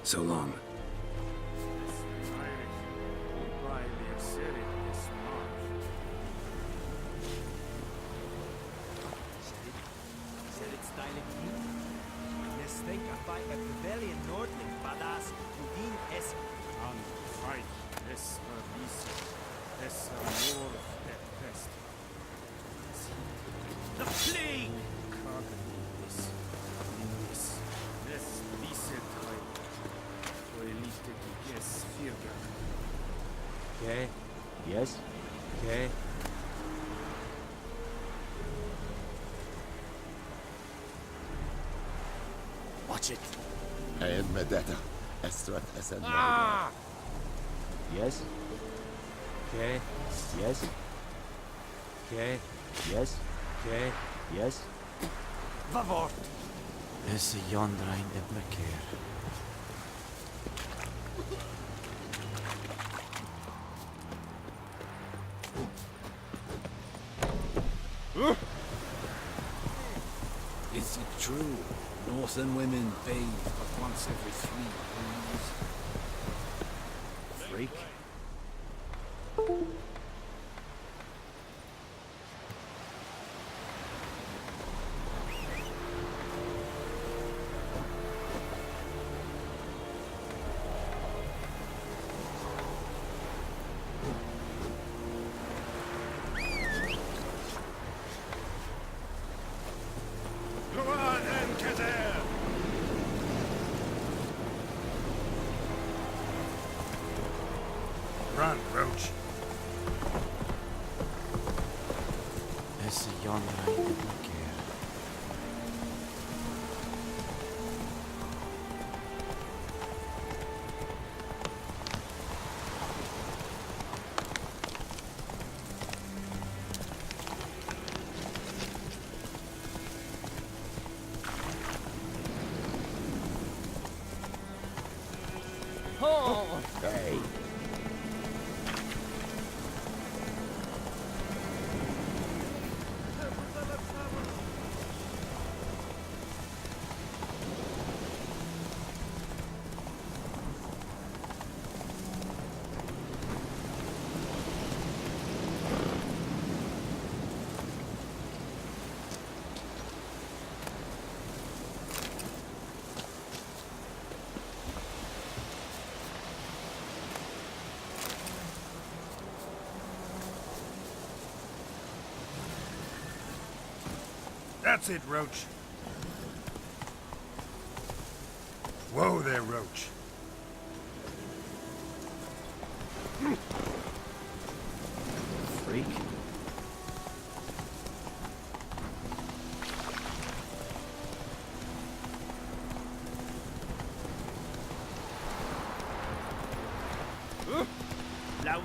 So long. Okay. Yes. Okay. Watch it. And Medetta. Estrat Essen. Yes. Okay. Yes. Okay. Yes. Okay. Yes. Vavort. Esse Jondra in de Bekeer. Is it true? Northern women bathe but once every 3 moons. Freak. Run, Roach. Esse Jondra in de Bekeer. Hey. That's it, Roach. Whoa there, Roach. Freak. Louch.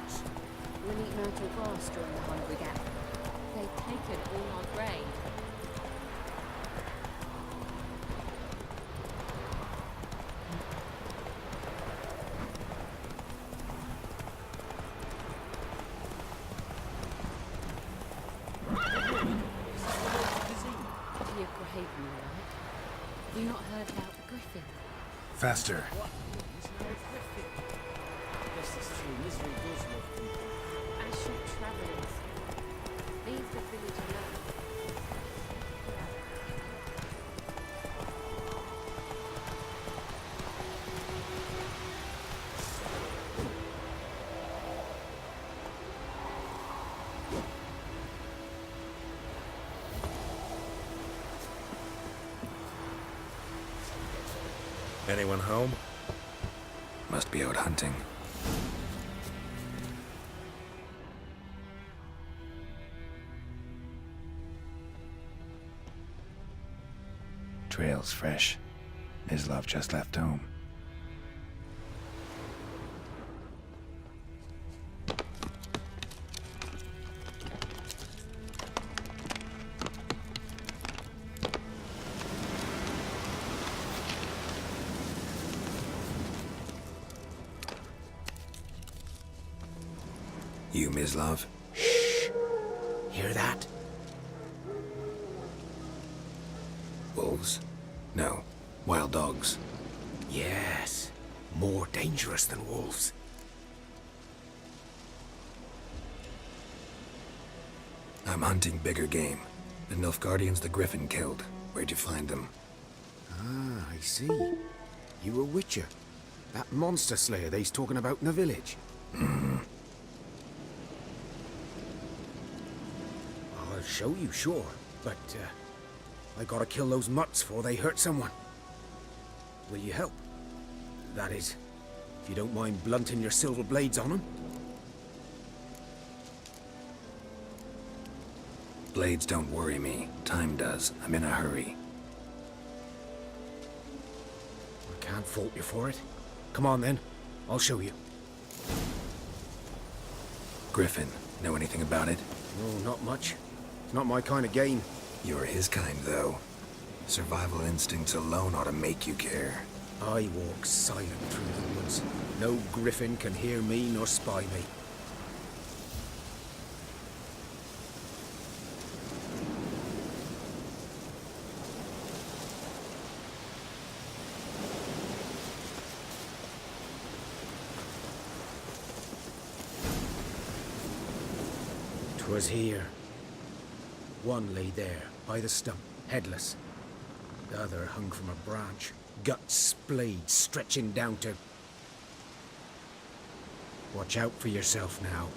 We'll eat myrtle grass during the Hungry Gap. They've taken all our grain. Dear Grahaven, all right? Have you not heard about the griffin? Faster. As your travellings, leave the village alone. Anyone home? Must be out hunting. Trail's fresh. Islov just left home. You, Mislav? Hear that? Wolves? No. Wild dogs. Yes. More dangerous than wolves. I'm hunting bigger game. The Nilfgaardians the Griffin killed. Where'd you find them? Ah, I see. You a witcher. That monster slayer they's talking about in the village. I'll show you, sure. But, I gotta kill those mutts before they hurt someone. Will you help? That is, if you don't mind blunting your silver blades on them. Blades don't worry me. Time does. I'm in a hurry. I can't fault you for it. Come on then, I'll show you. Griffin, know anything about it? No, not much. It's not my kind of game. You're his kind, though. Survival instincts alone ought to make you care. I walk silent through the woods. No griffin can hear me nor spy me. Was here. One lay there, by the stump, headless. The other hung from a branch, guts splayed, stretching down to... Watch out for yourself now.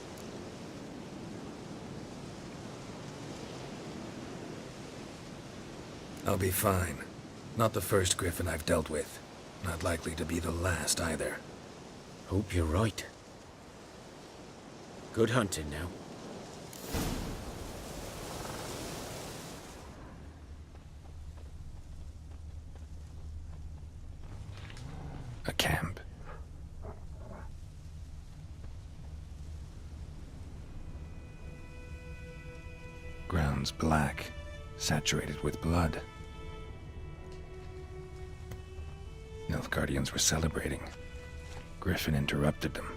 I'll be fine. Not the first Griffin I've dealt with. Not likely to be the last, either. Hope you're right. Good hunting now. A camp. Ground's black, saturated with blood. Nilfgaardians were celebrating. Griffin interrupted them.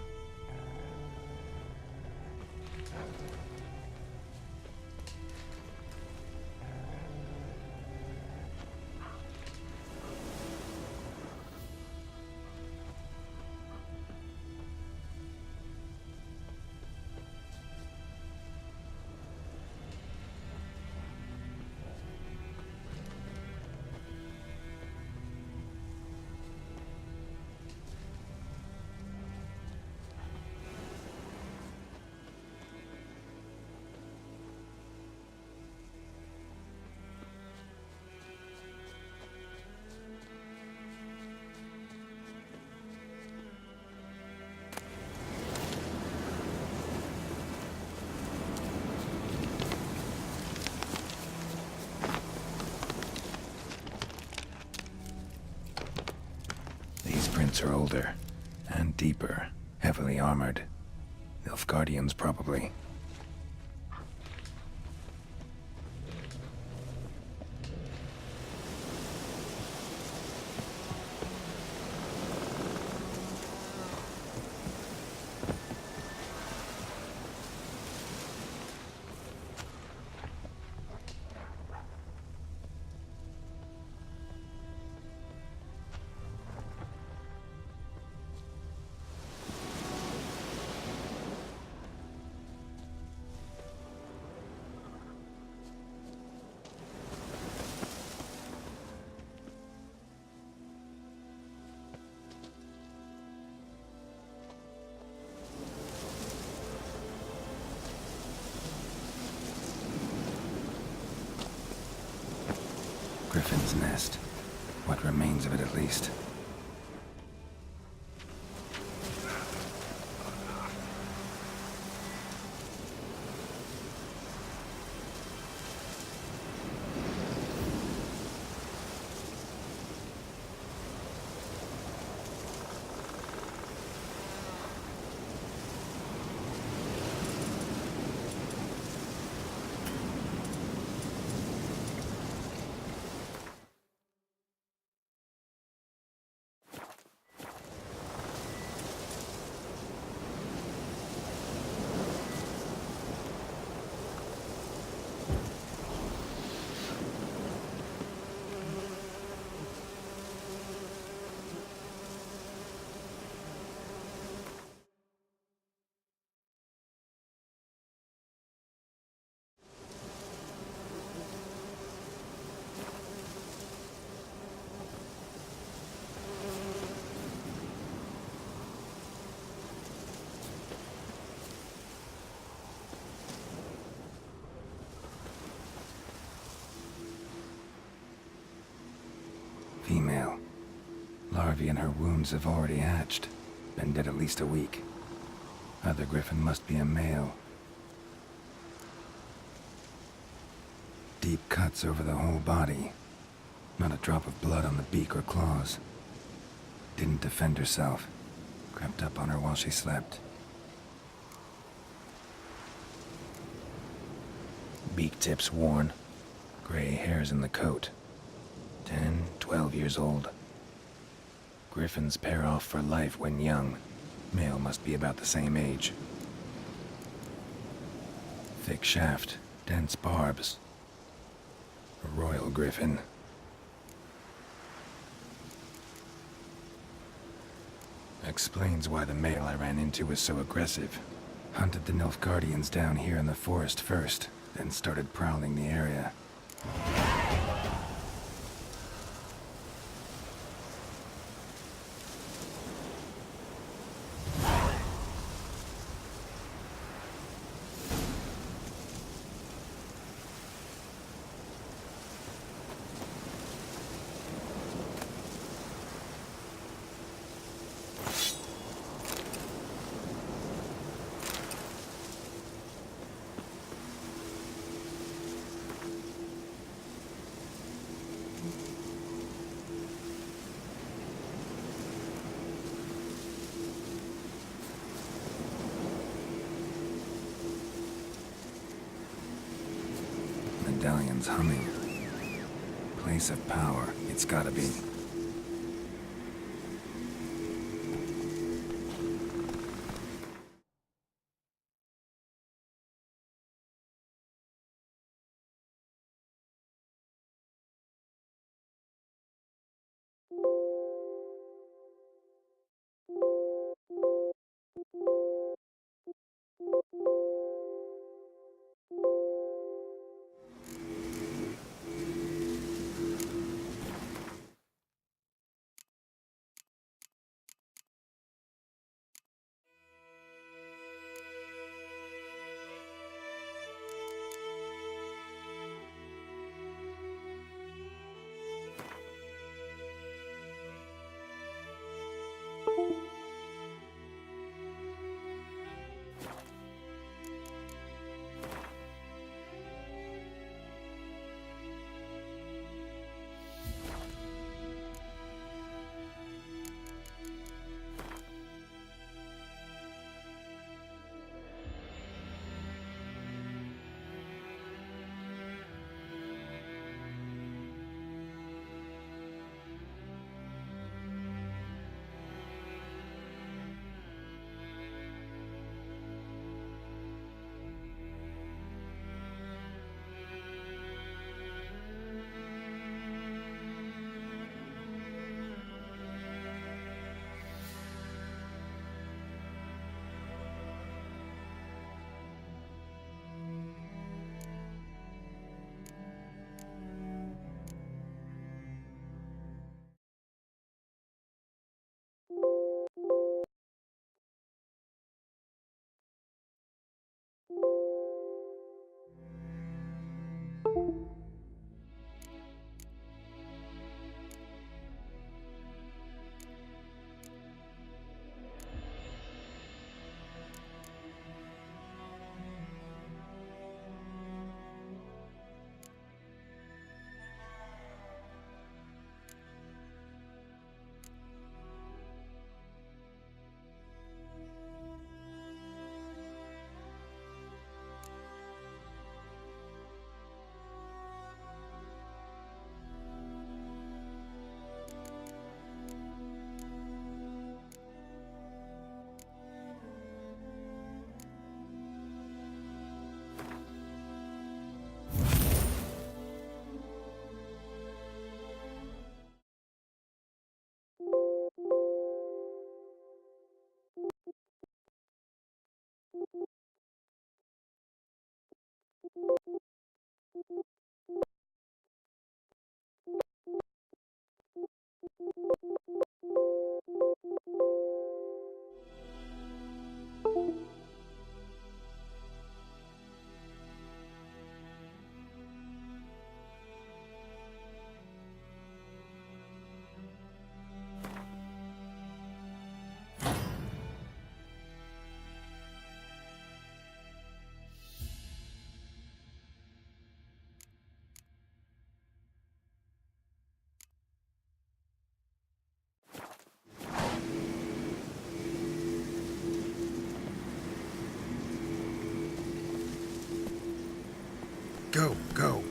These prints are older and deeper, heavily armored. Nilfgaardians, probably. Griffin's nest. What remains of it, at least. Larvae in her wounds have already hatched. Been dead at least a week. Other griffin must be a male. Deep cuts over the whole body. Not a drop of blood on the beak or claws. Didn't defend herself. Crept up on her while she slept. Beak tips worn. Gray hairs in the coat. 10, 12 years old. Griffins pair off for life when young. Male must be about the same age. Thick shaft, dense barbs. A royal griffin. Explains why the male I ran into was so aggressive. Hunted the Nilfgaardians down here in the forest first, then started prowling the area. Medallion's humming. Place of power, it's gotta be. Go, go.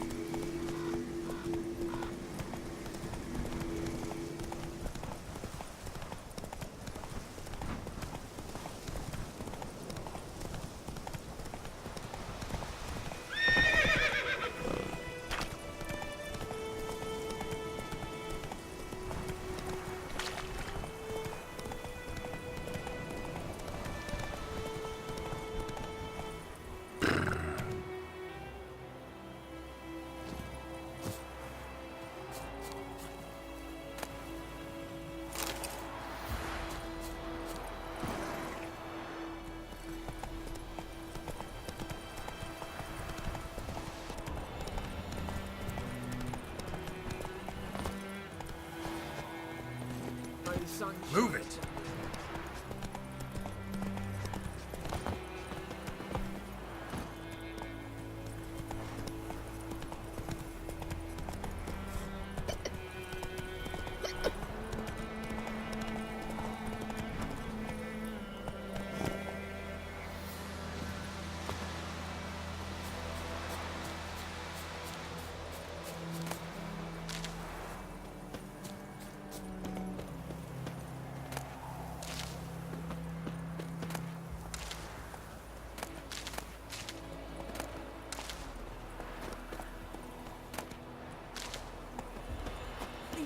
Move it!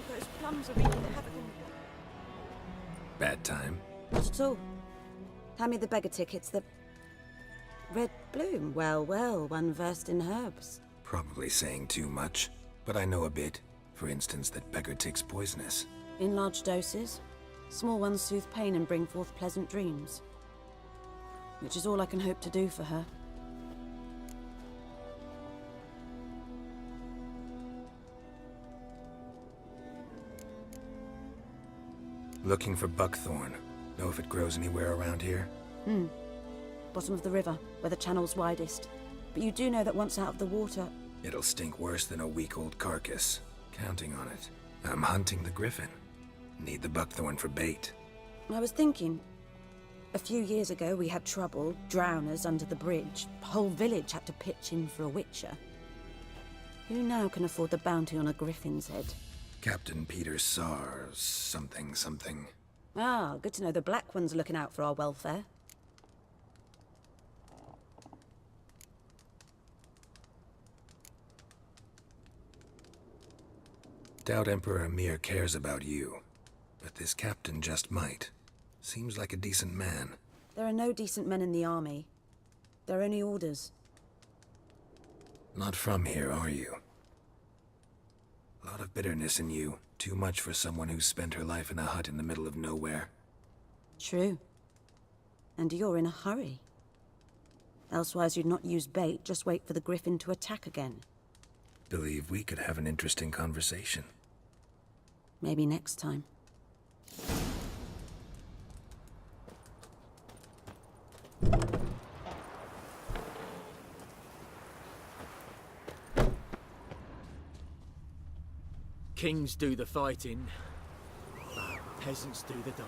Those plums are really having Bad time. Not at all. Hand me the beggar tickets. The red bloom. Well, well, one versed in herbs. Probably saying too much, but I know a bit. For instance, that beggar tick's poisonous. In large doses. Small ones soothe pain and bring forth pleasant dreams. Which is all I can hope to do for her. Looking for buckthorn. Know if it grows anywhere around here? Bottom of the river, where the channel's widest. But you do know that once out of the water... It'll stink worse than a week-old carcass. Counting on it. I'm hunting the griffin. Need the buckthorn for bait. I was thinking... A few years ago we had trouble, drowners under the bridge. The whole village had to pitch in for a witcher. Who now can afford the bounty on a griffin's head? Captain Peter Sars, something. Ah, good to know the Black One's looking out for our welfare. Doubt Emperor Emir cares about you, but this captain just might. Seems like a decent man. There are no decent men in the army. There are only orders. Not from here, are you? A lot of bitterness in you. Too much for someone who's spent her life in a hut in the middle of nowhere. True. And you're in a hurry. Elsewise you'd not use bait, just wait for the griffin to attack again. Believe we could have an interesting conversation. Maybe next time. Kings do the fighting, but peasants do the dying.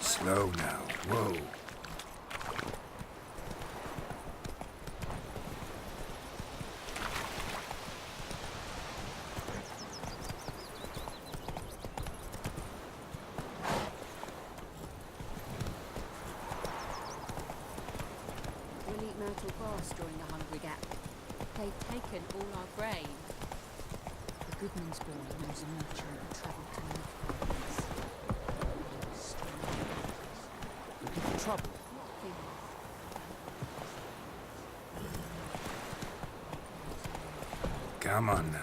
Slow now. Whoa. eat myrtle grass during the Hungry Gap. They've taken all our grain. The Goodman's boy knows a merchant who travelled to North Wales. Looking for trouble? What things? Come on now.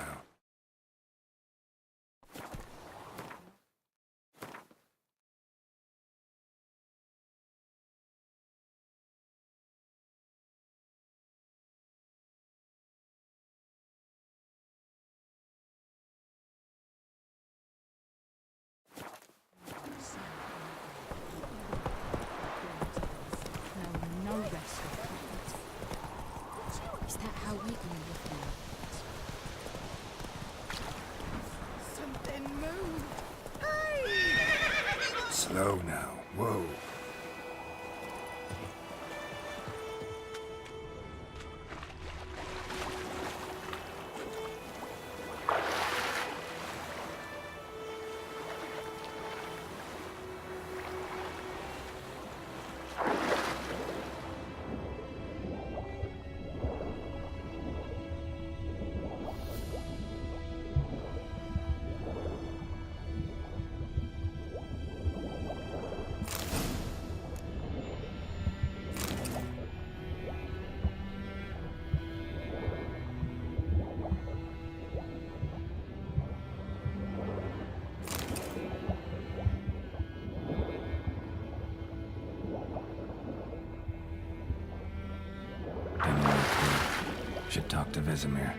No rest of things. Is that how we're going to live now? Something moved. Slow now. Whoa. Should talk to Vesemir.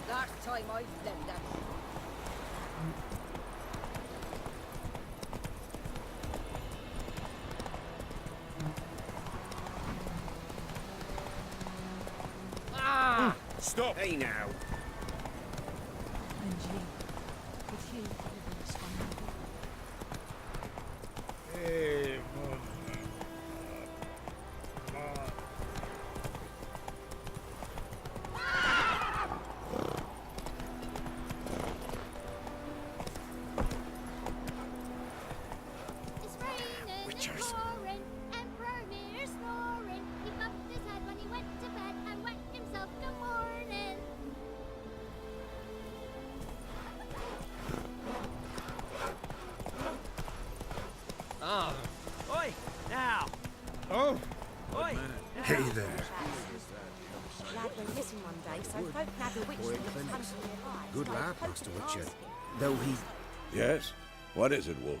Last time I've done that. Stop! Hey now! And you. Could you live this one? Hey, It's raining, Witchers. it's pouring, and Vermeer's snoring. He bumped his head when he went to bed and wet himself good morning. Oh. Oi! Now! Oh! Oi! Hey there. Lad went missing one day, so folk nabbed a witch that was hunting nearby. Good lad, Master Witcher. Though he... Yes? What is it, Wolf?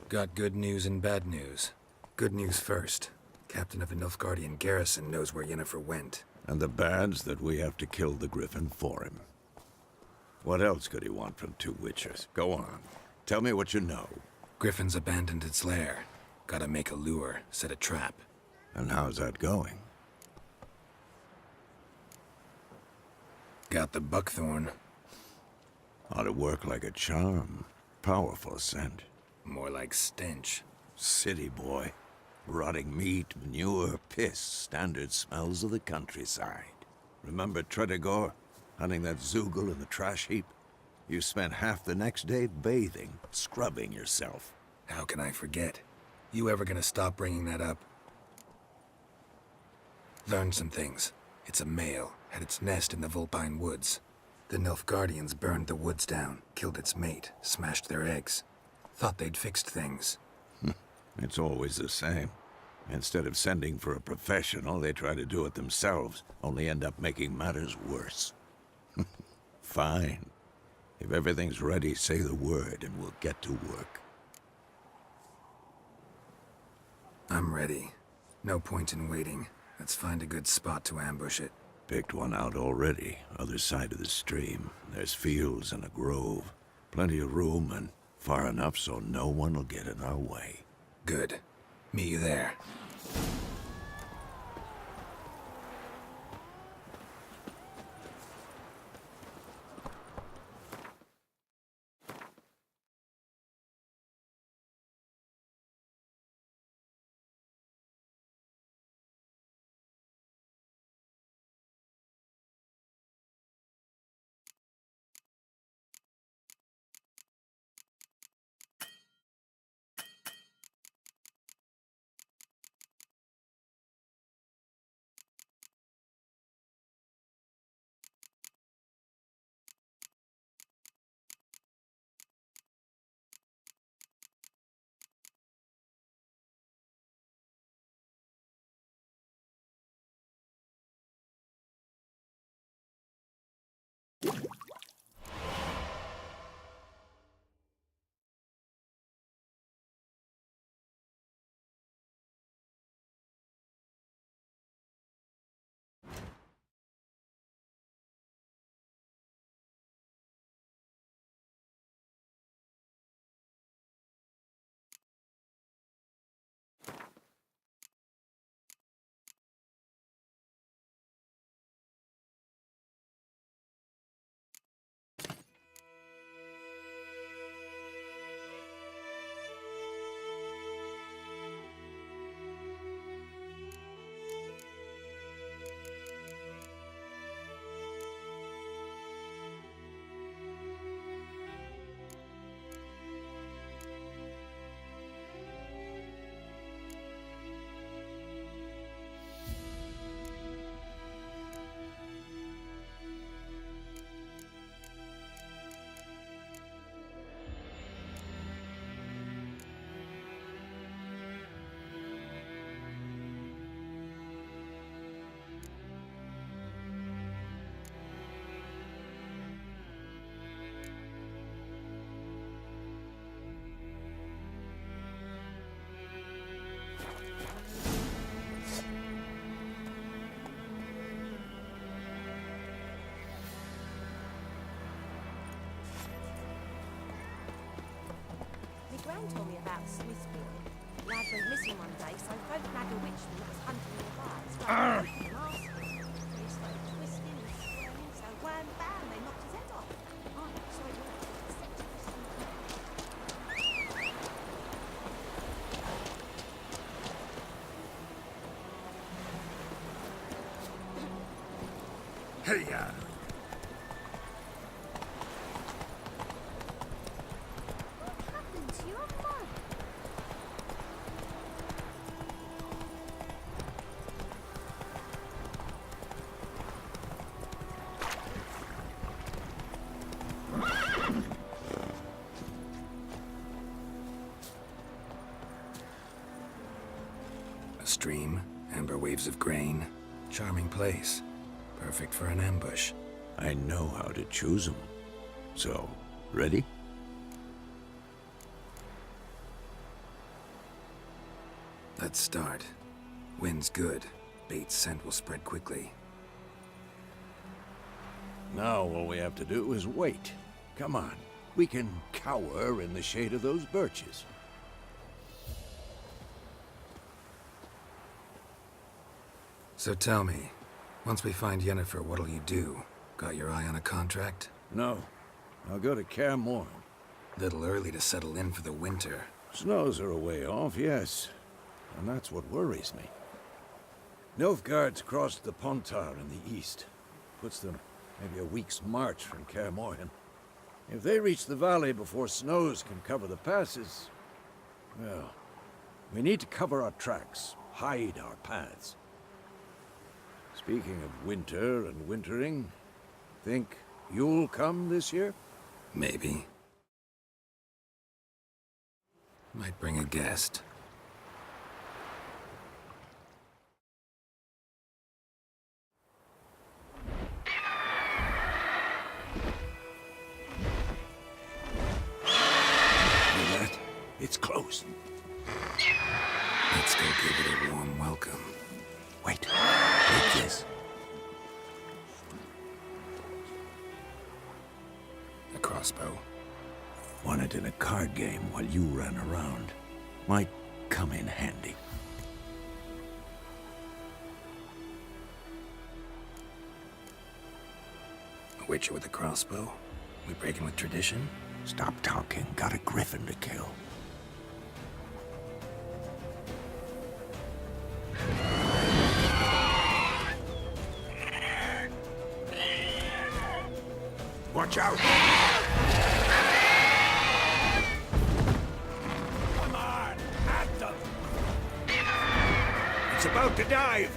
Got good news and bad news. Good news first. Captain of a Nilfgaardian garrison knows where Yennefer went. And the bad's that we have to kill the Griffin for him. What else could he want from two witchers? Go on. Tell me what you know. Griffin's abandoned its lair. Gotta make a lure, set a trap. And how's that going? Got the buckthorn. Ought to work like a charm. Powerful scent. More like stench. City boy. Rotting meat, manure, piss. Standard smells of the countryside. Remember Tredegor? Hunting that Zoogle in the trash heap? You spent half the next day bathing, scrubbing yourself. How can I forget? You ever gonna stop bringing that up? Learned some things. It's a male, had its nest in the Vulpine Woods. The Nilfgaardians burned the woods down, killed its mate, smashed their eggs. Thought they'd fixed things. It's always the same. Instead of sending for a professional, they try to do it themselves, only end up making matters worse. Fine. If everything's ready, say the word and we'll get to work. I'm ready. No point in waiting. Let's find a good spot to ambush it. Picked one out already, other side of the stream. There's fields and a grove. Plenty of room and far enough so no one will get in our way. Good. Meet you there. Gran told me about the Swiss boy. Lad went missing one day, so folk nagged a witchman that was hunting nearby. Started poking and asking. He started twisting and squirming, so wham bam, they knocked his head off. Oh, so it worked. Hey, ya! What happened to your mum? A stream, amber waves of grain. Charming place. Perfect for an ambush. I know how to choose them. So, ready? Let's start. Wind's good. Bait's scent will spread quickly. Now all we have to do is wait. Come on. We can cower in the shade of those birches. So tell me, once we find Yennefer, what'll you do? Got your eye on a contract? No. I'll go to Kaer Morhen. Little early to settle in for the winter. Snows are a way off, yes. And that's what worries me. Nilfgaard's crossed the Pontar in the east. Puts them maybe a week's march from Kaer Morhen. If they reach the valley before snows can cover the passes, well, we need to cover our tracks, hide our paths. Speaking of winter and wintering, think you'll come this year? Maybe. Might bring a guest. Hear that? It's close. Let's go give it a warm welcome. Wait. Take this. A crossbow. Won it in a card game while you ran around. Might come in handy. A witcher with a crossbow? We breaking with tradition? Stop talking. Got a griffin to kill. Watch out! Come on! At them! It's about to dive!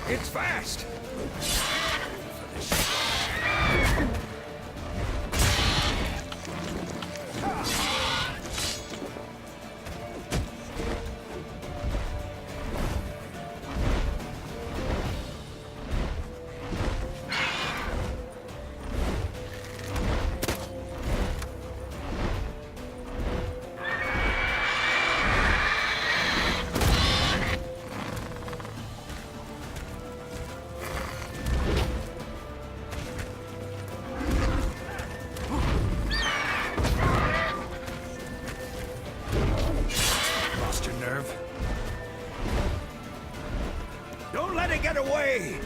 It's fast! nerve. Don't let it get away!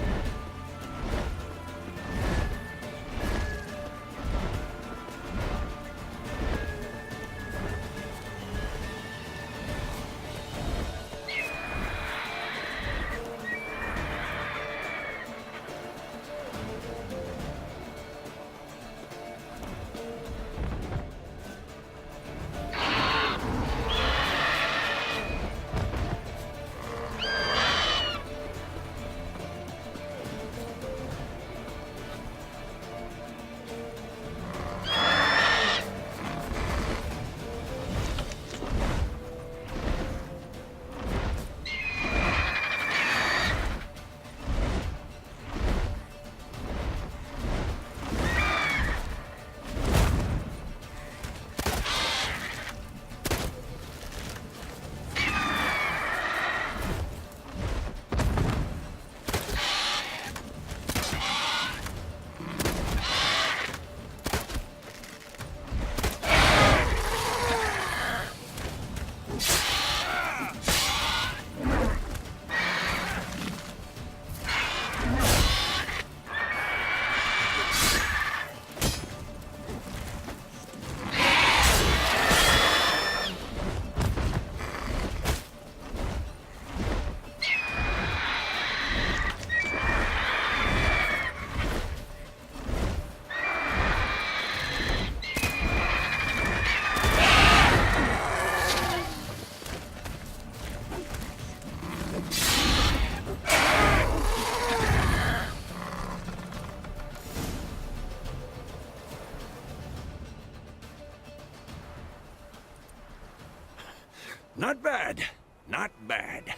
Not bad. Not bad.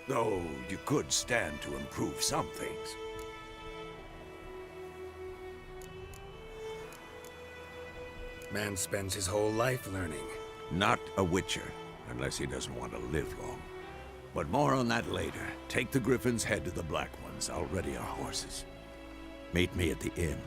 Though you could stand to improve some things. Man spends his whole life learning. Not a witcher, unless he doesn't want to live long. But more on that later. Take the Griffin's head to the Black Ones. I'll ready our horses. Meet me at the inn.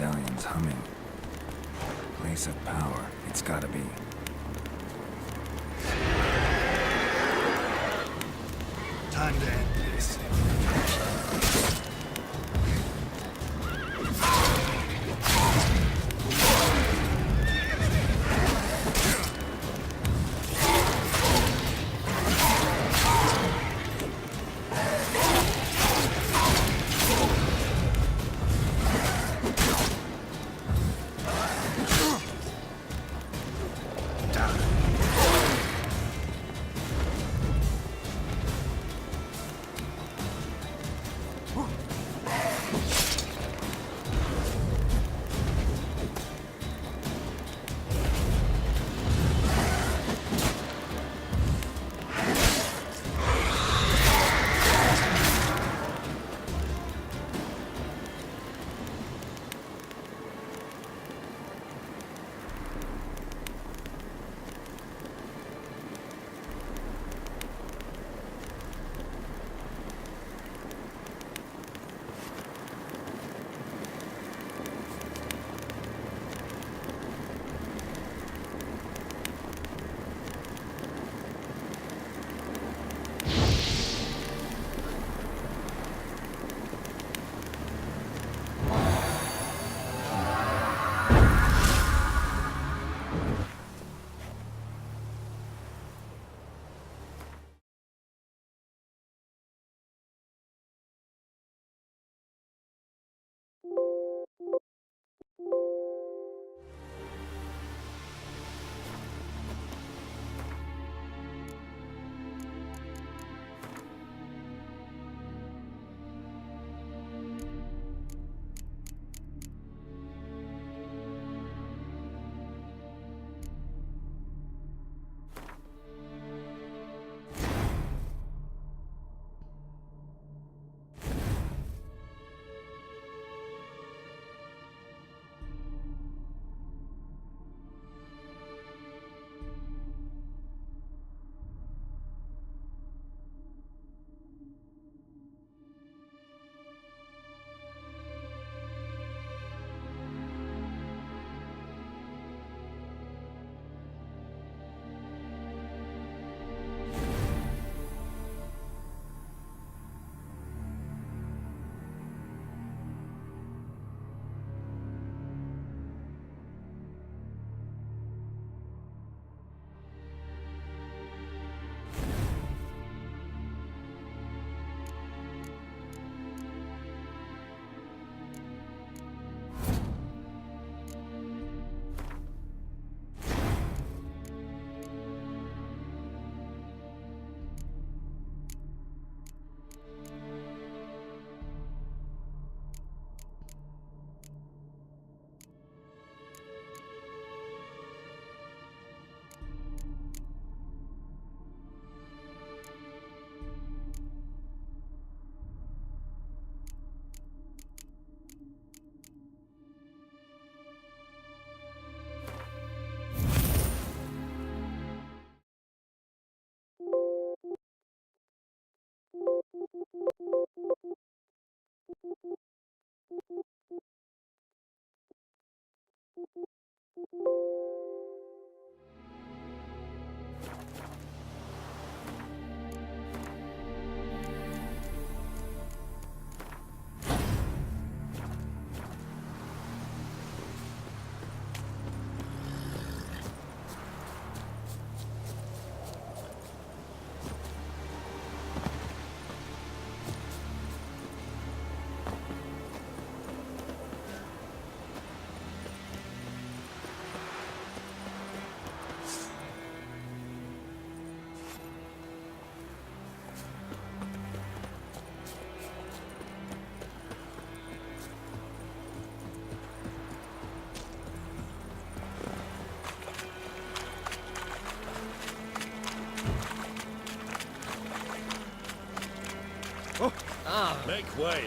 Medallion's humming. Place of power. It's gotta be. Time to end this. Make way.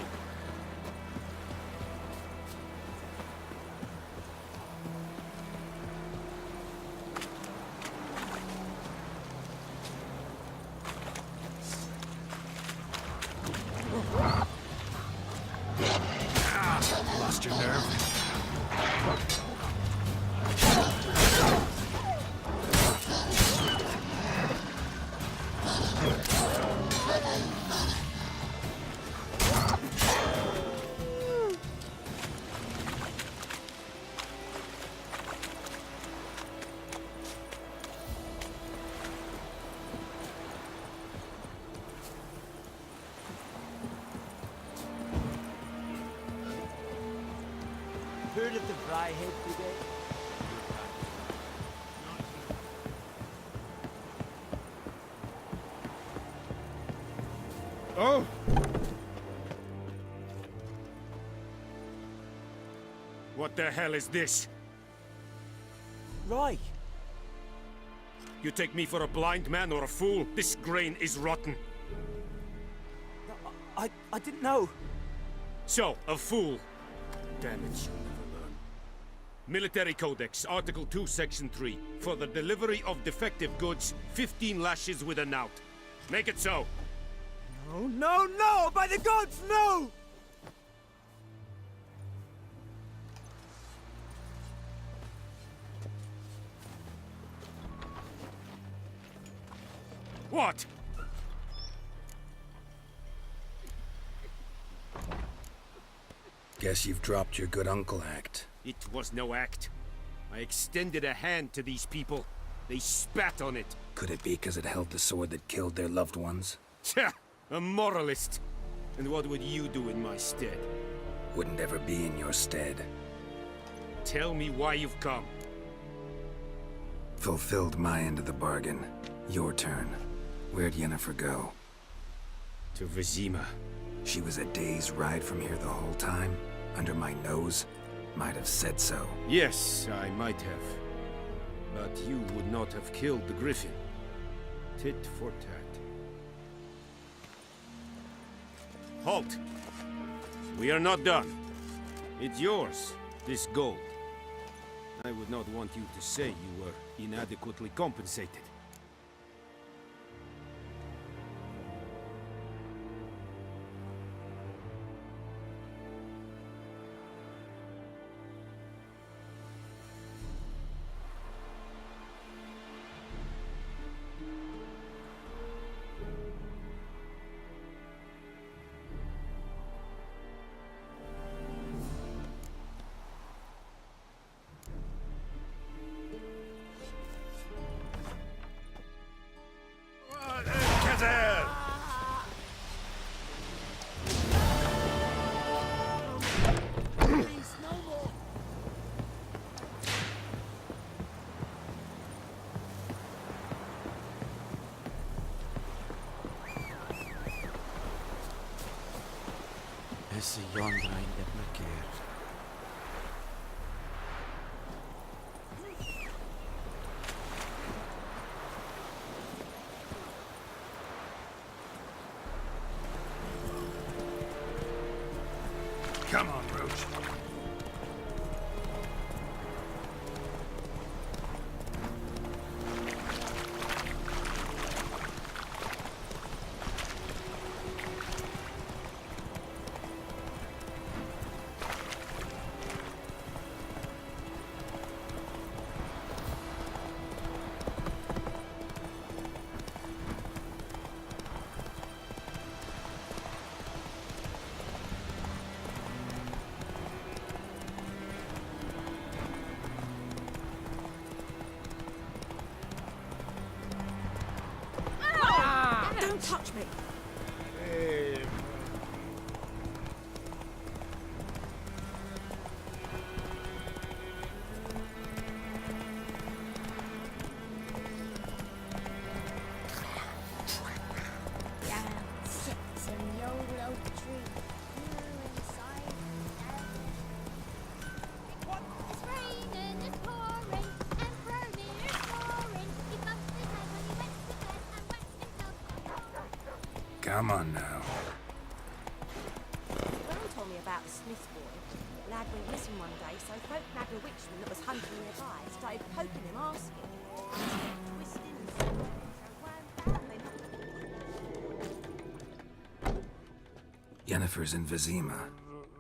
Lost your nerve? Heard of the Fryhead Brigade? Oh! What the hell is this? Right. You take me for a blind man or a fool? This grain is rotten. I didn't know. So, a fool. Damn it, you'll never learn. Military Codex, Article 2, Section 3. For the delivery of defective goods, 15 lashes with a knout. Make it so. No, no, no! By the gods, no! What? Guess you've dropped your good uncle act. It was no act. I extended a hand to these people. They spat on it. Could it be because it held the sword that killed their loved ones? Tja, a moralist. And what would you do in my stead? Wouldn't ever be in your stead. Tell me why you've come. Fulfilled my end of the bargain. Your turn. Where'd Yennefer go? To Vizima. She was a day's ride from here the whole time? Under my nose? Might have said so. Yes, I might have. But you would not have killed the Griffin. Tit for tat. Halt! We are not done. It's yours, this gold. I would not want you to say you were inadequately compensated. Is a young guy that me care. Come on, Roach. Don't touch me! Down sits in the old oak tree. Here inside it's raining, it's pouring, and Brodir's snoring. He bumped his head when he went to bed and wet himself. Come on now. me about the Smith's boy. Lad went missing one day, so folk nagged a witchman that was hunting nearby. Started poking him, asking. Twisting and swirling, so bam, they knocked. Yennefer's in Vizima.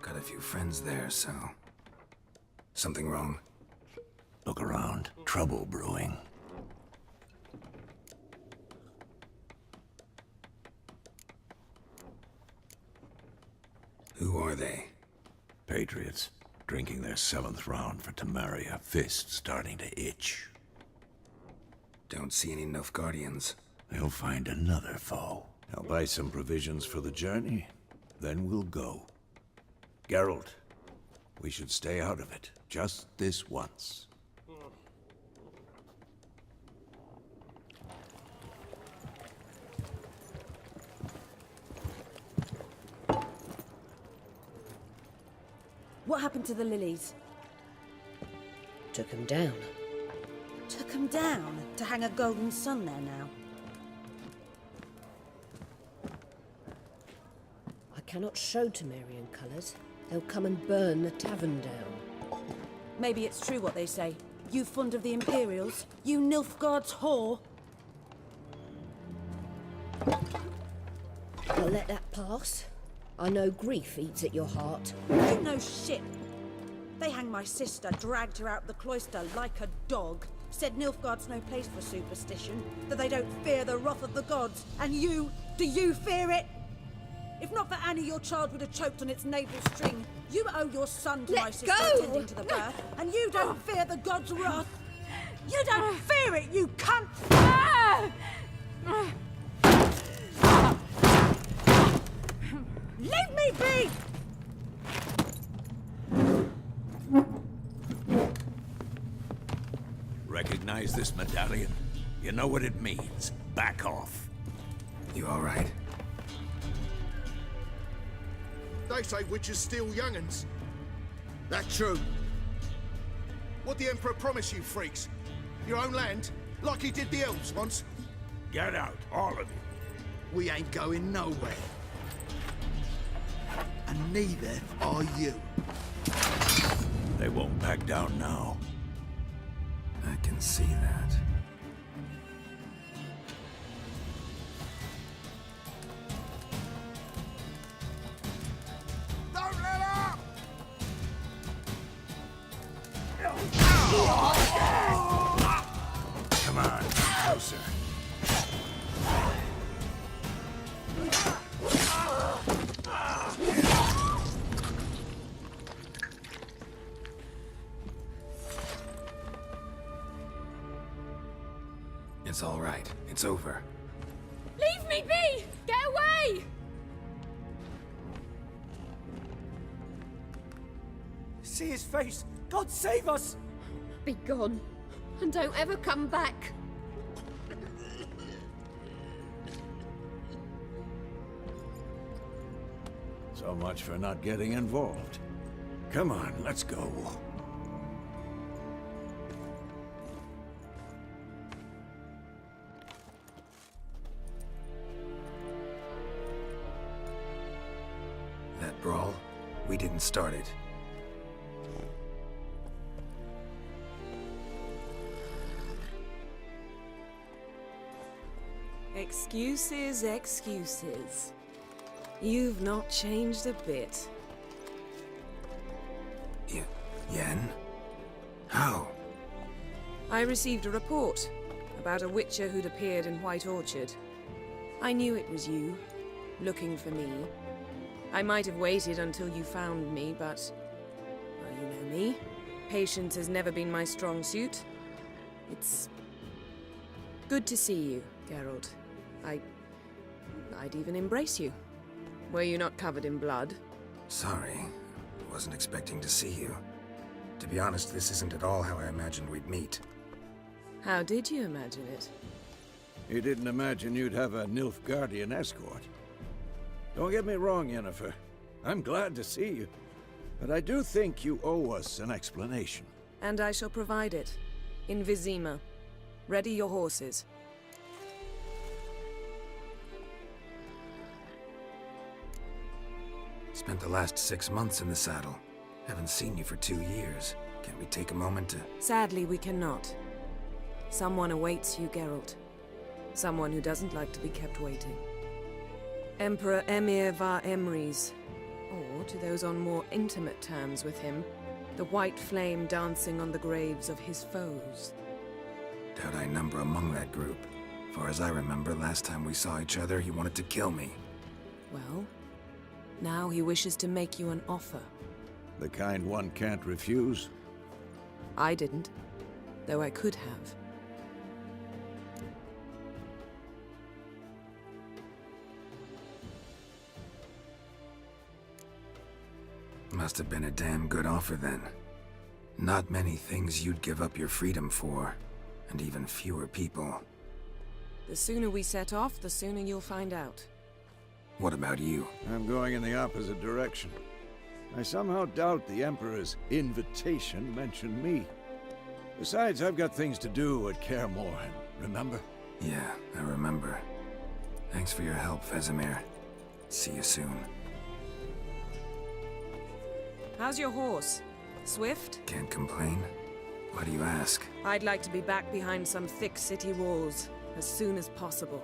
Got a few friends there, so... Something wrong? Look around. Trouble brewing. Who are they? Patriots. Drinking their 7th round for Temeria. Fist starting to itch. Don't see any Nilfgaardians. They'll find another foe. I'll buy some provisions for the journey. Then we'll go. Geralt, we should stay out of it. Just this once. What happened to the lilies? Took him down. Took them down to hang a golden sun there now. I cannot show Temerian colours. They'll come and burn the tavern down. Maybe it's true what they say. You fond of the Imperials? You Nilfgaard's whore? I'll let that pass. I know grief eats at your heart. You know shit. They hanged my sister, dragged her out the cloister like a dog. Said Nilfgaard's no place for superstition, that they don't fear the wrath of the gods. And you, do you fear it? If not for Annie, your child would have choked on its navel string. You owe your son to my sister attending to the birth, and you don't fear the gods' wrath. You don't fear it, you cunt! Leave me be! Recognize this medallion? You know what it means. Back off. You all right? They say witches steal young'uns. That true. What the Emperor promised you, freaks? Your own land? Like he did the elves once? Get out, all of you. We ain't going nowhere. And neither are you. They won't back down now. I can see that. Don't let up! Come on, closer. It's all right. It's over. Leave me be! Get away! See his face! God save us! Be gone, and don't ever come back. So much for not getting involved. Come on, let's go. That brawl, we didn't start it. Excuses, excuses. You've not changed a bit. Yen? How? I received a report about a witcher who'd appeared in White Orchard. I knew it was you, looking for me. I might have waited until you found me, but... well, you know me. Patience has never been my strong suit. It's... good to see you, Geralt. I'd even embrace you. Were you not covered in blood? Sorry. Wasn't expecting to see you. To be honest, this isn't at all how I imagined we'd meet. How did you imagine it? You didn't imagine you'd have a Nilfgaardian escort. Don't get me wrong, Yennefer. I'm glad to see you. But I do think you owe us an explanation. And I shall provide it. In Vizima. Ready your horses. Spent the last 6 months in the saddle. Haven't seen you for 2 years. Can't we take a moment to... Sadly, we cannot. Someone awaits you, Geralt. Someone who doesn't like to be kept waiting. Emperor Emir var Emrys. Or, to those on more intimate terms with him, the white flame dancing on the graves of his foes. Doubt I number among that group. Far as I remember, last time we saw each other, he wanted to kill me. Well, now he wishes to make you an offer. The kind one can't refuse? I didn't, though I could have. Must have been a damn good offer then. Not many things you'd give up your freedom for, and even fewer people. The sooner we set off, the sooner you'll find out. What about you? I'm going in the opposite direction. I somehow doubt the Emperor's invitation mentioned me. Besides, I've got things to do at Kaer Morhen, remember? Yeah, I remember. Thanks for your help, Vesemir. See you soon. How's your horse? Swift? Can't complain. Why do you ask? I'd like to be back behind some thick city walls as soon as possible.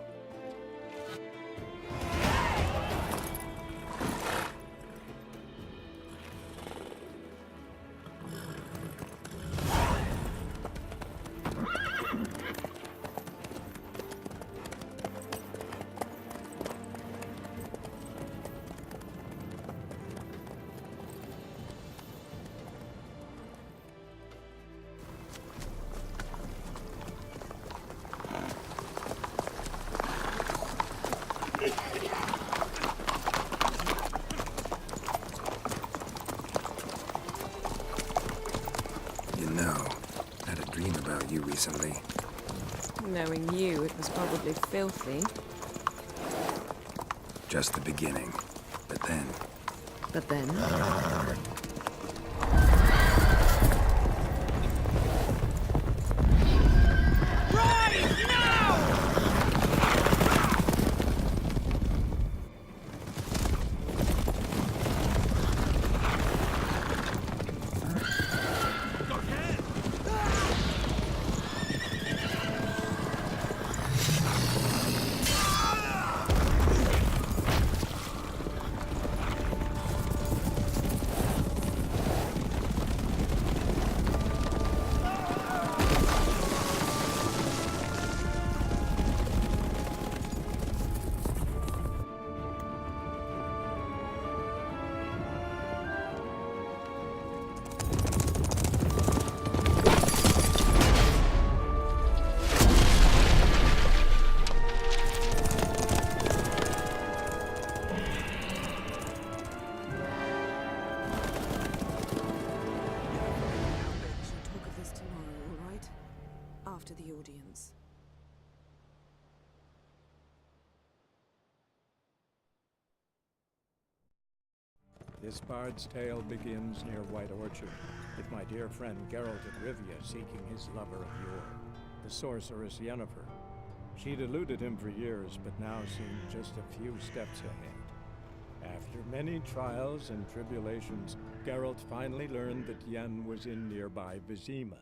Recently. Knowing you, it was probably filthy. Just the beginning. But then... But then? This bard's tale begins near White Orchard, with my dear friend Geralt of Rivia seeking his lover of yore, the sorceress Yennefer. She'd eluded him for years, but now seemed just a few steps ahead. After many trials and tribulations, Geralt finally learned that Yen was in nearby Vizima.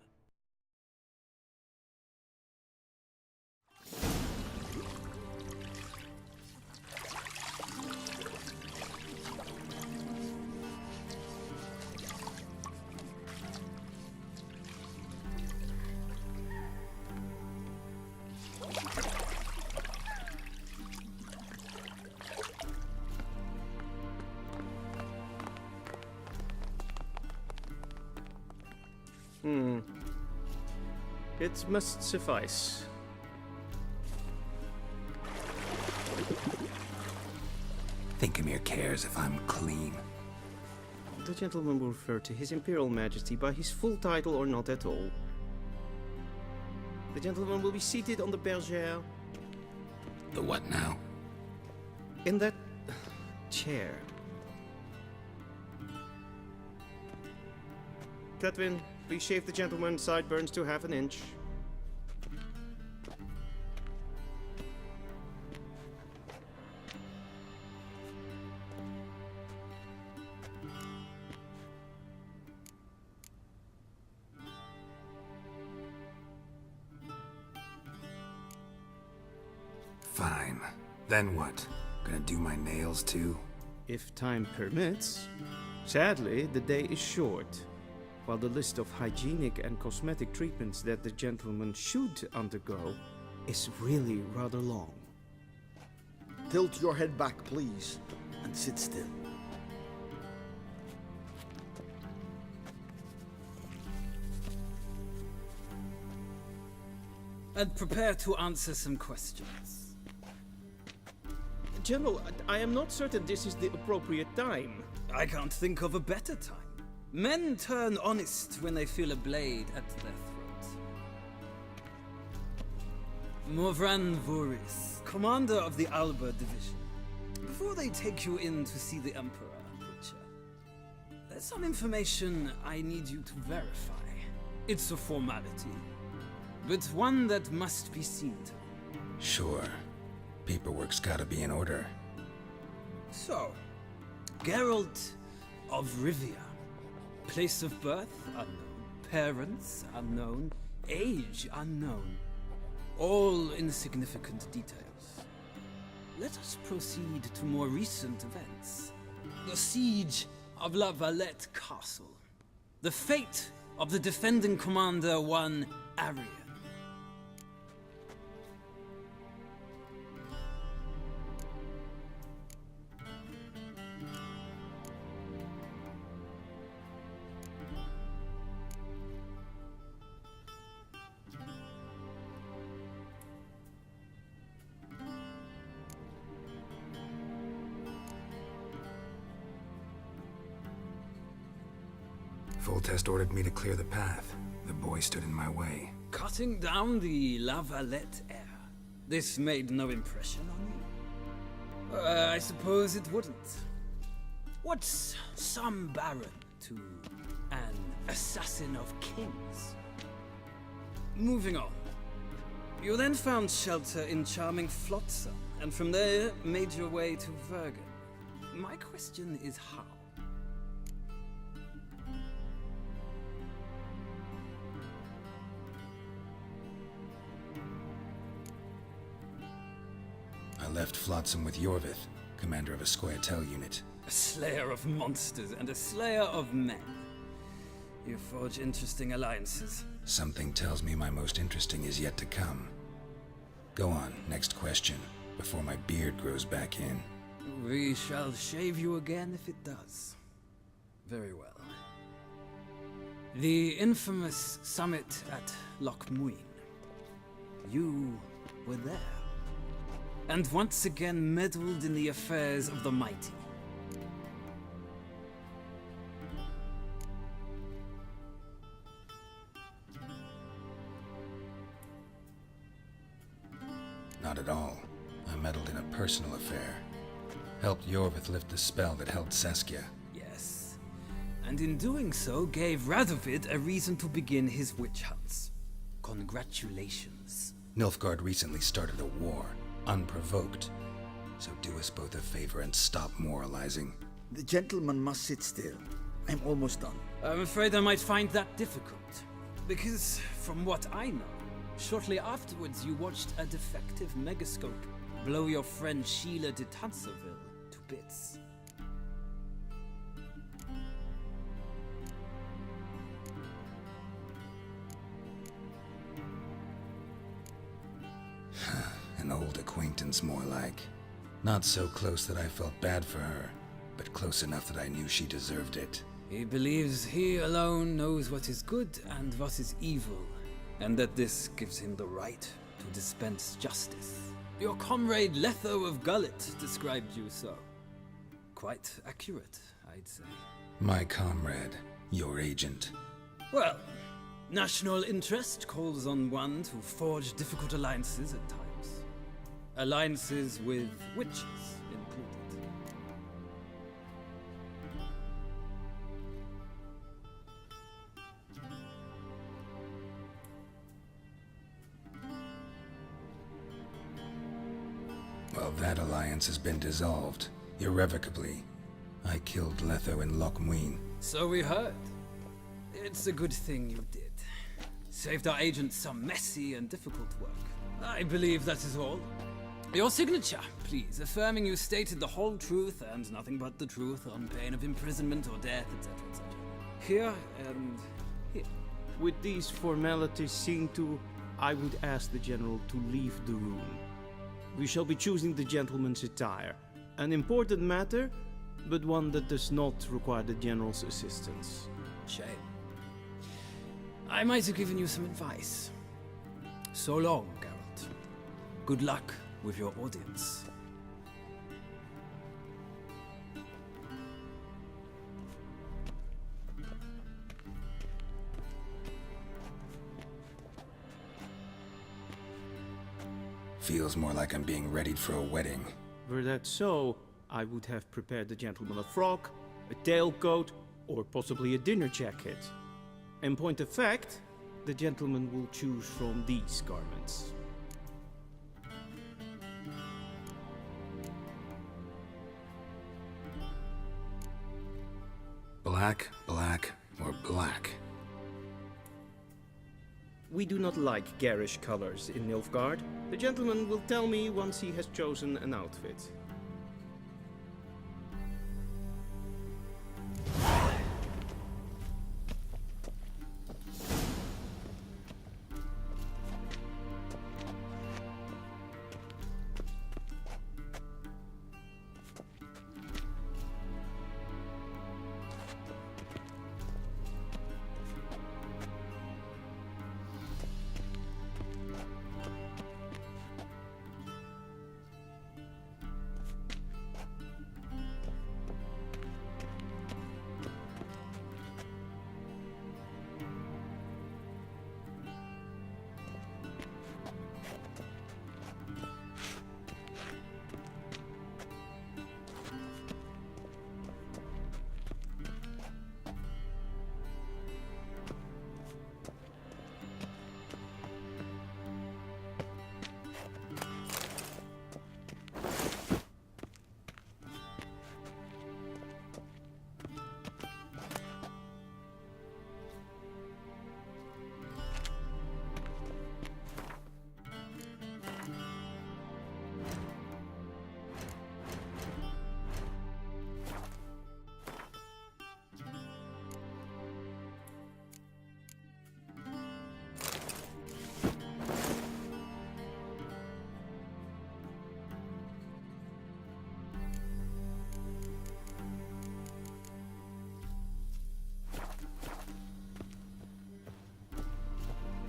It must suffice. Think Emir cares if I'm clean. The gentleman will refer to His Imperial Majesty by his full title or not at all. The gentleman will be seated on the bergère. The what now? In that chair. Cletwin, please shave the gentleman's sideburns to half an inch. Fine. Then what? Gonna do my nails too? If time permits. Sadly, the day is short, while the list of hygienic and cosmetic treatments that the gentleman should undergo is really rather long. Tilt your head back, please, and sit still. And prepare to answer some questions. General, I am not certain this is the appropriate time. I can't think of a better time. Men turn honest when they feel a blade at their throat. Morvran Voris, commander of the Alba Division. Before they take you in to see the Emperor, Witcher, there's some information I need you to verify. It's a formality, but one that must be seen to. Sure. Paperwork's gotta be in order. So, Geralt of Rivia. Place of birth unknown. Parents unknown. Age unknown. All insignificant details. Let us proceed to more recent events. The siege of La Valette Castle. The fate of the defending commander, one Arian. Foltest ordered me to clear the path. The boy stood in my way. Cutting down the La Valette heir. This made no impression on you? I suppose it wouldn't. What's some baron to an assassin of kings? Moving on. You then found shelter in charming Flotsam, and from there made your way to Vergen. My question is how? I left Flotsam with Yorvith, commander of a Scoia'tael unit. A slayer of monsters and a slayer of men. You forge interesting alliances. Something tells me my most interesting is yet to come. Go on, next question, before my beard grows back in. We shall shave you again if it does. Very well. The infamous summit at Loch Muin. You were there. And once again meddled in the affairs of the mighty. Not at all. I meddled in a personal affair. Helped Yorvith lift the spell that held Saskia. Yes. And in doing so, gave Radovid a reason to begin his witch hunts. Congratulations. Nilfgaard recently started a war. Unprovoked. So do us both a favor and stop moralizing. The gentleman must sit still. I'm almost done. I'm afraid I might find that difficult. Because, from what I know, shortly afterwards you watched a defective megascope blow your friend Sheila de Tanserville to bits. An old acquaintance, more like. Not so close that I felt bad for her, but close enough that I knew she deserved it. He believes he alone knows what is good and what is evil, and that this gives him the right to dispense justice. Your comrade Letho of Gullet described you so. Quite accurate, I'd say. My comrade, your agent. Well, national interest calls on one to forge difficult alliances at times. Alliances with witches included. Well, that alliance has been dissolved, irrevocably. I killed Letho in Loch Muin. So we heard. It's a good thing you did. Saved our agent some messy and difficult work. I believe that is all. Your signature, please, affirming you stated the whole truth and nothing but the truth on pain of imprisonment or death, etc., etc. Here and here. With these formalities seen to, I would ask the General to leave the room. We shall be choosing the gentleman's attire. An important matter, but one that does not require the General's assistance. Shame. I might have given you some advice. So long, Geralt. Good luck with your audience. Feels more like I'm being readied for a wedding. Were that so, I would have prepared the gentleman a frock, a tailcoat, or possibly a dinner jacket. In point of fact, the gentleman will choose from these garments. Black, black, or black? We do not like garish colors in Nilfgaard. The gentleman will tell me once he has chosen an outfit.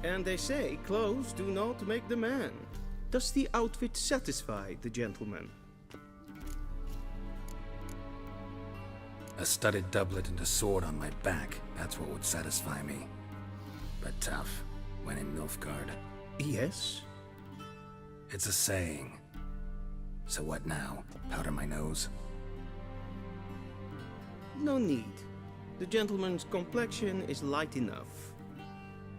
And they say clothes do not make the man. Does the outfit satisfy the gentleman? A studded doublet and a sword on my back, that's what would satisfy me. But tough, when in Nilfgaard. Yes? It's a saying. So what now? Powder my nose? No need. The gentleman's complexion is light enough.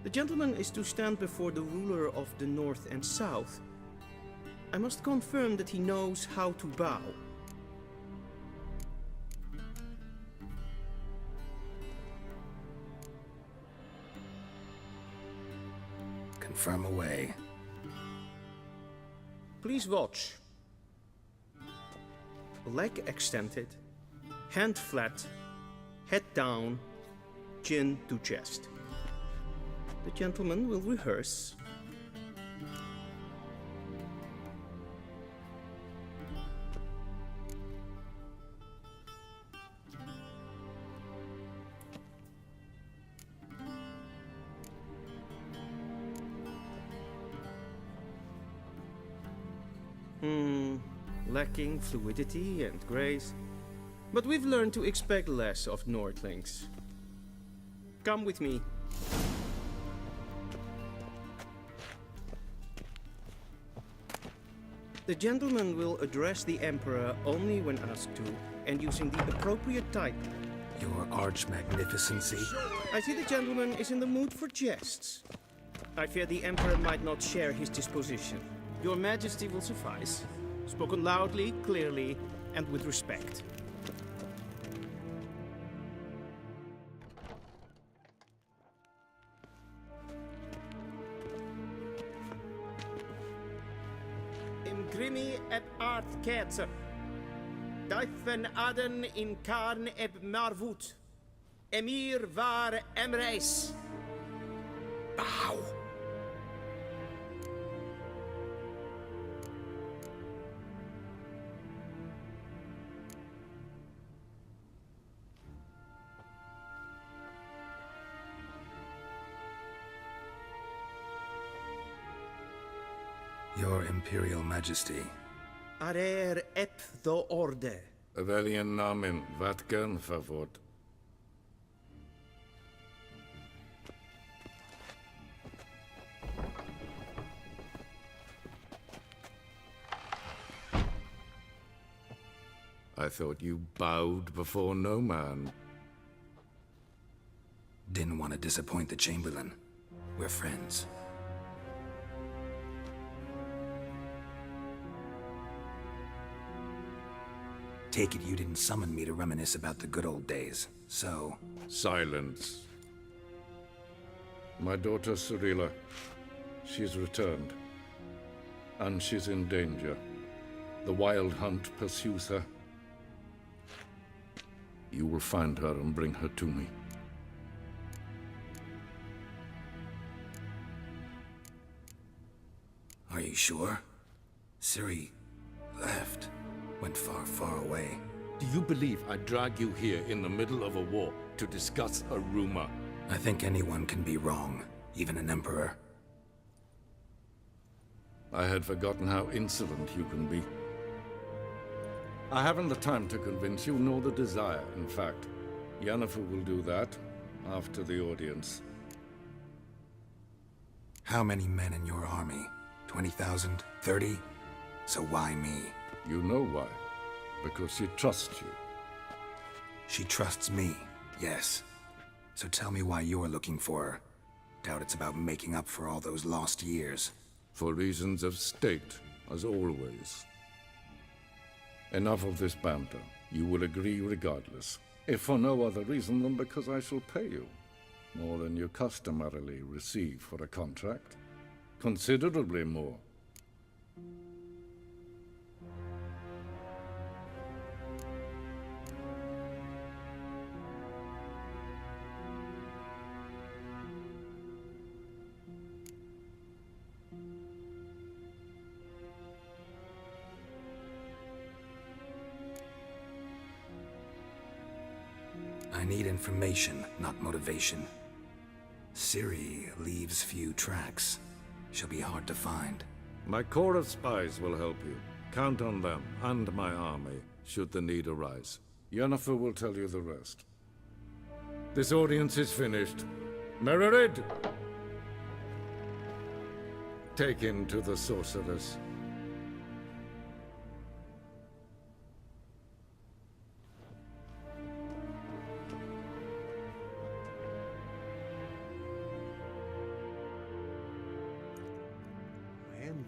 The gentleman is to stand before the ruler of the North and South. I must confirm that he knows how to bow. Confirm away. Please watch. Leg extended, hand flat, head down, chin to chest. The gentleman will rehearse. Lacking fluidity and grace. But we've learned to expect less of Nordlings. Come with me. The gentleman will address the Emperor only when asked to, and using the appropriate title. Your arch-magnificency? I see the gentleman is in the mood for jests. I fear the Emperor might not share his disposition. Your Majesty will suffice. Spoken loudly, clearly, and with respect. Imgrimi Ketzer. Daifen Aden in Karn eb Marvut. Emir var Emreis. Bow. Your Imperial Majesty. Arer ep the orde. Weljen namen, wat kan favort? I thought you bowed before no man. Didn't want to disappoint the Chamberlain. We're friends. Take it you didn't summon me to reminisce about the good old days, so... Silence. My daughter Cyrilla, she's returned. And she's in danger. The Wild Hunt pursues her. You will find her and bring her to me. Are you sure? Ciri left. Went far, far away. Do you believe I drag you here in the middle of a war to discuss a rumor? I think anyone can be wrong, even an emperor. I had forgotten how insolent you can be. I haven't the time to convince you, nor the desire, in fact. Yennefer will do that after the audience. How many men in your army? 20,000? 30? So why me? You know why. Because she trusts you. She trusts me, yes. So tell me why you're looking for her. Doubt it's about making up for all those lost years. For reasons of state, as always. Enough of this banter. You will agree regardless. If for no other reason than because I shall pay you. More than you customarily receive for a contract. Considerably more. I need information, not motivation. Ciri leaves few tracks. She'll be hard to find. My corps of spies will help you. Count on them, and my army, should the need arise. Yennefer will tell you the rest. This audience is finished. Mererid! Take in to the sorceress.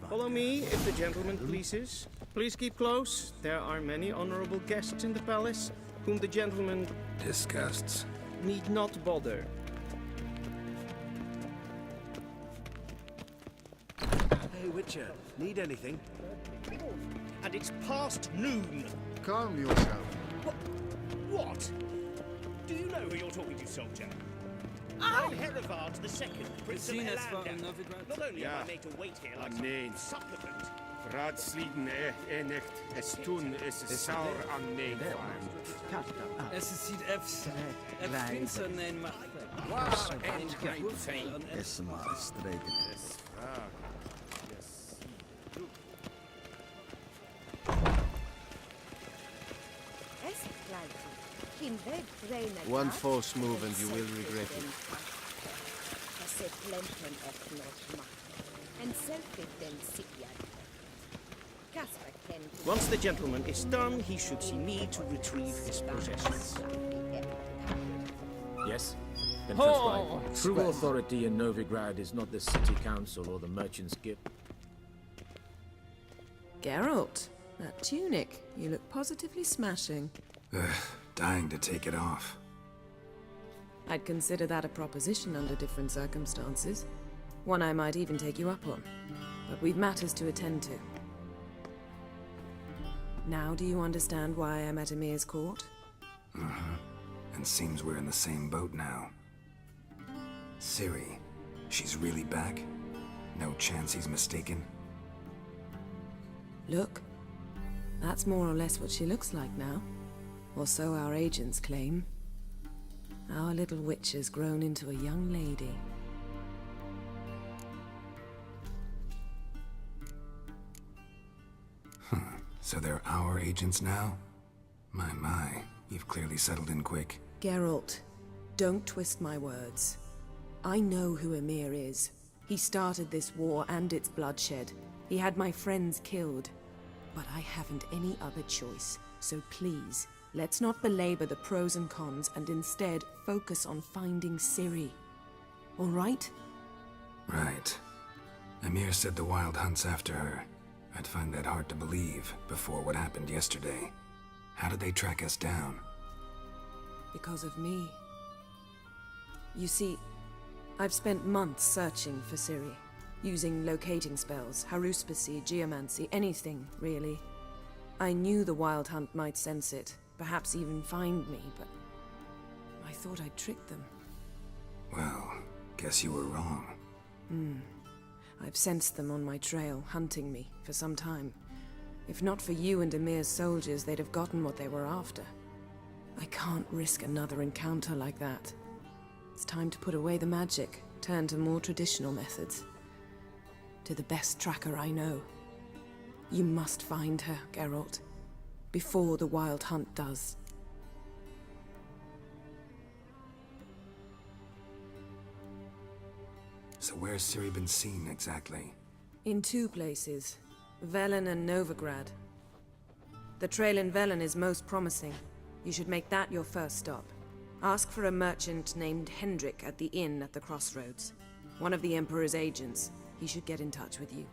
Follow me, if the gentleman pleases. Please keep close. There are many honorable guests in the palace, whom the gentleman... disgusts. ...need not bother. Hey, Witcher. Need anything? And it's past noon. Calm yourself. What? Do you know who you're talking to, soldier? I'm Herivard II, Prince of Helander. Not only am I made to wait here like some supplicant... Raadsleden echt es tun es saur an neem. Es ziet finster neem macht. Waar en geen Es maar streken. One false move and you will regret it. Once the gentleman is done, he should see me to retrieve his possessions. Yes? Then trust right. True authority in Novigrad is not the city council or the merchant's guild. Geralt, that tunic. You look positively smashing. Dying to take it off. I'd consider that a proposition under different circumstances. One I might even take you up on. But we've matters to attend to. Now do you understand why I'm at Emir's court? Uh-huh. And seems we're in the same boat now. Ciri, she's really back? No chance he's mistaken? Look, that's more or less what she looks like now. Or so our agents claim. Our little witch has grown into a young lady. So they're our agents now? My, you've clearly settled in quick. Geralt, don't twist my words. I know who Emir is. He started this war and its bloodshed. He had my friends killed. But I haven't any other choice. So please, let's not belabor the pros and cons and instead focus on finding Ciri. All right? Right. Emir said the Wild hunt's after her. I'd find that hard to believe before what happened yesterday. How did they track us down? Because of me. You see, I've spent months searching for Ciri, using locating spells, haruspicy, geomancy, anything, really. I knew the Wild Hunt might sense it, perhaps even find me, but I thought I'd tricked them. Well, guess you were wrong. I've sensed them on my trail, hunting me, for some time. If not for you and Emir's soldiers, they'd have gotten what they were after. I can't risk another encounter like that. It's time to put away the magic, turn to more traditional methods. To the best tracker I know. You must find her, Geralt. Before the Wild Hunt does. So where's Ciri been seen, exactly? In two places. Velen and Novigrad. The trail in Velen is most promising. You should make that your first stop. Ask for a merchant named Hendrik at the inn at the crossroads. One of the Emperor's agents. He should get in touch with you.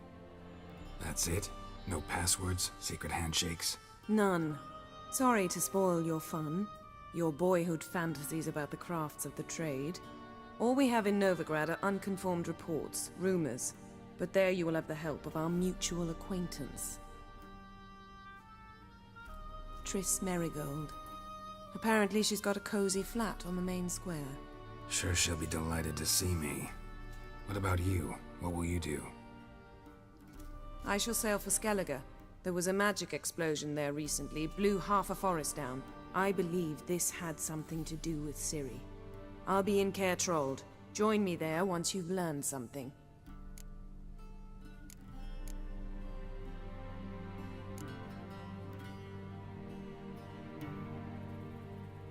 That's it? No passwords, secret handshakes? None. Sorry to spoil your fun. Your boyhood fantasies about the crafts of the trade. All we have in Novigrad are unconformed reports, rumors. But there you will have the help of our mutual acquaintance. Triss Merigold. Apparently she's got a cozy flat on the main square. Sure she'll be delighted to see me. What about you? What will you do? I shall sail for Skellige. There was a magic explosion there recently, blew half a forest down. I believe this had something to do with Ciri. I'll be in Caer Trold. Join me there once you've learned something.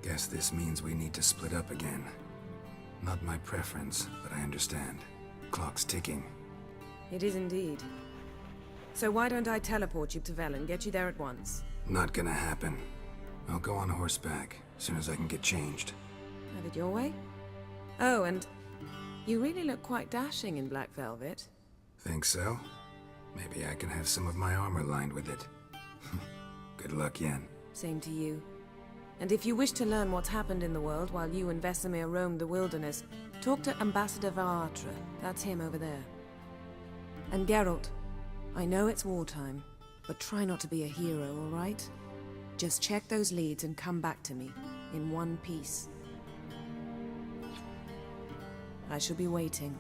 Guess this means we need to split up again. Not my preference, but I understand. Clock's ticking. It is indeed. So why don't I teleport you to Velen, get you there at once? Not gonna happen. I'll go on horseback, as soon as I can get changed. Have it your way? Oh, and you really look quite dashing in black velvet. Think so? Maybe I can have some of my armor lined with it. Good luck, Yen. Same to you. And if you wish to learn what's happened in the world while you and Vesemir roamed the wilderness, talk to Ambassador Varatra. That's him over there. And Geralt, I know it's wartime, but try not to be a hero, all right? Just check those leads and come back to me, in one piece. I shall be waiting.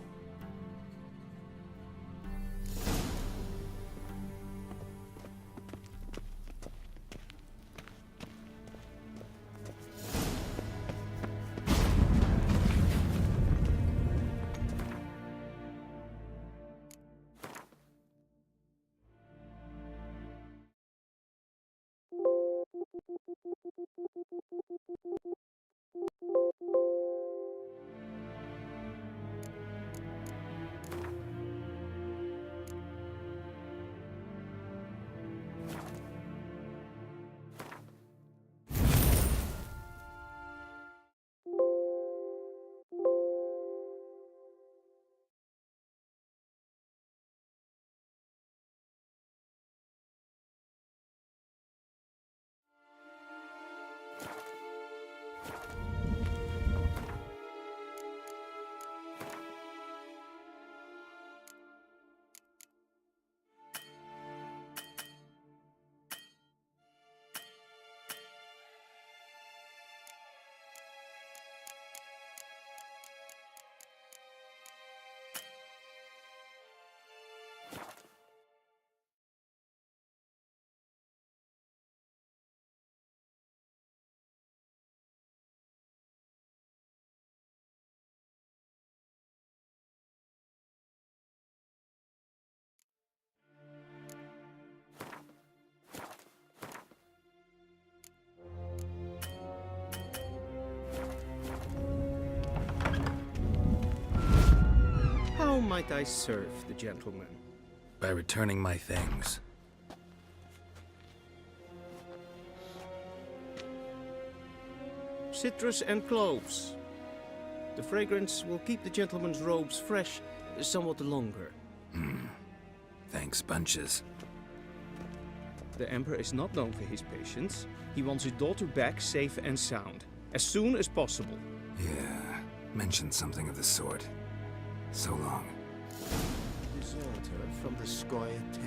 might I serve the gentleman? By returning my things. Citrus and cloves. The fragrance will keep the gentleman's robes fresh somewhat longer. Thanks, bunches. The Emperor is not known for his patience. He wants his daughter back safe and sound, as soon as possible. Yeah, mentioned something of the sort. So long. Deserter from the Squire 10.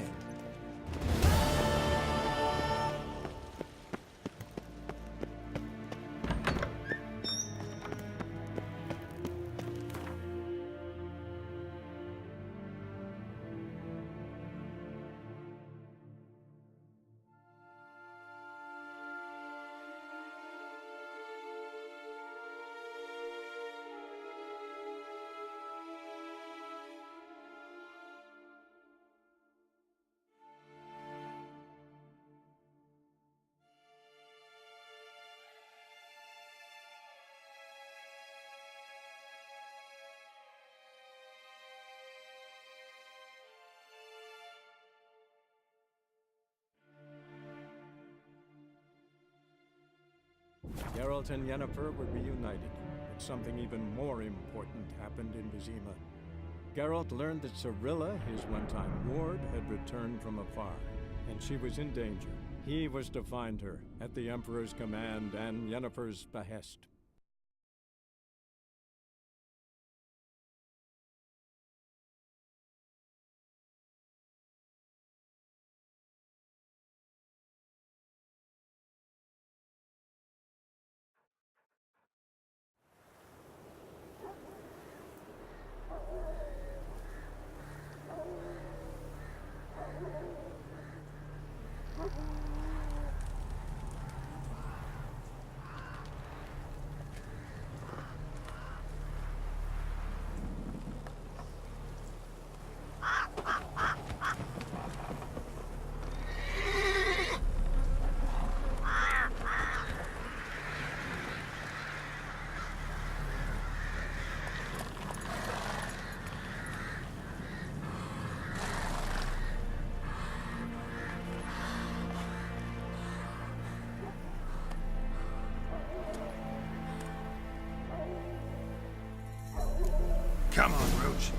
Geralt and Yennefer were reunited, but something even more important happened in Vizima. Geralt learned that Cirilla, his one-time ward, had returned from afar, and she was in danger. He was to find her, at the Emperor's command and Yennefer's behest. Come on, Roach.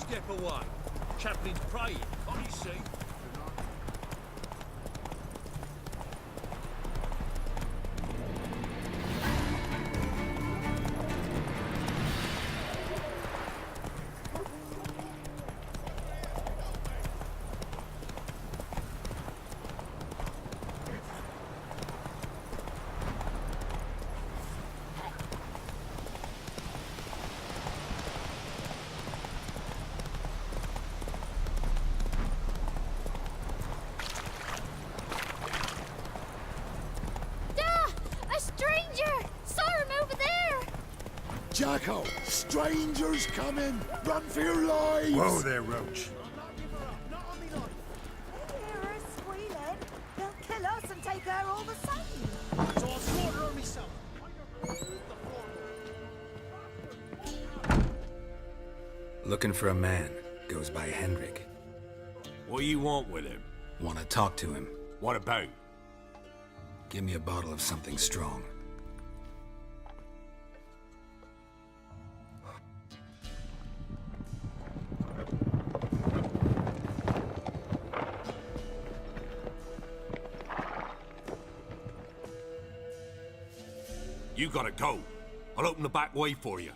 Step away. Chaplain's praying, can't you see? Jacko! Strangers coming! Run for your lives! Whoa there, Roach. Hear her squealing. They'll kill us and take her all the same. So I'll slaughter her myself. Looking for a man. Goes by Hendrik. What do you want with him? Want to talk to him. What about? Give me a bottle of something strong. You gotta go. I'll open the back way for you.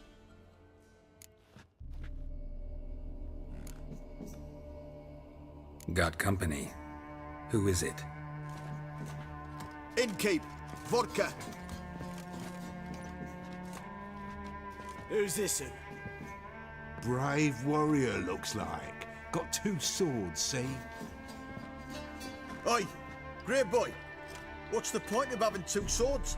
Got company. Who is it? Innkeep. Vodka. Who's this? Brave warrior, looks like. Got 2 swords, see? Oi, great boy. What's the point of having 2 swords?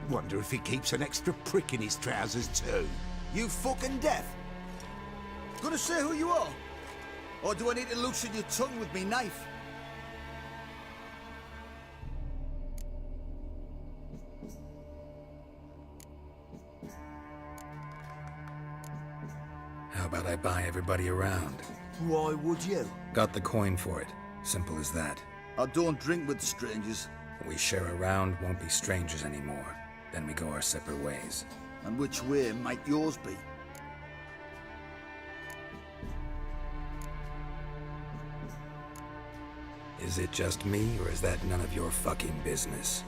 Wonder if he keeps an extra prick in his trousers, too. You fucking deaf? Gonna say who you are? Or do I need to loosen your tongue with me knife? How about I buy everybody around? Why would you? Got the coin for it. Simple as that. I don't drink with strangers. We share a round, won't be strangers anymore. Then we go our separate ways. And which way might yours be? Is it just me, or is that none of your fucking business?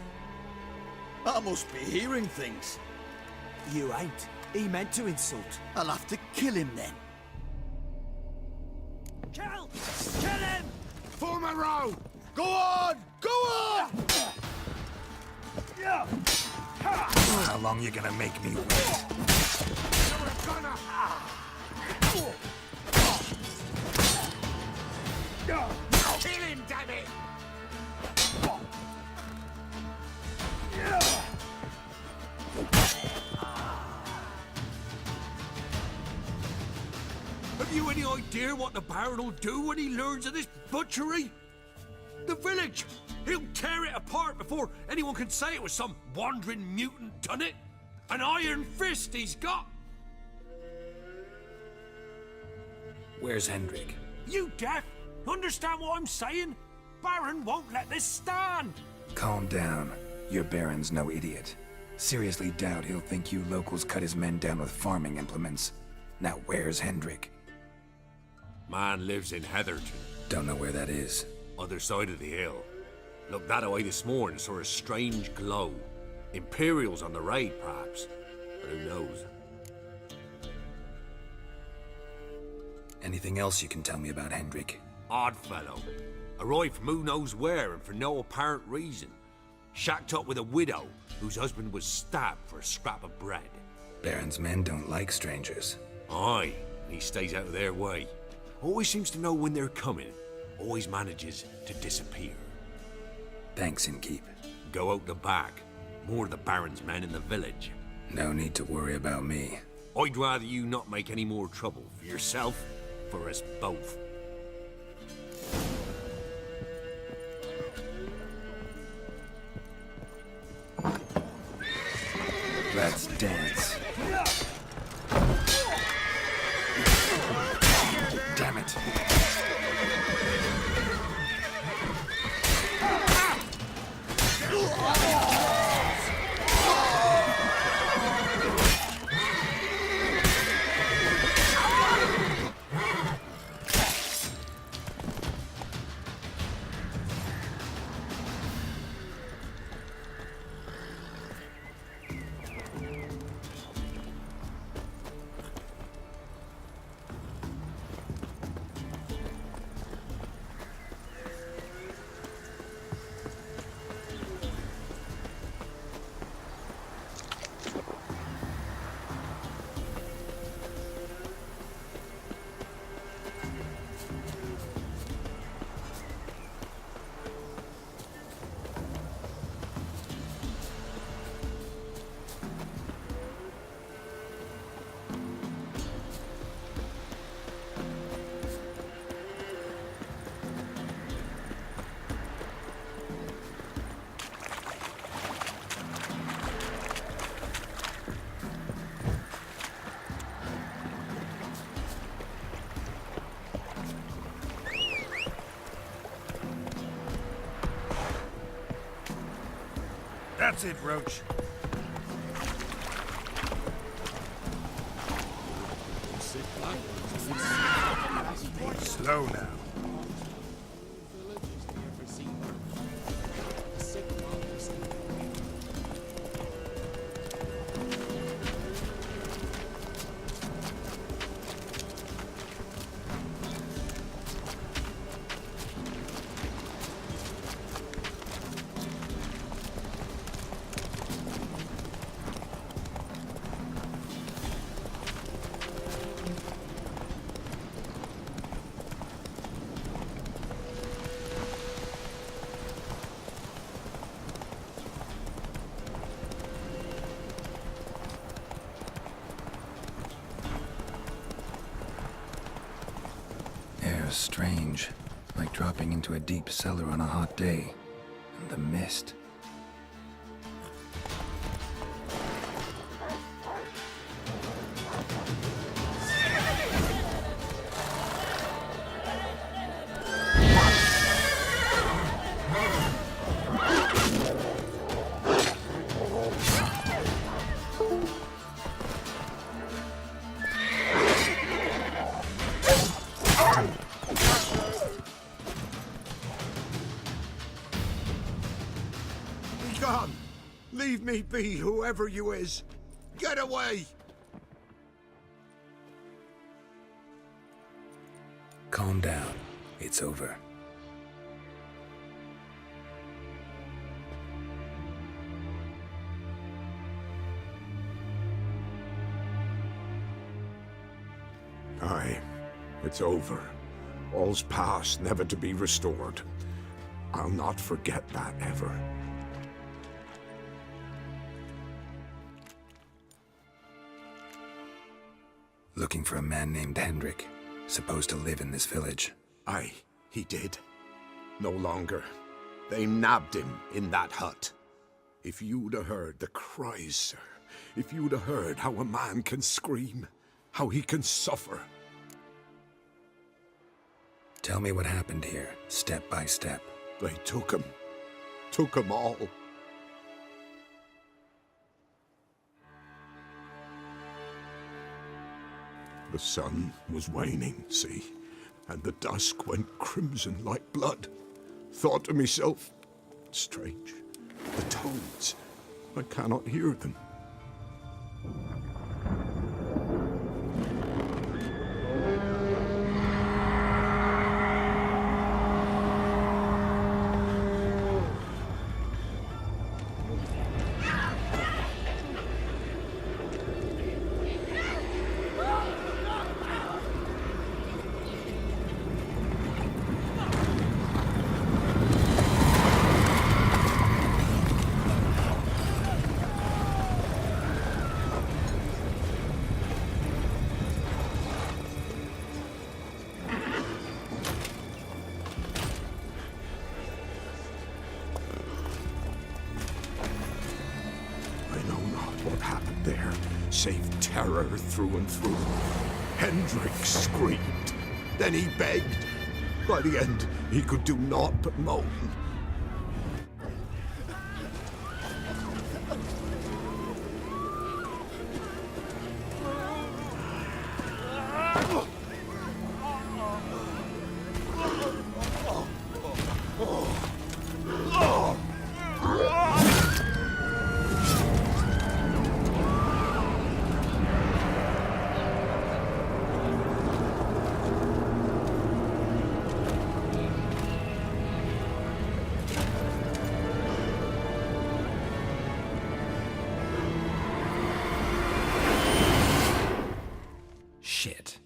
I must be hearing things. You ain't. He meant to insult. I'll have to kill him then. Kill! Kill him! Form a row! Go on! Go on! How long you gonna make me wait? Kill him, damn it! Have you any idea what the Baron will do when he learns of this butchery? The village! He'll tear it apart before anyone can say it was some wandering mutant done it. An iron fist he's got! Where's Hendrik? You deaf? Understand what I'm saying? Baron won't let this stand! Calm down. Your Baron's no idiot. Seriously doubt he'll think you locals cut his men down with farming implements. Now where's Hendrik? Man lives in Heatherton. Don't know where that is. Other side of the hill. Looked that away this morning, saw a strange glow. Imperials on the raid, perhaps. But who knows? Anything else you can tell me about Hendrik? Odd fellow. Arrived from who knows where and for no apparent reason. Shacked up with a widow whose husband was stabbed for a scrap of bread. Baron's men don't like strangers. Aye, and he stays out of their way. Always seems to know when they're coming. Always manages to disappear. Thanks, Innkeep. Go out the back. More of the Baron's men in the village. No need to worry about me. I'd rather you not make any more trouble for yourself, for us both. Let's dance. Damn it. That's it, Roach. Slow now. Air's strange, like dropping into a deep cellar on a hot day. And the mist. Be gone! Leave me be, whoever you is! Get away! Calm down. It's over. Aye, it's over. All's past, never to be restored. I'll not forget that ever. Looking for a man named Hendrik, supposed to live in this village. Aye, he did. No longer. They nabbed him in that hut. If you'd have heard the cries, sir. If you'd have heard how a man can scream, how he can suffer. Tell me what happened here, step by step. They took him. Took him all. The sun was waning, see, and the dusk went crimson like blood. Thought to myself, strange, the toads, I cannot hear them. What happened there, save terror through and through. Hendrik screamed. Then he begged. By the end, he could do naught but moan. Shit.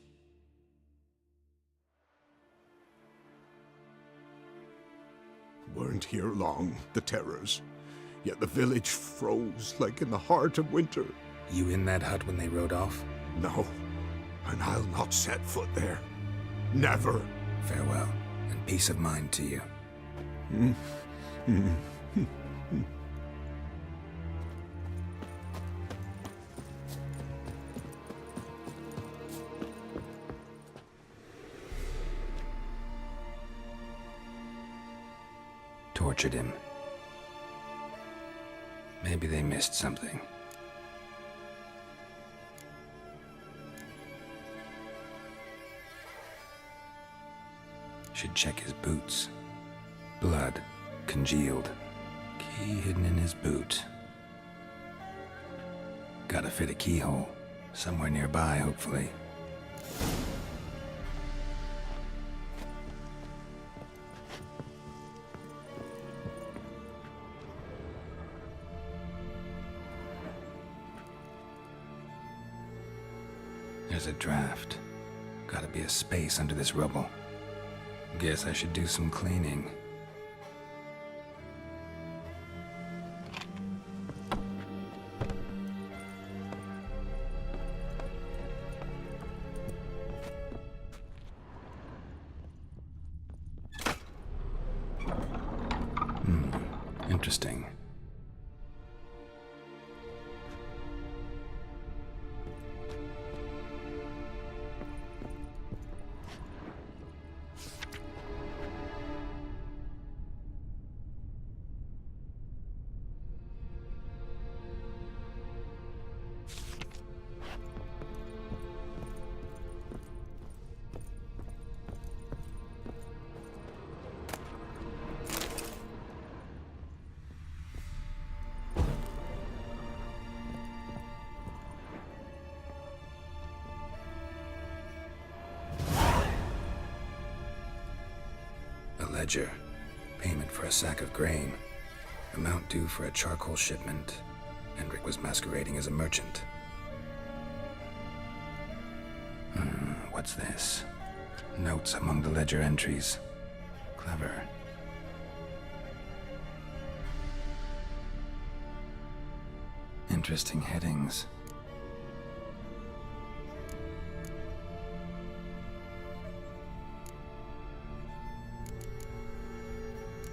Weren't here long, the terrors. Yet the village froze like in the heart of winter. You in that hut when they rode off? No, and I'll not set foot there. Never. Farewell, and peace of mind to you. Tortured him. Maybe they missed something. Should check his boots. Blood, congealed. Key hidden in his boot. Gotta fit a keyhole. Somewhere nearby, hopefully. There's a draft. Gotta be a space under this rubble. Guess I should do some cleaning. Interesting. Ledger. Payment for a sack of grain. Amount due for a charcoal shipment. Hendrik was masquerading as a merchant. What's this? Notes among the ledger entries. Clever. Interesting headings.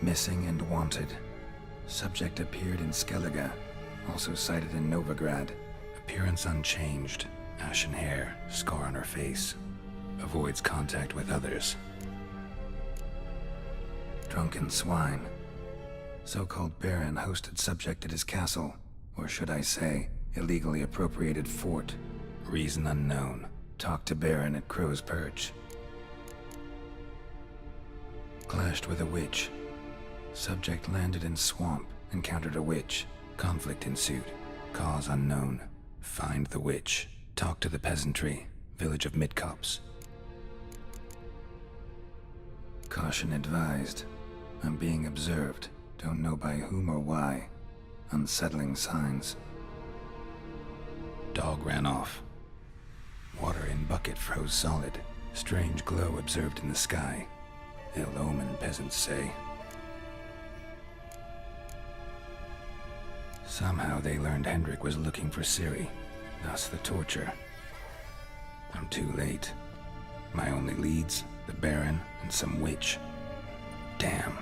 Missing and wanted. Subject appeared in Skellige, also sighted in Novigrad. Appearance unchanged. Ashen hair, scar on her face. Avoids contact with others. Drunken swine. So-called Baron hosted subject at his castle, or should I say, illegally appropriated fort. Reason unknown. Talked to Baron at Crow's Perch. Clashed with a witch. Subject landed in swamp, encountered a witch. Conflict ensued. Cause unknown. Find the witch. Talk to the peasantry. Village of Midcopse. Caution advised. I'm being observed. Don't know by whom or why. Unsettling signs. Dog ran off. Water in bucket froze solid. Strange glow observed in the sky. Ill omen, peasants say. Somehow they learned Hendrik was looking for Ciri, thus the torture. I'm too late. My only leads, the Baron and some witch. Damn.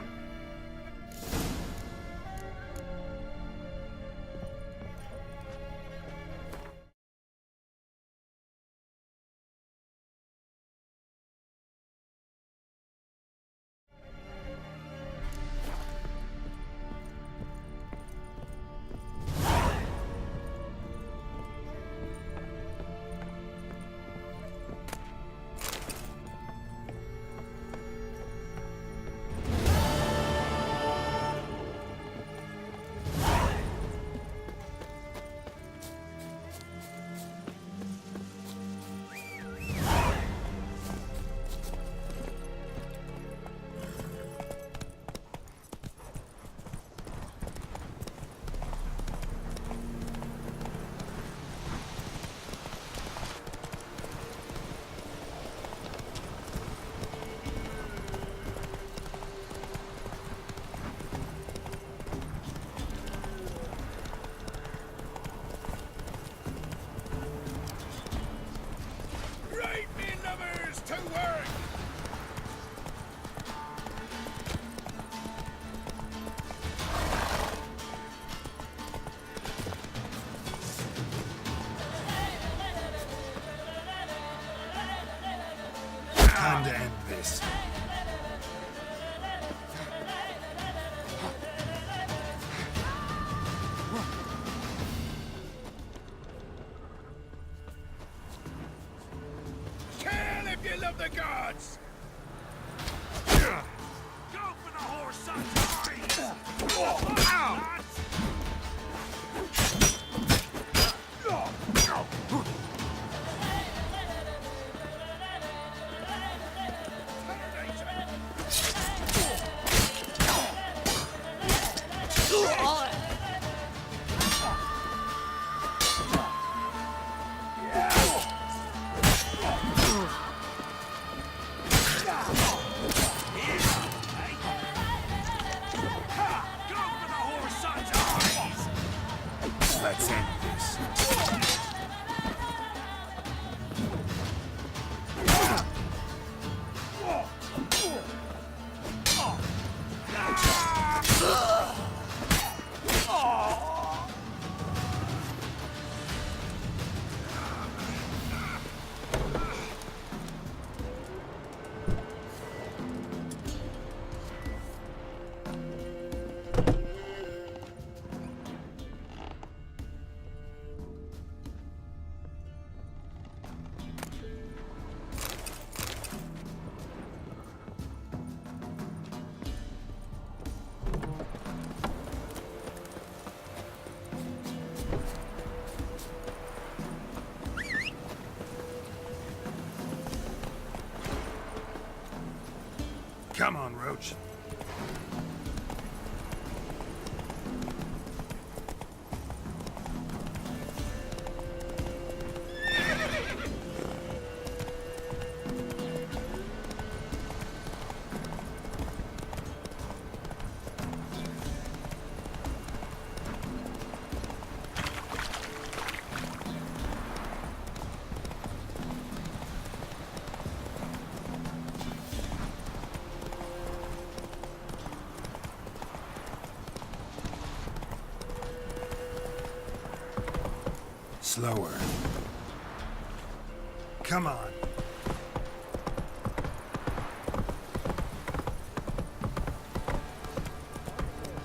Time to end this. What? of the gods! Go for the horse eyes! Ow! Let's end this. Come on, Roach. Slower. Come on.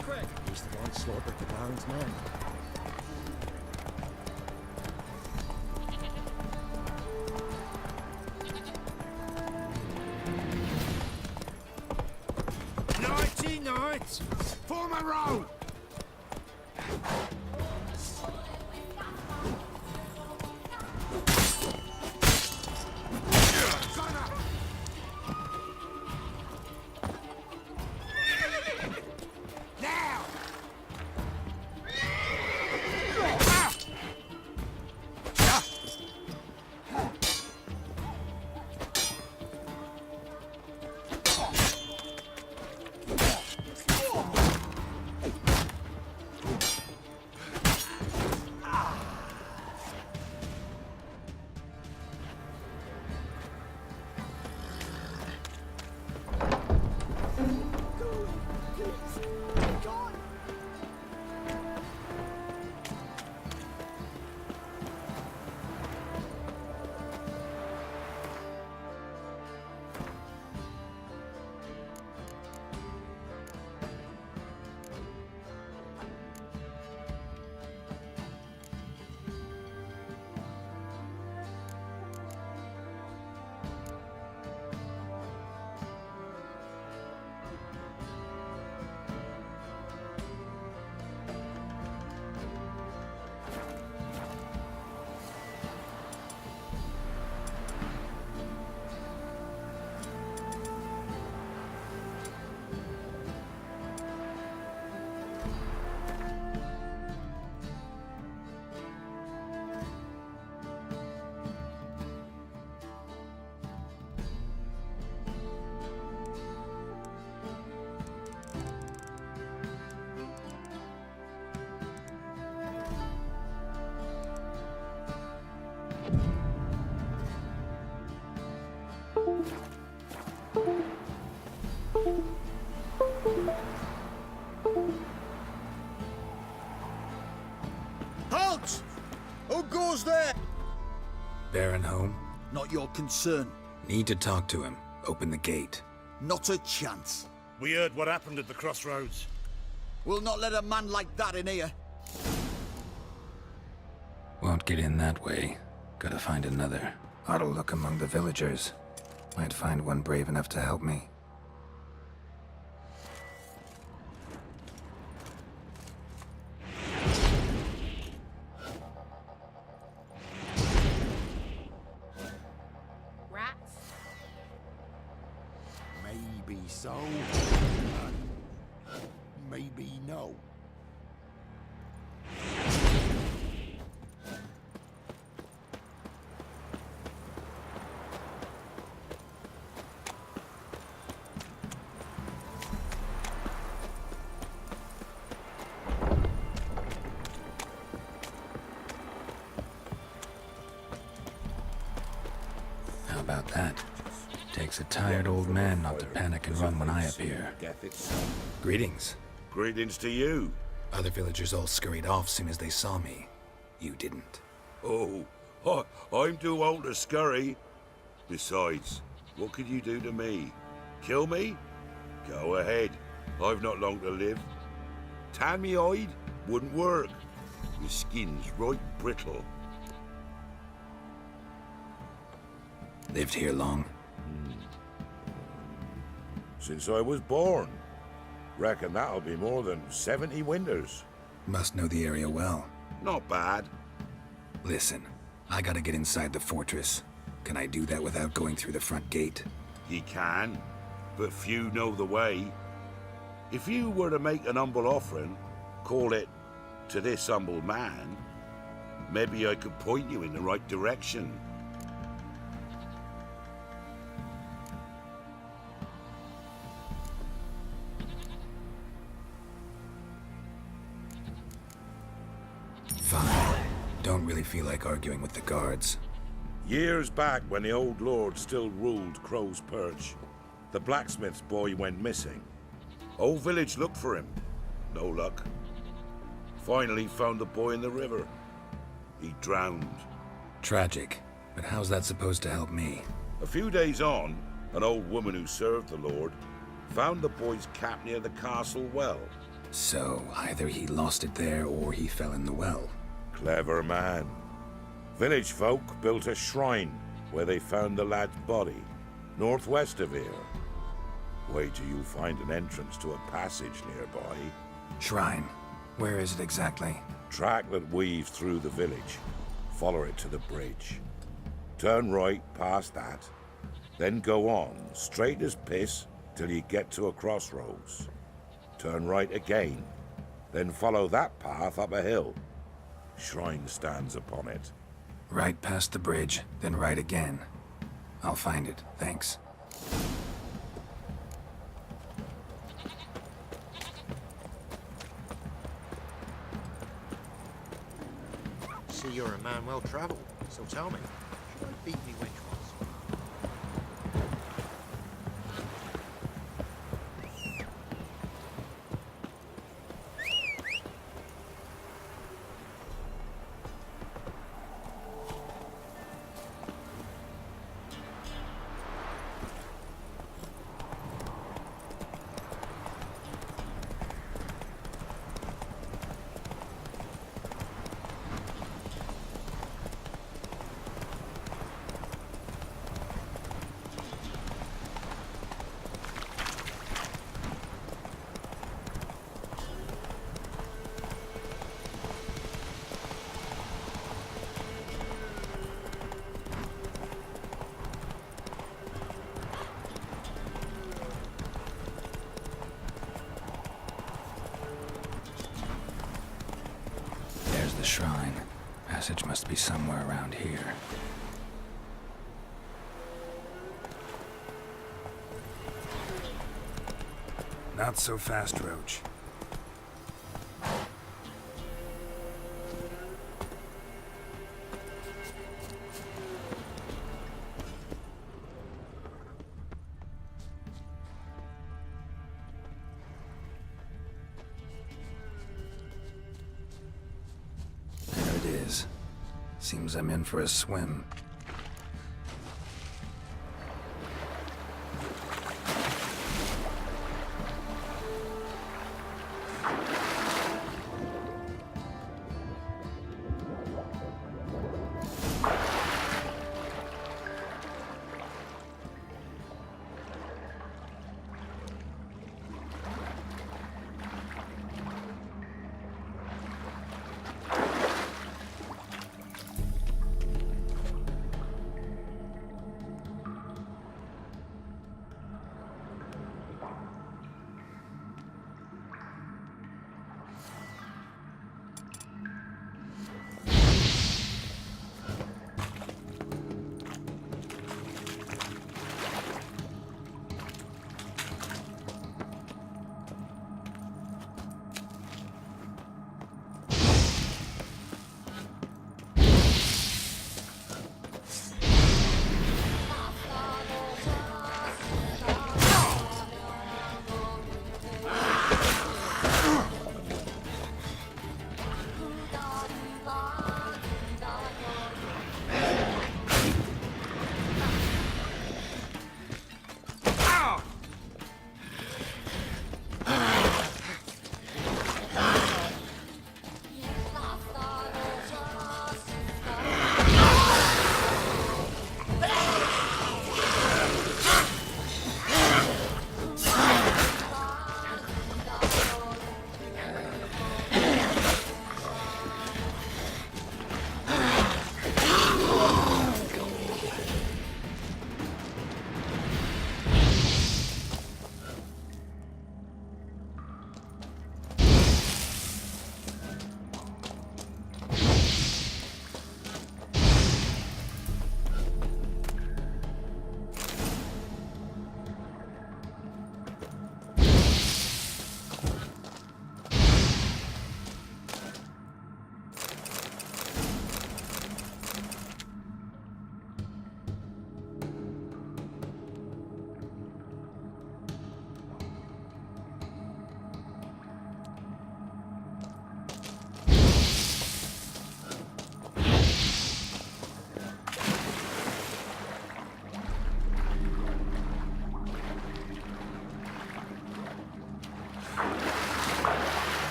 Craig, he's the one slaughtered the Baron's men. Nighty night! Form a row! Halt! Who goes there? Baron home? Not your concern. Need to talk to him. Open the gate. Not a chance. We heard what happened at the crossroads. We'll not let a man like that in here. Won't get in that way. Gotta find another. Ought to look among the villagers. Might find one brave enough to help me. Rats? Maybe so. Maybe no. How about that? Takes a tired old man not to panic and run when I appear. Greetings. Greetings to you. Other villagers all scurried off soon as they saw me. You didn't. Oh, I'm too old to scurry. Besides, what could you do to me? Kill me? Go ahead. I've not long to live. Tan me hide? Wouldn't work. My skin's right brittle. Lived here long? Since I was born. Reckon that'll be more than 70 winters. Must know the area well. Not bad. Listen, I gotta get inside the fortress. Can I do that without going through the front gate? Ye can, but few know the way. If you were to make an humble offering, call it, to this humble man, maybe I could point you in the right direction. Fine. Don't really feel like arguing with the guards. Years back, when the old lord still ruled Crow's Perch, the blacksmith's boy went missing. Whole village looked for him. No luck. Finally found the boy in the river. He drowned. Tragic. But how's that supposed to help me? A few days on, an old woman who served the lord found the boy's cap near the castle well. So, either he lost it there or he fell in the well. Clever man. Village folk built a shrine where they found the lad's body, northwest of here. Wait till you find an entrance to a passage nearby. Shrine? Where is it exactly? Track that weaves through the village. Follow it to the bridge. Turn right past that, then go on, straight as piss, till you get to a crossroads. Turn right again, then follow that path up a hill. Shrine stands upon it. Right past the bridge, then right again. I'll find it, thanks. See, you're a man well traveled, so tell me, should I beat me which ones? Shrine. Passage must be somewhere around here. Not so fast, Roach. Seems I'm in for a swim.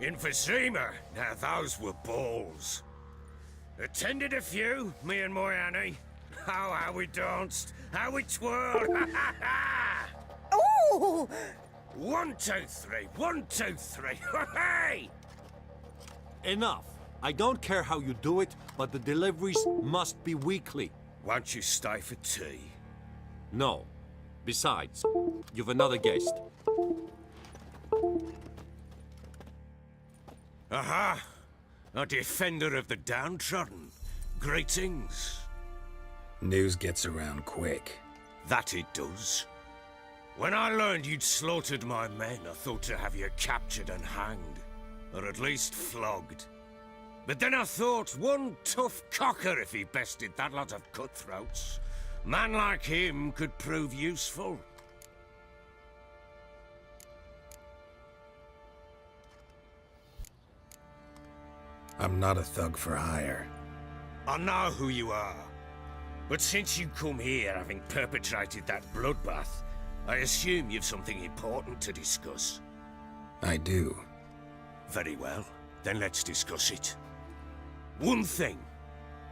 Emphysema. Now those were balls. Attended a few, me and my Annie. Oh, how we danced, how we twirled. Oh! 1, 2, 3. 1, 2, 3. Hey! Enough. I don't care how you do it, but the deliveries must be weekly. Won't you stay for tea? No. Besides, you've another guest. Aha! A defender of the downtrodden. Greetings. News gets around quick. That it does. When I learned you'd slaughtered my men, I thought to have you captured and hanged. Or at least flogged. But then I thought, one tough cocker if he bested that lot of cutthroats. Man like him could prove useful. I'm not a thug for hire. I know who you are. But since you come here having perpetrated that bloodbath, I assume you've something important to discuss. I do. Very well. Then let's discuss it. One thing.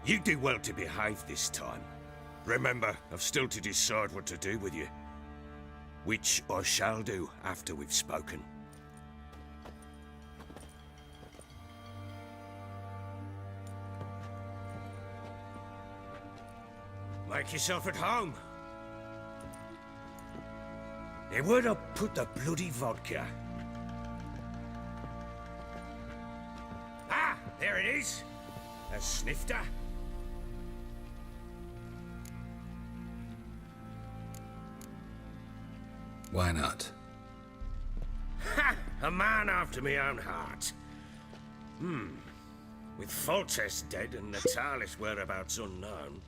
You do well to behave this time. Remember, I've still to decide what to do with you. Which I shall do after we've spoken. Make yourself at home. Now, where'd I put the bloody vodka? Ah, there it is. A snifter. Why not? Ha! A man after my own heart. With Foltest dead and Natalis whereabouts unknown.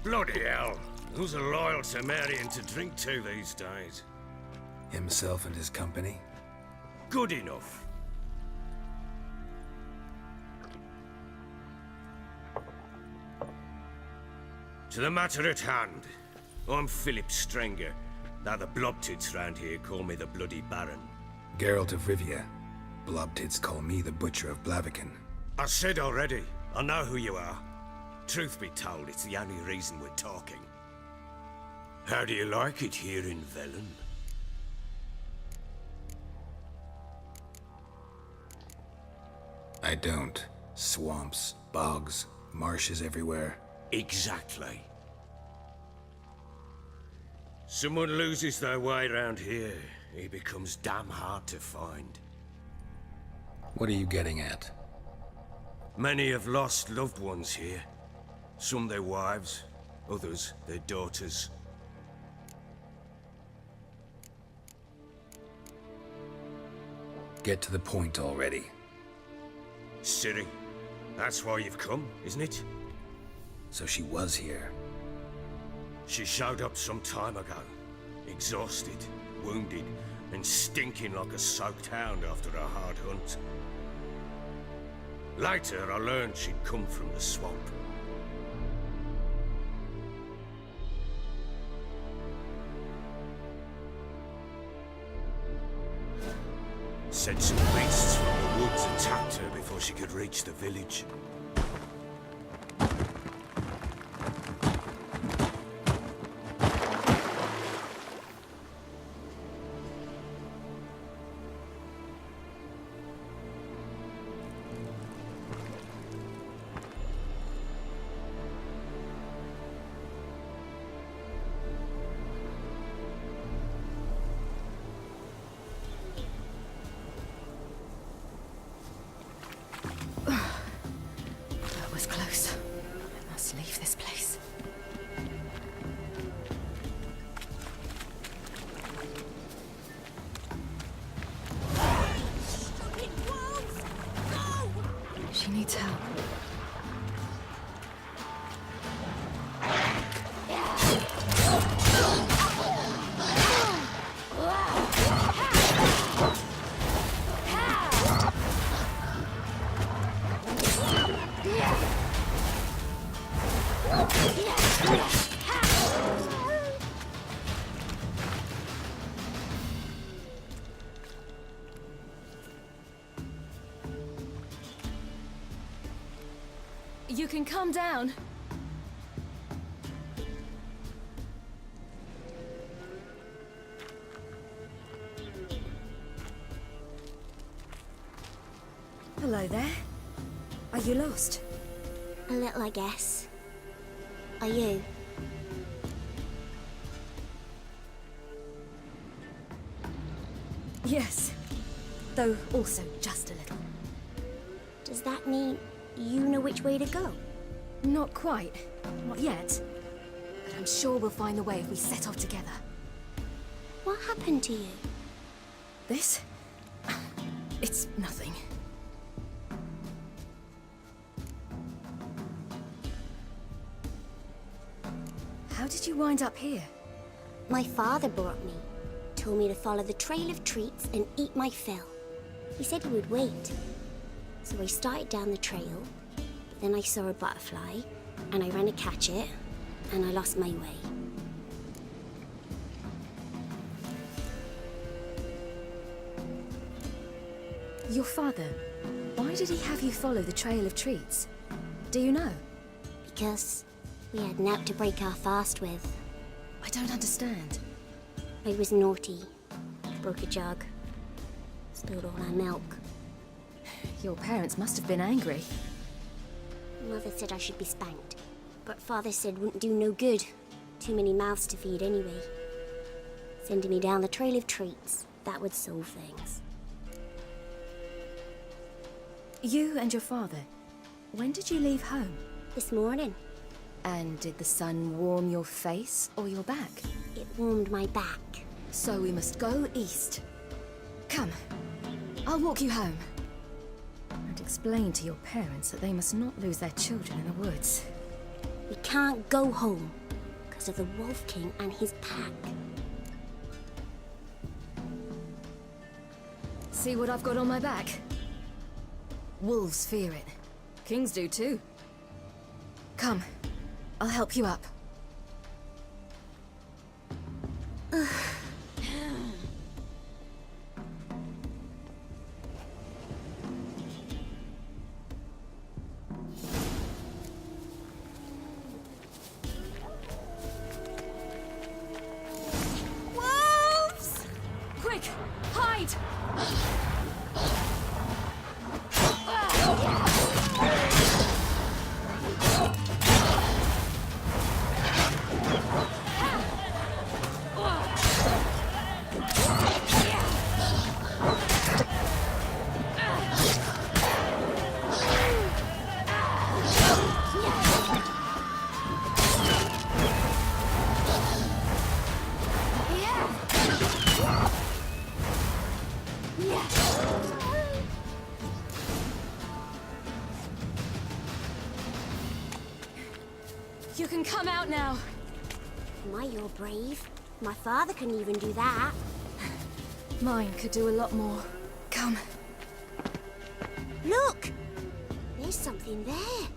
Bloody hell. Who's a loyal Temerian to drink to these days? Himself and his company? Good enough. To the matter at hand. I'm Philip Strenger. Now the Blobtids round here call me the Bloody Baron. Geralt of Rivia. Blobtids call me the Butcher of Blaviken. I said already, I know who you are. Truth be told, it's the only reason we're talking. How do you like it here in Velen? I don't. Swamps, bogs, marshes everywhere. Exactly. Someone loses their way around here, he becomes damn hard to find. What are you getting at? Many have lost loved ones here. Some their wives, others their daughters. Get to the point already. Ciri, that's why you've come, isn't it? So she was here. She showed up some time ago. Exhausted, wounded, and stinking like a soaked hound after a hard hunt. Later, I learned she'd come from the swamp. Said some beasts from the woods attacked her before she could reach the village. That was close. I must leave this place. Stupid wolves! Go! She needs help. You can calm down. Hello there. Are you lost? A little, I guess. Are you? Yes. Though also just a little. Does that mean you know which way to go? Not quite. Not yet. But I'm sure we'll find the way if we set off together. What happened to you? This? It's nothing. How did you wind up here? My father brought me. Told me to follow the trail of treats and eat my fill. He said he would wait. So I started down the trail, but then I saw a butterfly, and I ran to catch it, and I lost my way. Your father, why did he have you follow the trail of treats? Do you know? Because we had naught to break our fast with. I don't understand. I was naughty. Broke a jug. Spilled all our milk. Your parents must have been angry. Mother said I should be spanked, but Father said wouldn't do no good. Too many mouths to feed anyway. Sending me down the trail of treats, that would solve things. You and your father, when did you leave home? This morning. And did the sun warm your face or your back? It warmed my back. So we must go east. Come, I'll walk you home. And explain to your parents that they must not lose their children in the woods. We can't go home, because of the Wolf King and his pack. See what I've got on my back? Wolves fear it. Kings do too. Come, I'll help you up. Wolves! Quick, hide! You can come out now. My, you're brave. My father couldn't even do that. Mine could do a lot more. Come. Look! There's something there.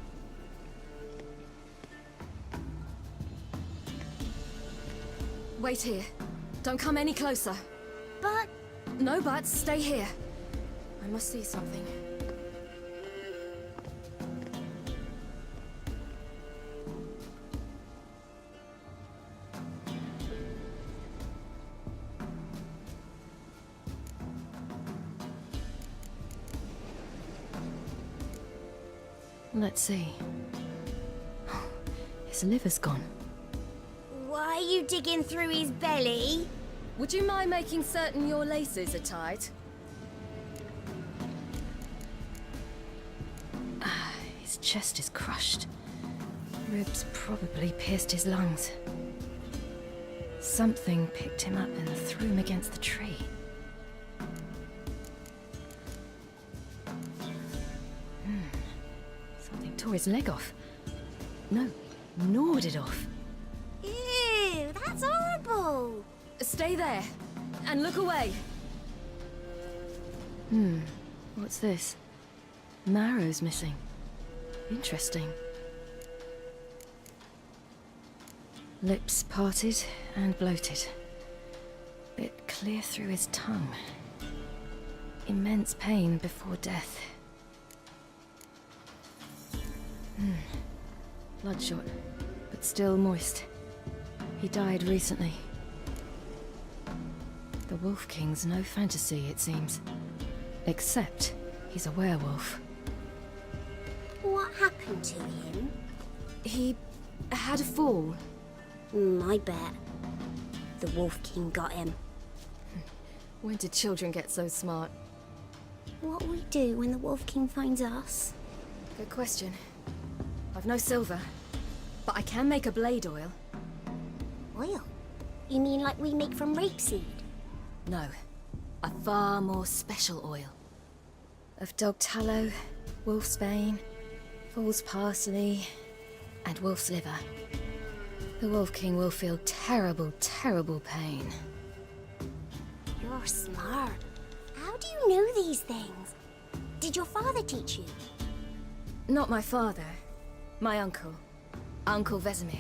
Wait here. Don't come any closer. But... No buts. Stay here. I must see something. Let's see. His liver's gone. Why are you digging through his belly? Would you mind making certain your laces are tied? His chest is crushed. Ribs probably pierced his lungs. Something picked him up and threw him against the tree. Something tore his leg off. No, gnawed it off. Ew, that's horrible. Stay there, and look away. What's this? Marrow's missing. Interesting. Lips parted and bloated. Bit clear through his tongue. Immense pain before death. Bloodshot, but still moist. He died recently. The Wolf King's no fantasy, it seems. Except he's a werewolf. What happened to him? He had a fall. I bet. The Wolf King got him. When did children get so smart? What'll we do when the Wolf King finds us? Good question. I've no silver, but I can make a blade oil. Oil? You mean like we make from rapeseed? No, a far more special oil. Of dog tallow, wolf's bane, fool's parsley, and wolf's liver. The Wolf King will feel terrible, terrible pain. You're smart. How do you know these things? Did your father teach you? Not my father. My uncle. Uncle Vesemir.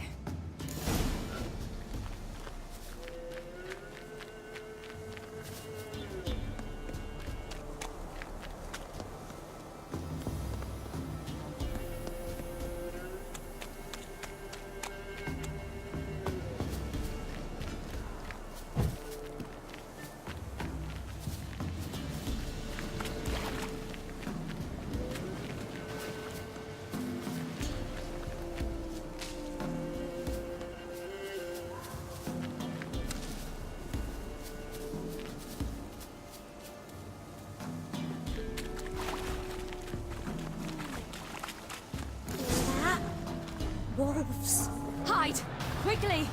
Wolves. Hide! Quickly!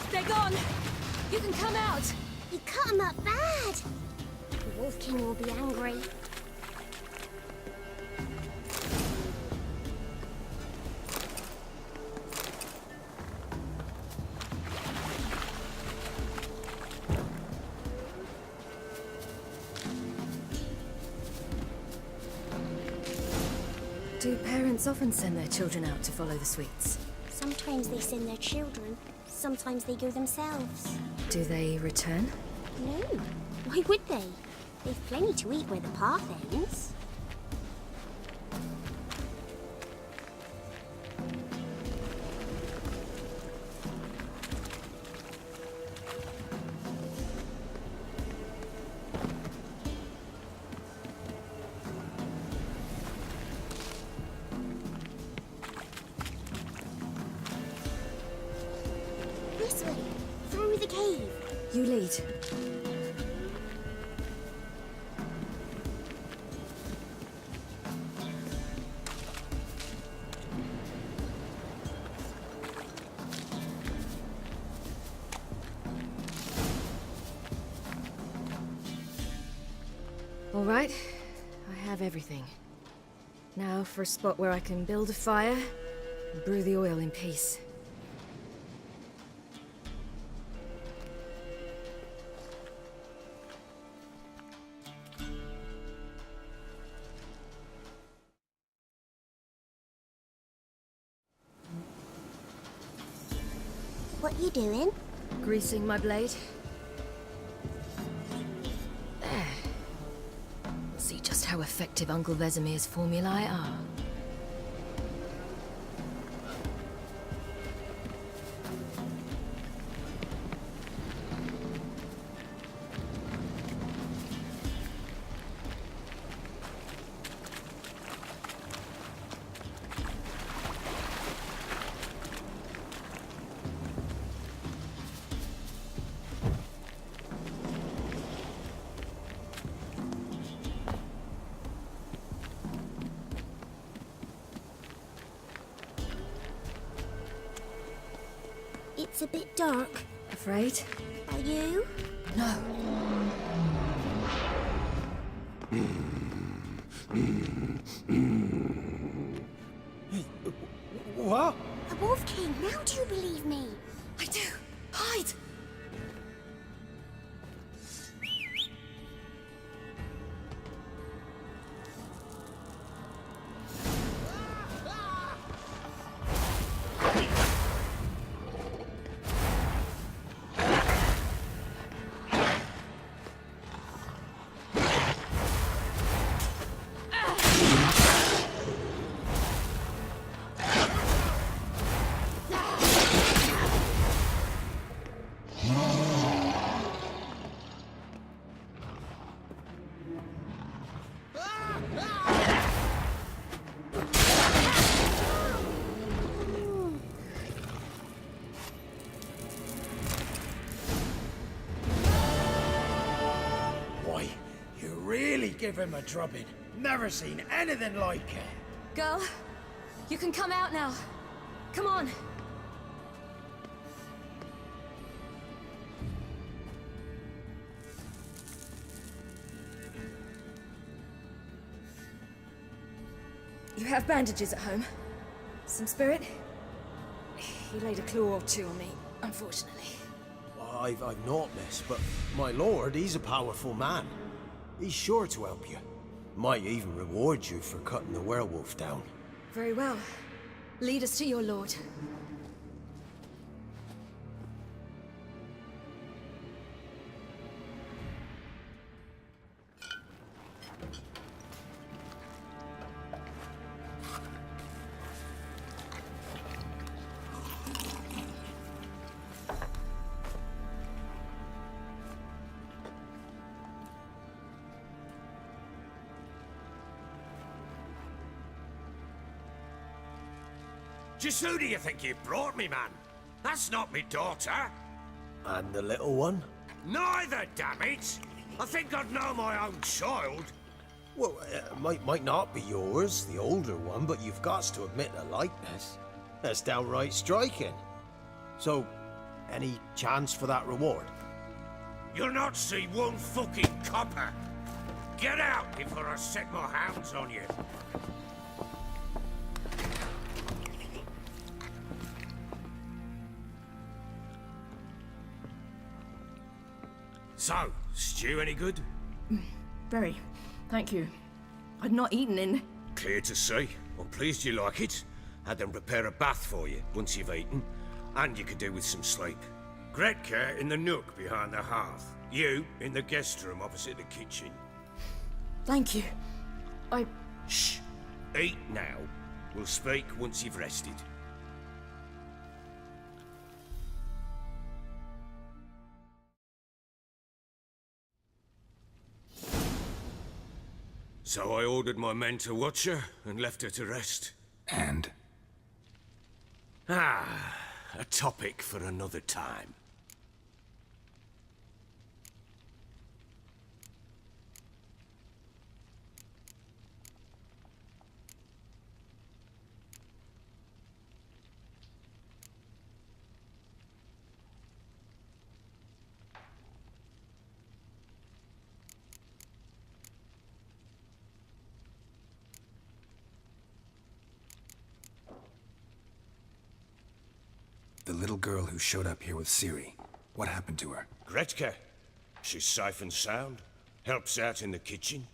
They're gone! You can come out! You cut him up bad! The Wolf King will be angry. Do parents often send their children out to follow the sweets? Sometimes they send their children, sometimes they go themselves. Do they return? No, why would they? They've plenty to eat where the path ends. This way, through the cave. You lead. All right, I have everything. Now for a spot where I can build a fire and brew the oil in peace. What you doing? Greasing my blade. There. We'll see just how effective Uncle Vesemir's formulae are. It's a bit dark. Afraid? Are you? No. What? The Wolf King, now do you believe me? I do. Hide! Boy, you really give him a drubbing. Never seen anything like it. Girl, you can come out now. Come on. You have bandages at home? Some spirit? He laid a claw or two on me, unfortunately. I've not, miss, but my lord, he's a powerful man. He's sure to help you. Might even reward you for cutting the werewolf down. Very well. Lead us to your lord. Just who do you think you brought me, man? That's not me daughter. And the little one? Neither, damn it! I think I'd know my own child. Well, might not be yours, the older one, but you've got to admit the likeness. That's downright striking. So, any chance for that reward? You'll not see one fucking copper. Get out before I set my hounds on you. So, stew any good? Very. Thank you. I'd not eaten in... Clear to see. I'm pleased you like it. Had them prepare a bath for you once you've eaten. And you could do with some sleep. Gretka in the nook behind the hearth. You in the guest room opposite the kitchen. Thank you. Shh. Eat now. We'll speak once you've rested. So I ordered my men to watch her and left her to rest. And? A topic for another time. The little girl who showed up here with Ciri. What happened to her? Gretka. She's safe and sound. Helps out in the kitchen.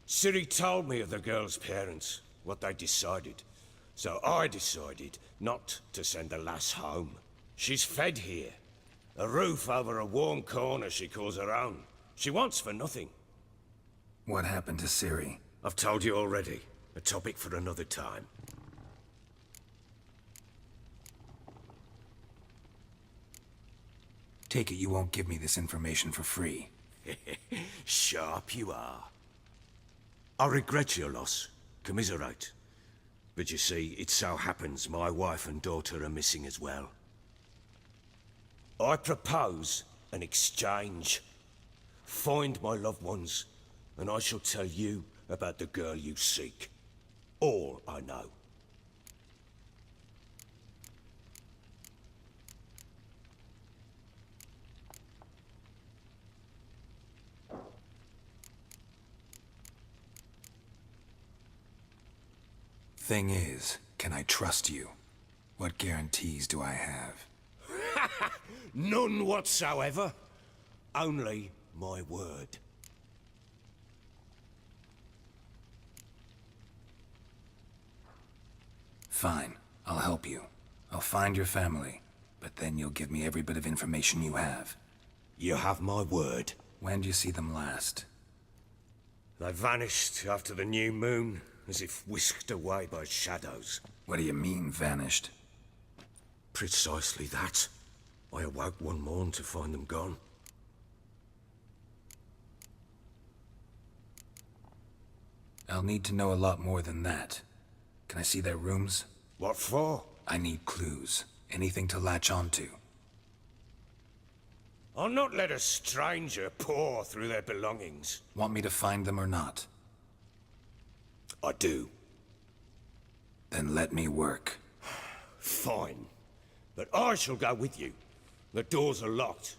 Ciri told me of the girl's parents, what they decided. So I decided not to send the lass home. She's fed here. A roof over a warm corner she calls her own. She wants for nothing. What happened to Ciri? I've told you already. A topic for another time. Take it you won't give me this information for free. Sharp you are. I regret your loss. Commiserate. But you see, it so happens my wife and daughter are missing as well. I propose an exchange. Find my loved ones, and I shall tell you about the girl you seek. All I know. thing is, can I trust you? What guarantees do I have? None whatsoever. Only my word. Fine, I'll help you. I'll find your family, but then you'll give me every bit of information you have. You have my word. When did you see them last? They vanished after the new moon, as if whisked away by shadows. What do you mean, vanished? Precisely that. I awoke one morn to find them gone. I'll need to know a lot more than that. Can I see their rooms? What for? I need clues. Anything to latch onto. I'll not let a stranger pore through their belongings. Want me to find them or not? I do. Then let me work. Fine. But I shall go with you. The doors are locked.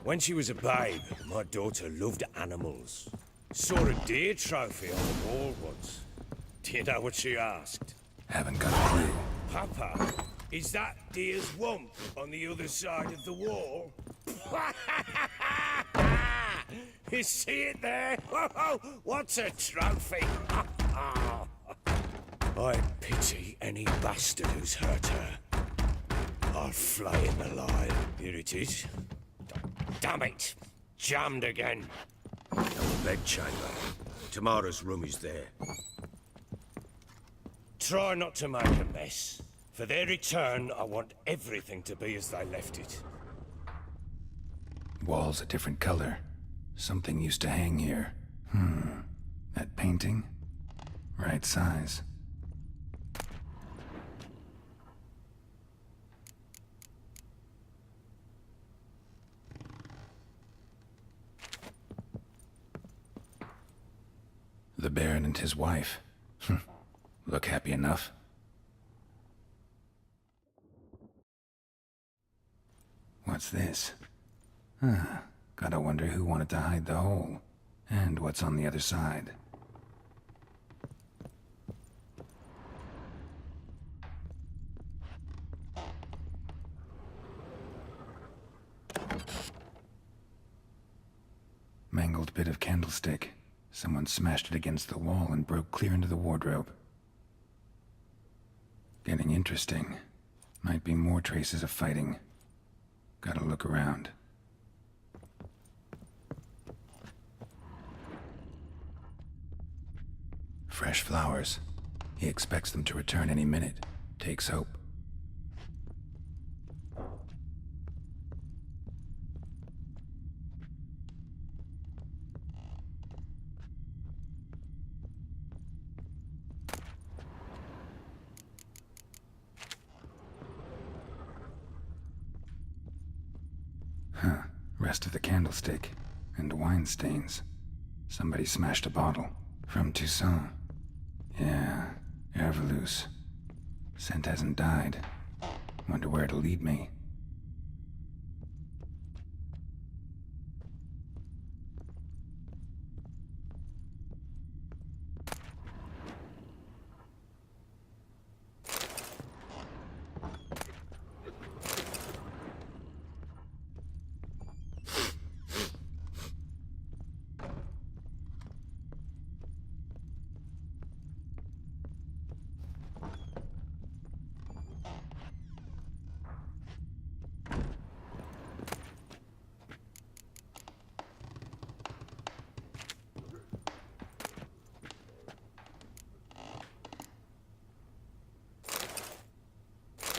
When she was a babe, my daughter loved animals. Saw a deer trophy on the wall once. Do you know what she asked? Haven't got a clue. Papa, is that deer's wump on the other side of the wall? You see it there? Whoa, what's a trophy? I pity any bastard who's hurt her. I'll flay him alive. Here it is. Damn it! Jammed again. Now the bedchamber. Tamara's room is there. Try not to make a mess. For their return, I want everything to be as they left it. Walls a different color. Something used to hang here. That painting? Right size. The Baron and his wife. Look happy enough. What's this? Gotta wonder who wanted to hide the hole. And what's on the other side. Mangled bit of candlestick. Someone smashed it against the wall and broke clear into the wardrobe. Getting interesting. Might be more traces of fighting. Gotta look around. Fresh flowers. He expects them to return any minute. Takes hope. Rest of the candlestick. And wine stains. Somebody smashed a bottle. From Toussaint. Yeah, Herveloos. Scent hasn't died. Wonder where it'll lead me.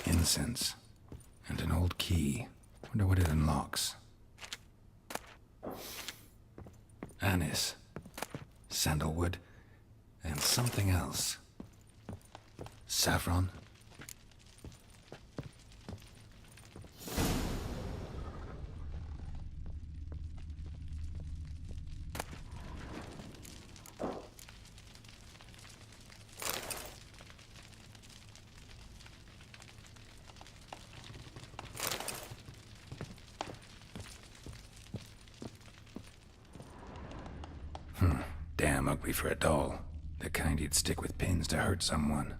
Incense. And an old key. Wonder what it unlocks. Anise. Sandalwood. And something else. Saffron. Damn ugly for a doll. The kind you'd stick with pins to hurt someone.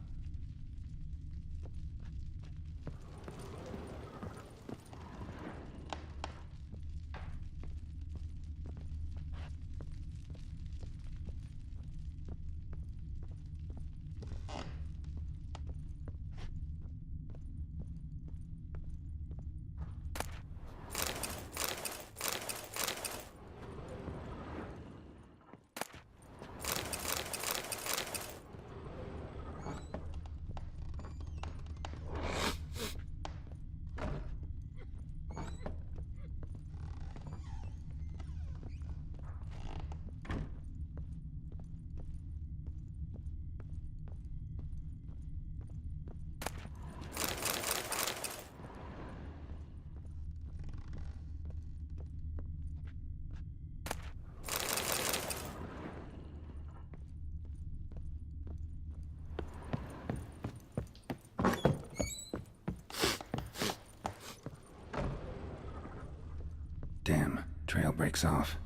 Damn, trail breaks off.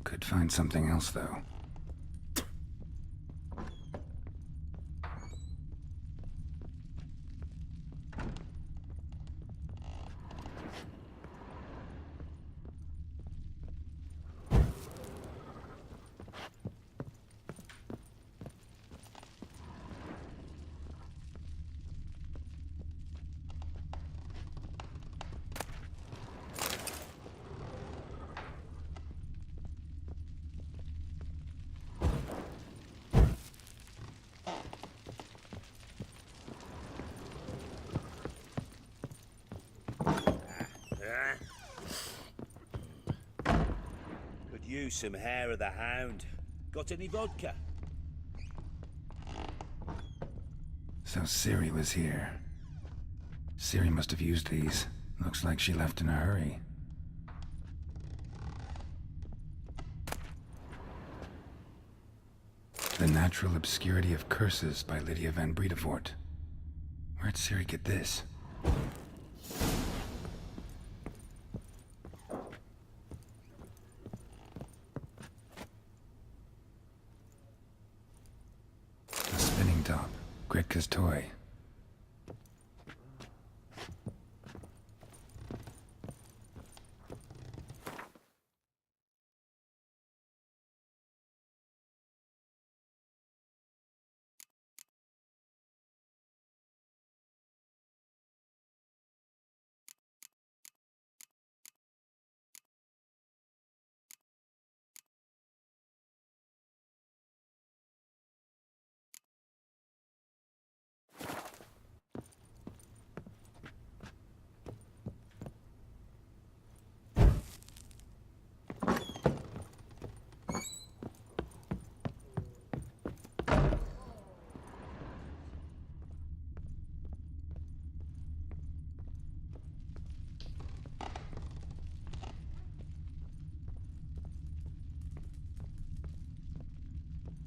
Could find something else, though. Could use some hair of the hound. Got any vodka? So Ciri was here. Ciri must have used these. Looks like she left in a hurry. The Natural Obscurity of Curses by Lydia van Bredevoort. Where'd Ciri get this? A spinning top. Gretka's toy.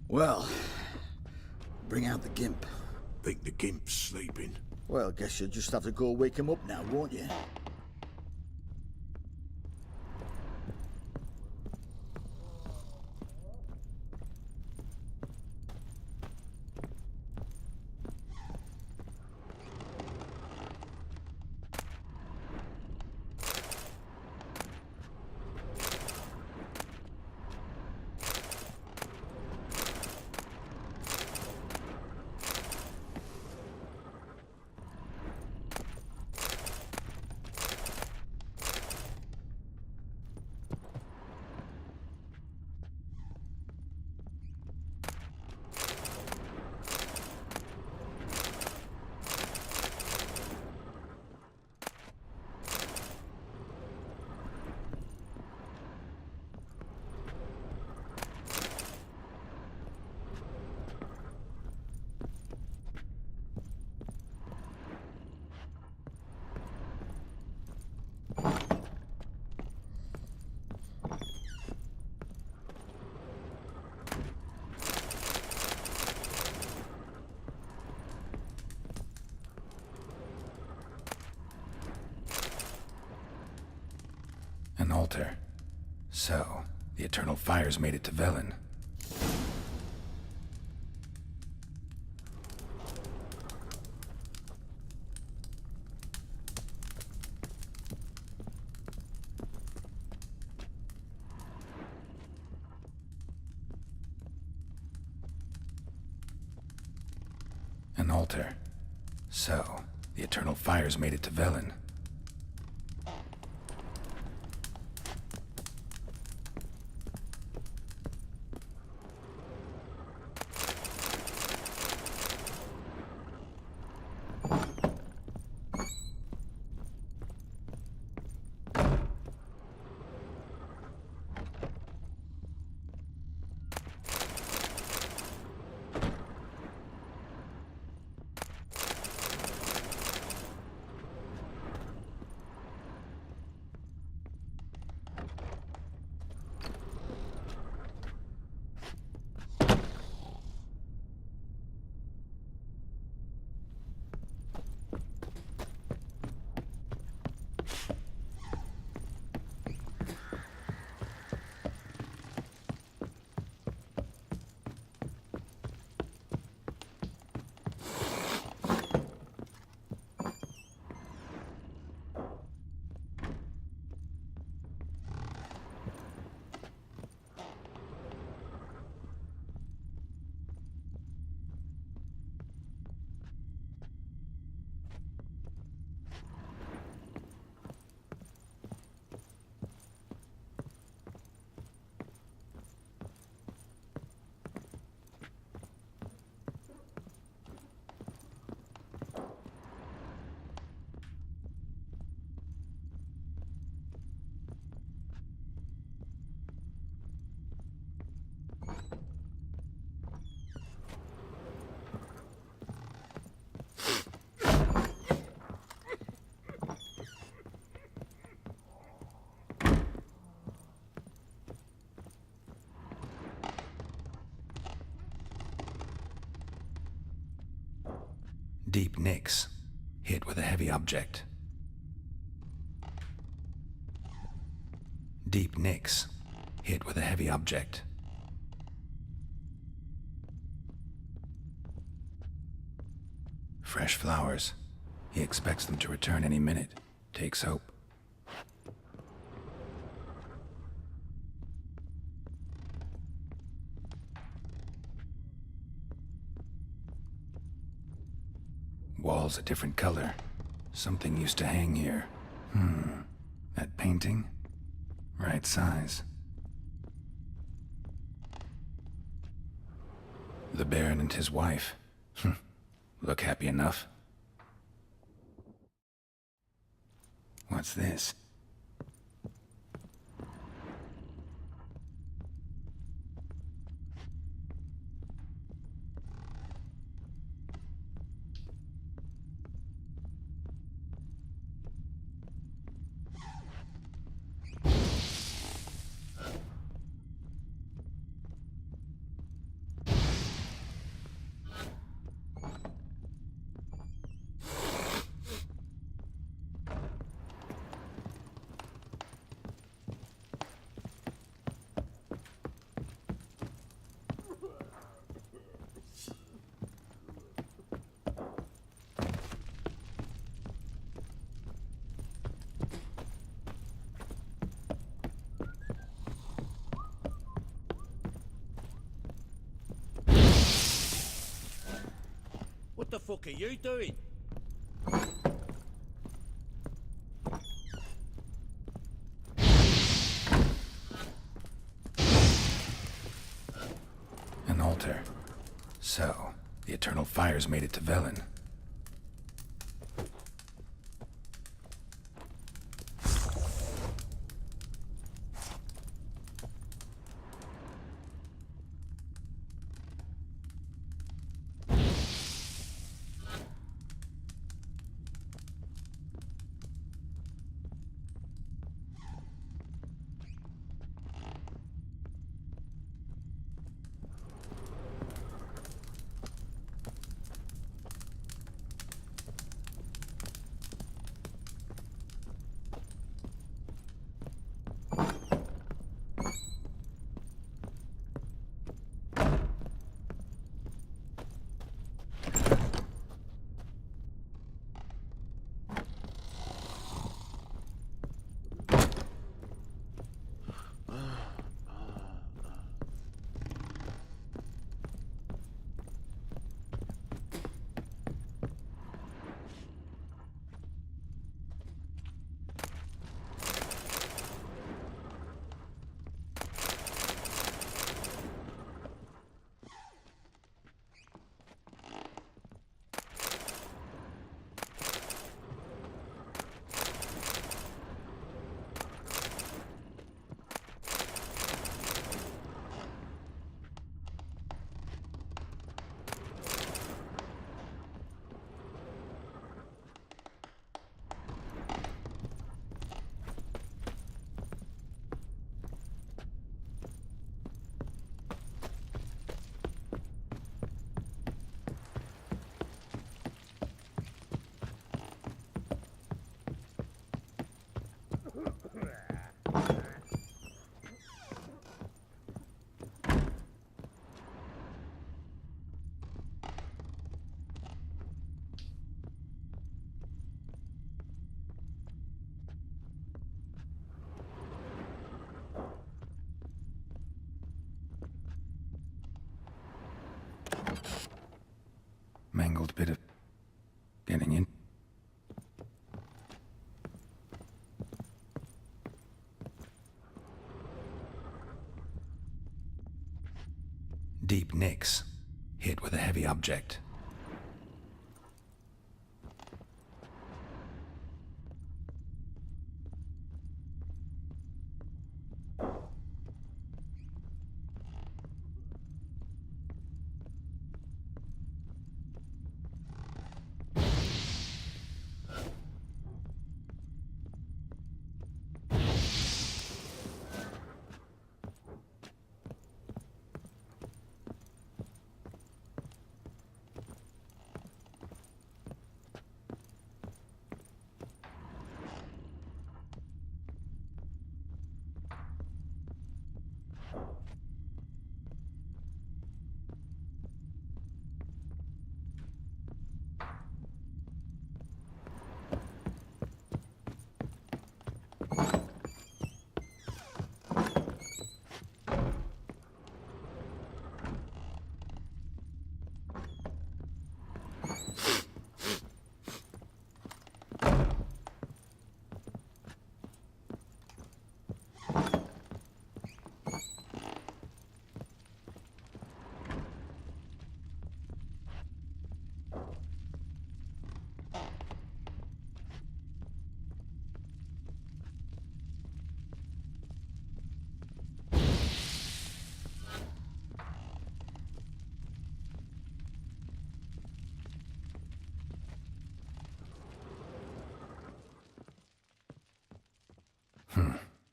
Well, bring out the gimp. Think the gimp's sleeping? Well, guess you'll just have to go wake him up now, won't you? An altar. So, the eternal fires made it to Velen. An altar. So, the eternal fires made it to Velen. Deep nicks, hit with a heavy object. Deep nicks, hit with a heavy object. Fresh flowers. He expects them to return any minute. Takes hope. Walls a different color. Something used to hang here. That painting? Right size. The Baron and his wife. Look happy enough. What's this? What the fuck are you doing? An altar. So, the eternal fires made it to Velen. Mangled bit of getting in. Deep nicks, hit with a heavy object.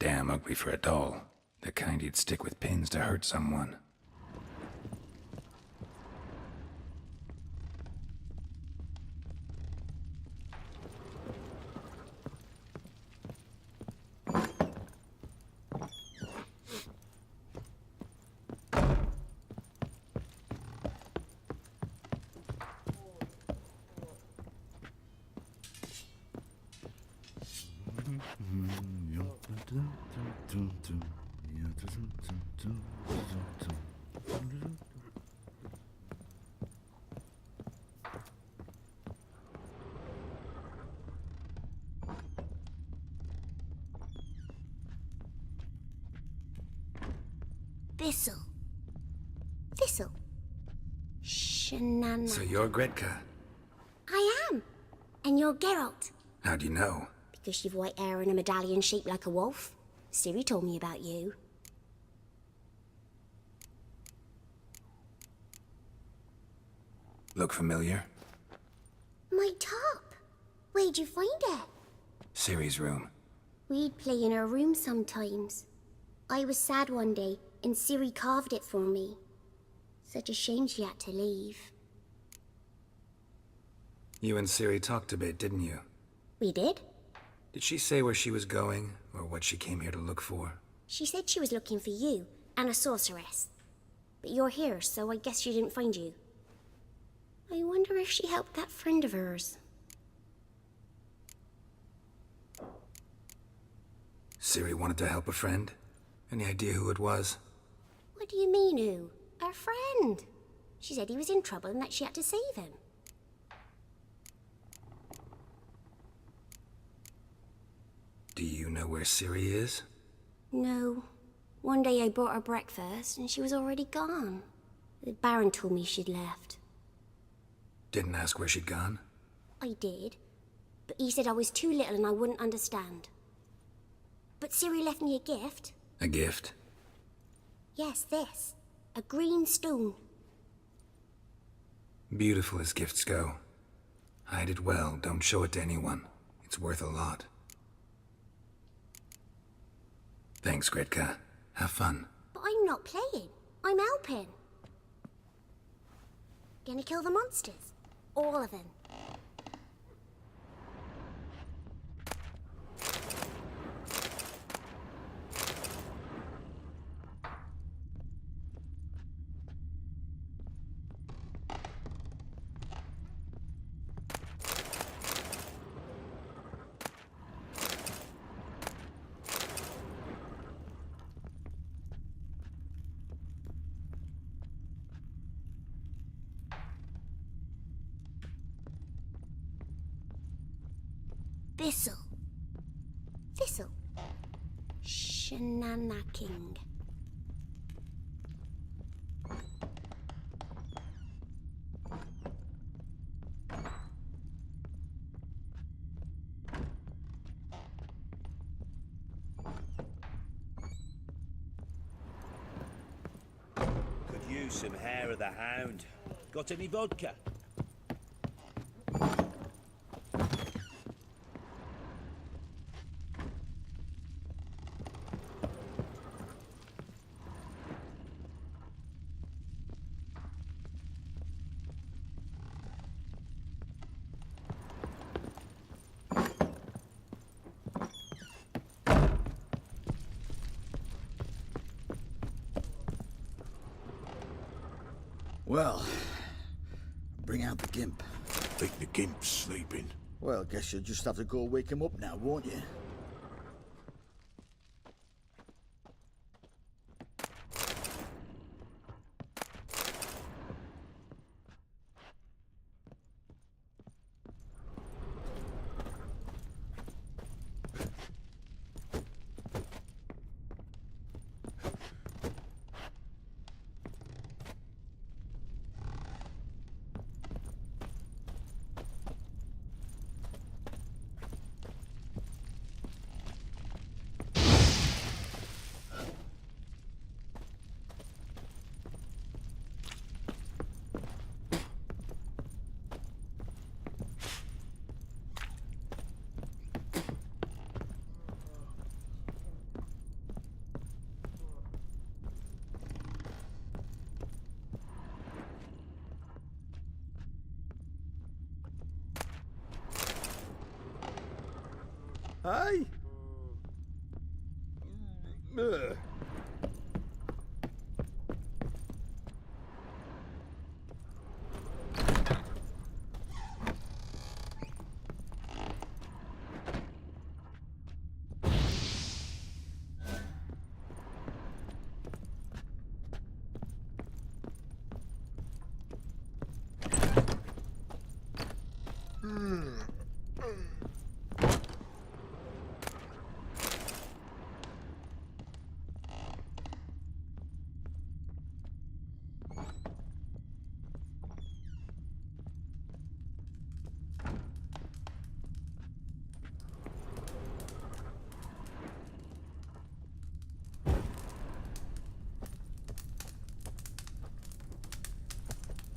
Damn ugly for a doll. The kind you'd stick with pins to hurt someone. Thistle. Thistle. Shanana. So you're Gretka. I am. And you're Geralt. How do you know? Because you've white hair and a medallion shaped like a wolf. Ciri told me about you. Look familiar? My top. Where'd you find it? Ciri's room. We'd play in her room sometimes. I was sad one day, and Ciri carved it for me. Such a shame she had to leave. You and Ciri talked a bit, didn't you? We did? Did she say where she was going, or what she came here to look for? She said she was looking for you, and a sorceress. But you're here, so I guess she didn't find you. I wonder if she helped that friend of hers. Ciri wanted to help a friend? Any idea who it was? What do you mean, who? Her friend. She said he was in trouble and that she had to save him. Do you know where Ciri is? No. One day I brought her breakfast and she was already gone. The Baron told me she'd left. Didn't ask where she'd gone? I did, but he said I was too little and I wouldn't understand. But Ciri left me a gift. A gift? Yes, this. A green stone. Beautiful as gifts go. Hide it well, don't show it to anyone. It's worth a lot. Thanks, Gretka. Have fun. But I'm not playing. I'm helping. Gonna kill the monsters. All of them. Thistle. Thistle. Shenanaking. Could use some hair of the hound. Got any vodka? Well, bring out the gimp. Think the gimp's sleeping? Well, guess you'll just have to go wake him up now, won't you? Hey?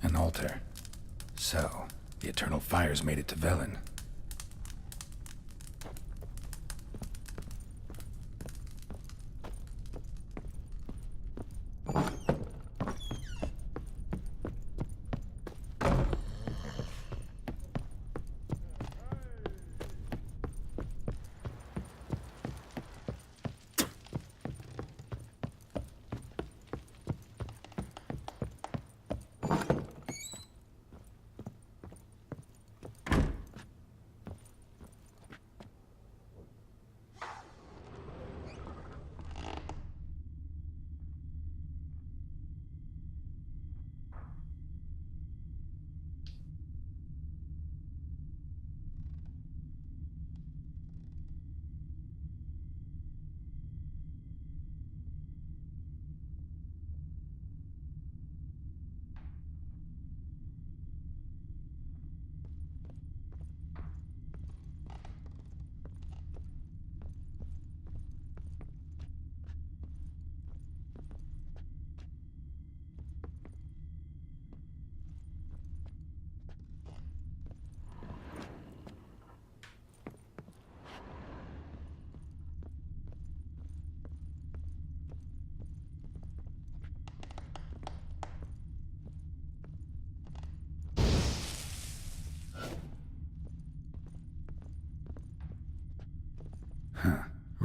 An altar. So, the Eternal Fires made it to Velen.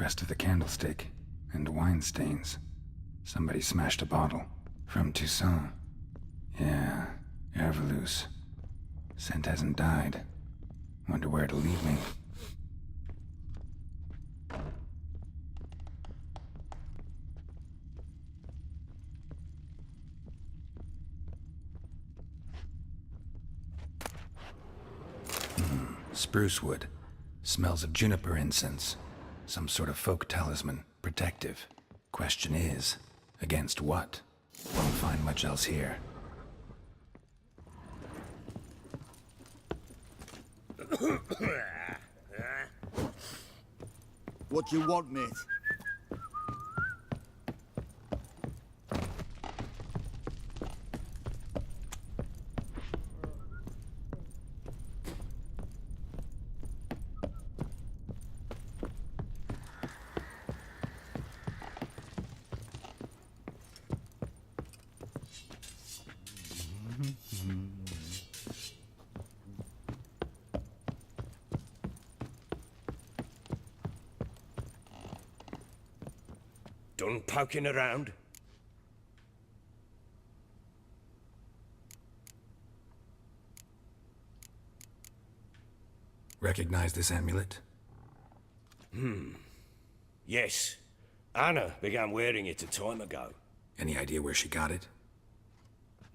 rest of the candlestick, and wine stains. Somebody smashed a bottle. From Toussaint. Yeah, Herveloos. Scent hasn't died. Wonder where it'll leave me. Spruce wood. Smells of juniper incense. Some sort of folk talisman. Protective. Question is, against what? Won't find much else here. What you want, mate? Done poking around? Recognize this amulet? Yes. Anna began wearing it a time ago. Any idea where she got it?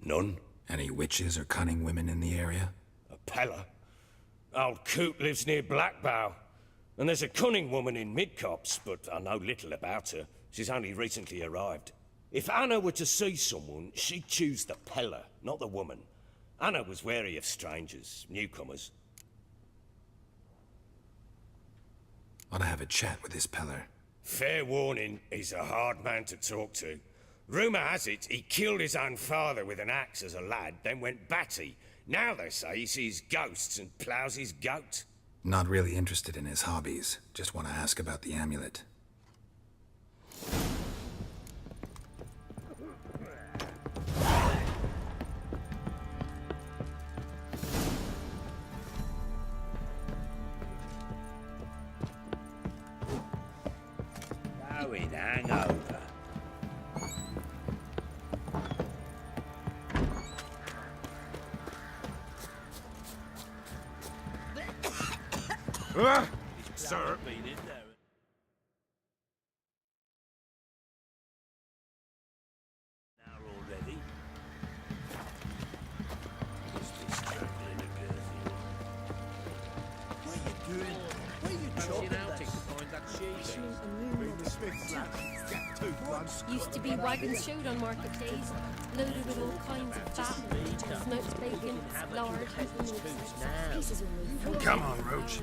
None. Any witches or cunning women in the area? A Pella. Old Coot lives near Blackbow. And there's a cunning woman in Midcopse, but I know little about her. She's only recently arrived. If Anna were to see someone, she'd choose the Pella, not the woman. Anna was wary of strangers, newcomers. Ought to have a chat with this Peller. Fair warning, he's a hard man to talk to. Rumour has it he killed his own father with an axe as a lad, then went batty. Now they say he sees ghosts and ploughs his goat. Not really interested in his hobbies. Just want to ask about the amulet. Going hangover. Sir. Now already. Must be struggling a girthy. What are you doing? Where are you chopping outing to find that cheese? Used to be wagons showed on market days, loaded with all kinds of fat, smoked bacon, lard, pieces of meat. Come on, Roach.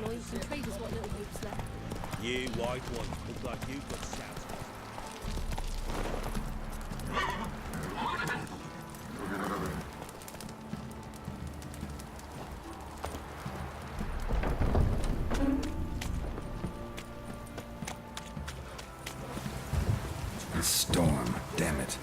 Knives and traders what little hopes left. You white ones look like you've got shouts. A storm, damn it.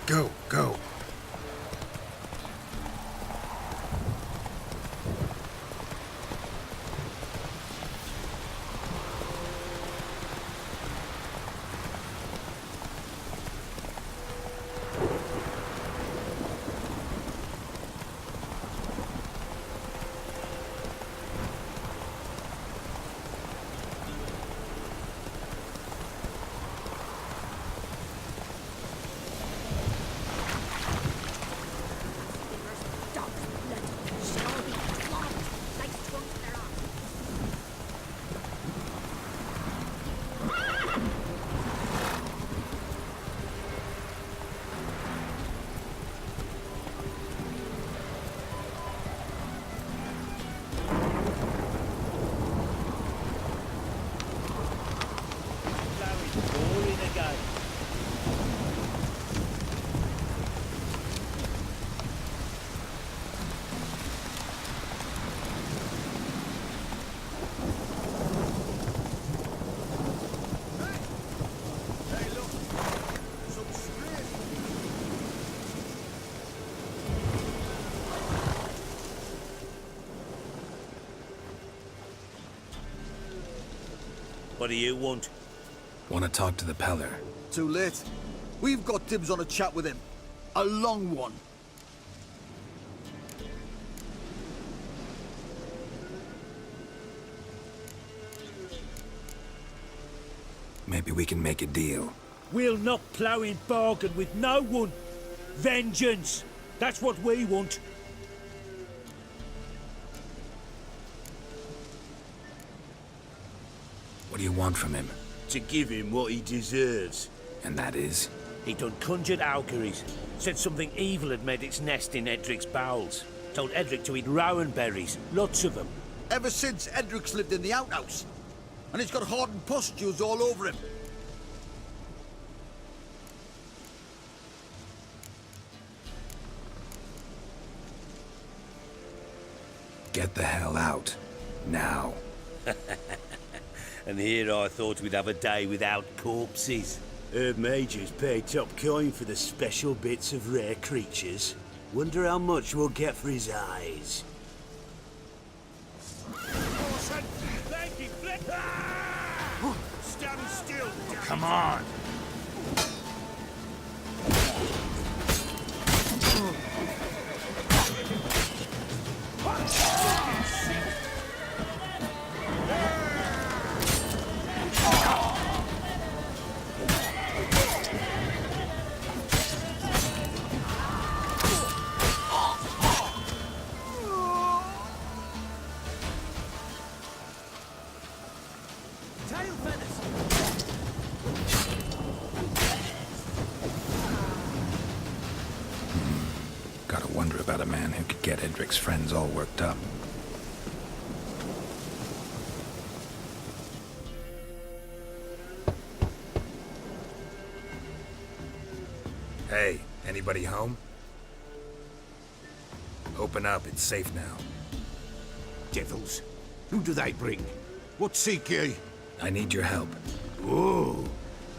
Go, go. What do you want? Want to talk to the Peller. Too late. We've got dibs on a chat with him. A long one. Maybe we can make a deal. We'll not plough in bargain with no one. Vengeance. That's what we want. What do you want from him? To give him what he deserves. And that is? He done conjured Alkeries. Said something evil had made its nest in Edric's bowels. Told Edric to eat rowan berries. Lots of them. Ever since Edric's lived in the outhouse. And he's got hardened pustules all over him. Get the hell out. Now. And here I thought we'd have a day without corpses. Heard Majors pay top coin for the special bits of rare creatures. Wonder how much we'll get for his eyes. Stand still. Come on. Gotta wonder about a man who could get Edric's friends all worked up. Hey, anybody home? Open up, it's safe now. Devils, who do they bring? What seek ye? I need your help. Oh,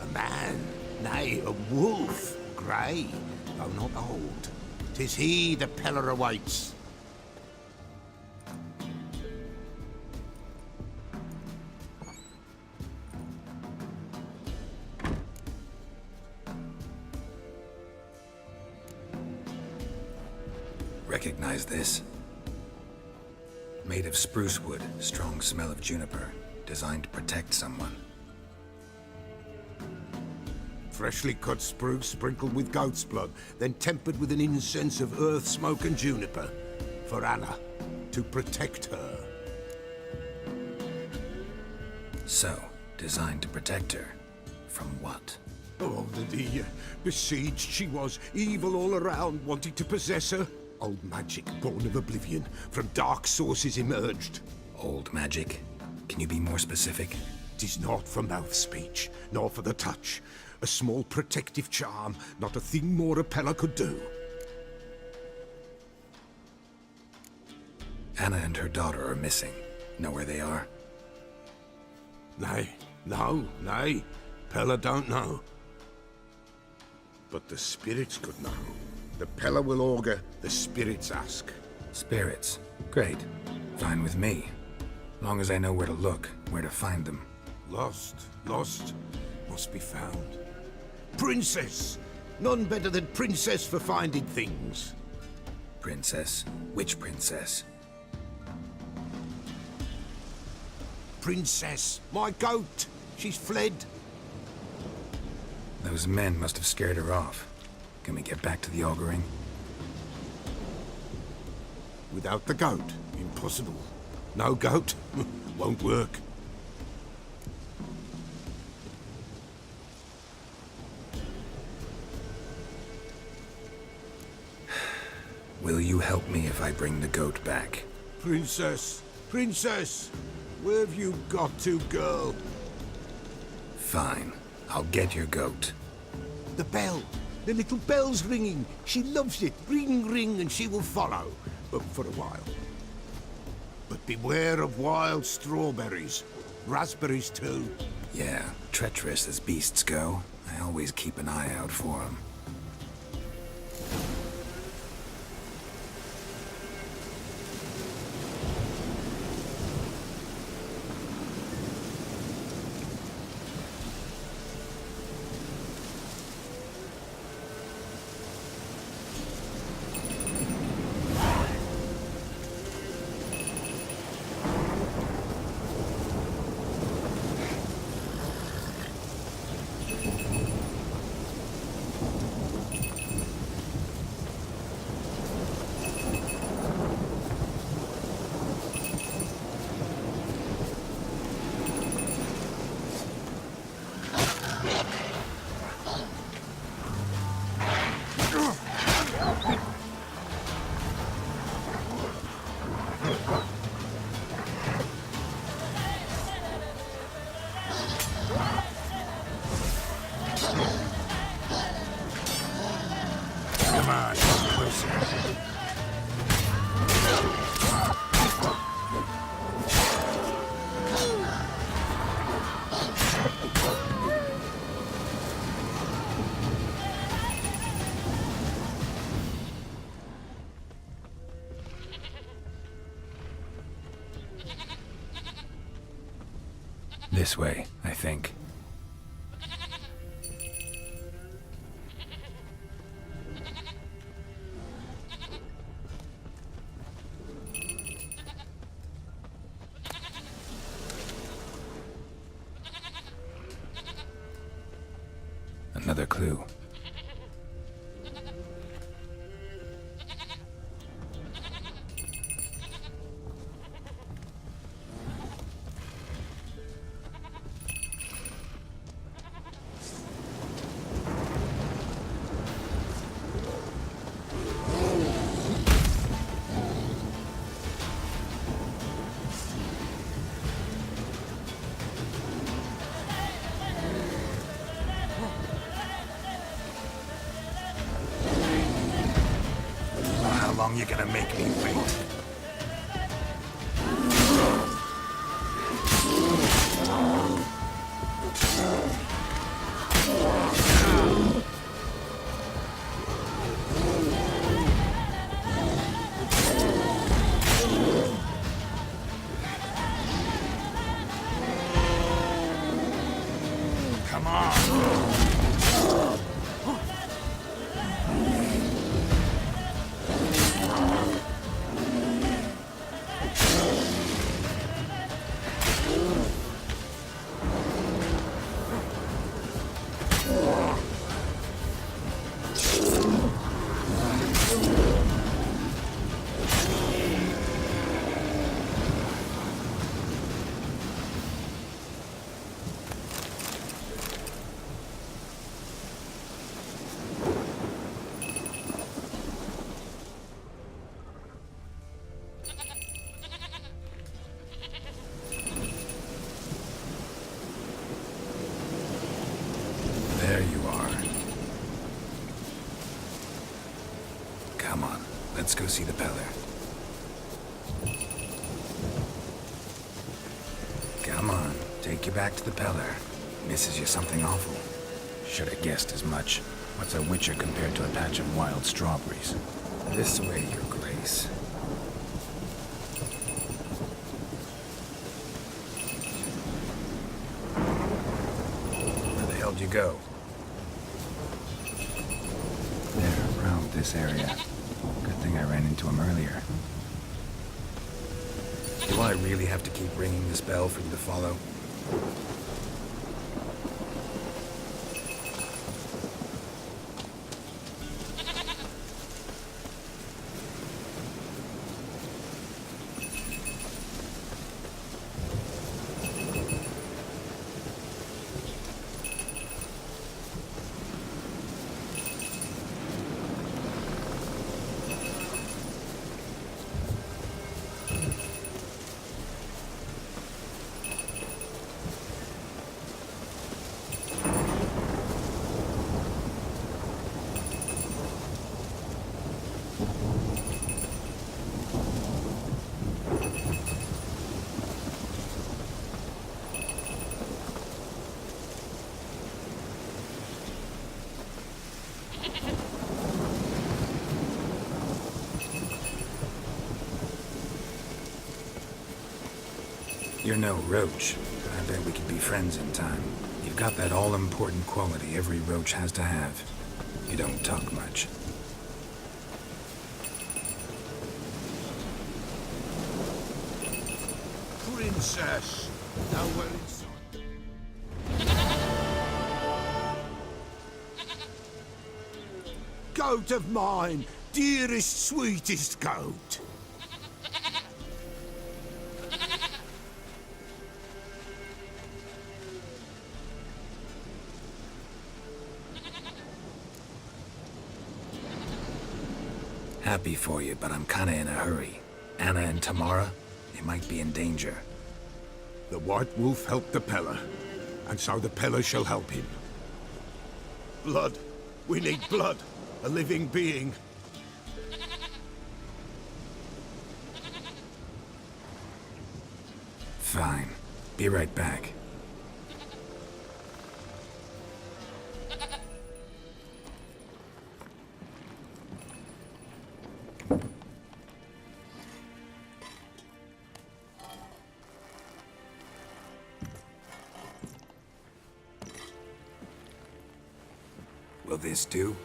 a man, nay, a wolf, grey, though not old. 'Tis he the Peller awaits. Recognize this? Made of spruce wood, strong smell of juniper, designed to protect someone. Freshly cut spruce sprinkled with goat's blood, then tempered with an incense of earth, smoke and juniper. For Anna, to protect her. So, designed to protect her. From what? Oh, the besieged she was, evil all around, wanting to possess her. Old magic, born of oblivion, from dark sources emerged. Old magic? Can you be more specific? 'Tis not for mouth speech, nor for the touch. A small protective charm, not a thing more a Peller could do. Anna and her daughter are missing. Know where they are? Nay, nay. Peller don't know. But the spirits could know. The Peller will augur, the spirits ask. Spirits? Great. Fine with me. Long as I know where to look, where to find them. Lost, must be found. Princess! None better than Princess for finding things. Princess? Which princess? Princess, my goat! She's fled. Those men must have scared her off. Can we get back to the auguring? Without the goat, impossible. No goat, won't work. Will you help me if I bring the goat back? Princess! Princess! Where have you got to, girl? Fine. I'll get your goat. The bell! The little bell's ringing. She loves it. Ring, ring, and she will follow. But for a while. But beware of wild strawberries. Raspberries, too. Yeah, treacherous as beasts go. I always keep an eye out for them. This way, I think. Another clue. How long you gonna make me wait? Come on! There you are. Come on, let's go see the Peller. Come on, take you back to the Peller. Misses you something awful. Should have guessed as much. What's a witcher compared to a patch of wild strawberries? This way, Your Grace. Where the hell did you go? There, around this area. Good thing I ran into him earlier. Do I really have to keep ringing this bell for you to follow? You're no roach. I bet we could be friends in time. You've got that all-important quality every roach has to have. You don't talk much. Princess! Now we're inside. Goat of mine! Dearest, sweetest goat! Happy for you, but I'm kinda in a hurry. Anna and Tamara, they might be in danger. The White Wolf helped the Peller, and so the Peller shall help him. Blood. We need blood. A living being. Fine. Be right back. of this too?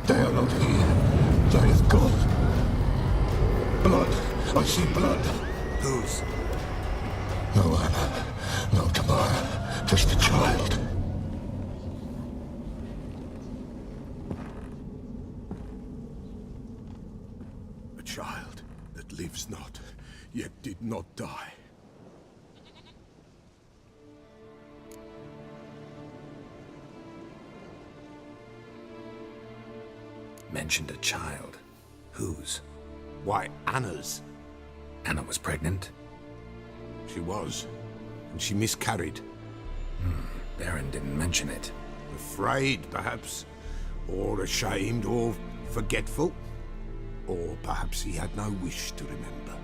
They are not here. They have gone. Blood. I see blood. Whose? No Anna. No Tamara. Just a child. A child that lives not, yet did not die. Mentioned a child. Whose? Why, Anna's. Anna was pregnant? She was. And she miscarried. Baron didn't mention it. Afraid, perhaps. Or ashamed, or forgetful. Or perhaps he had no wish to remember.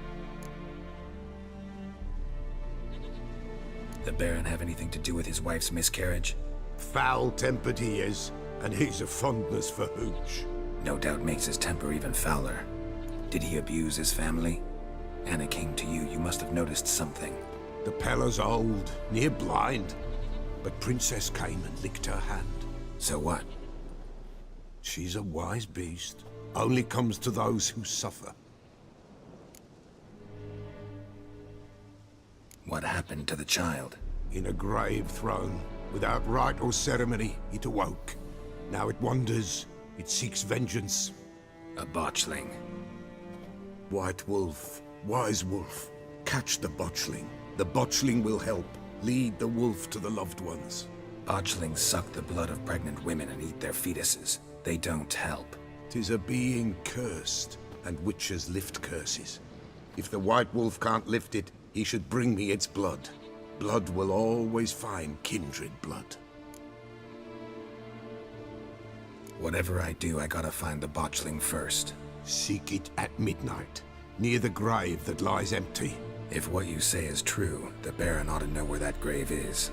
The Baron have anything to do with his wife's miscarriage? Foul-tempered he is, and he's a fondness for hooch. No doubt makes his temper even fouler. Did he abuse his family? Anna came to you. You must have noticed something. The Pella's old, near blind. But Princess came and licked her hand. So what? She's a wise beast. Only comes to those who suffer. What happened to the child? In a grave thrown. Without rite or ceremony, it awoke. Now it wanders. It seeks vengeance. A botchling. White Wolf, wise wolf, catch the botchling. The botchling will help. Lead the wolf to the loved ones. Botchlings suck the blood of pregnant women and eat their fetuses. They don't help. 'Tis a being cursed, and witches lift curses. If the White Wolf can't lift it, he should bring me its blood. Blood will always find kindred blood. Whatever I do, I gotta find the botchling first. Seek it at midnight, near the grave that lies empty. If what you say is true, the Baron ought to know where that grave is.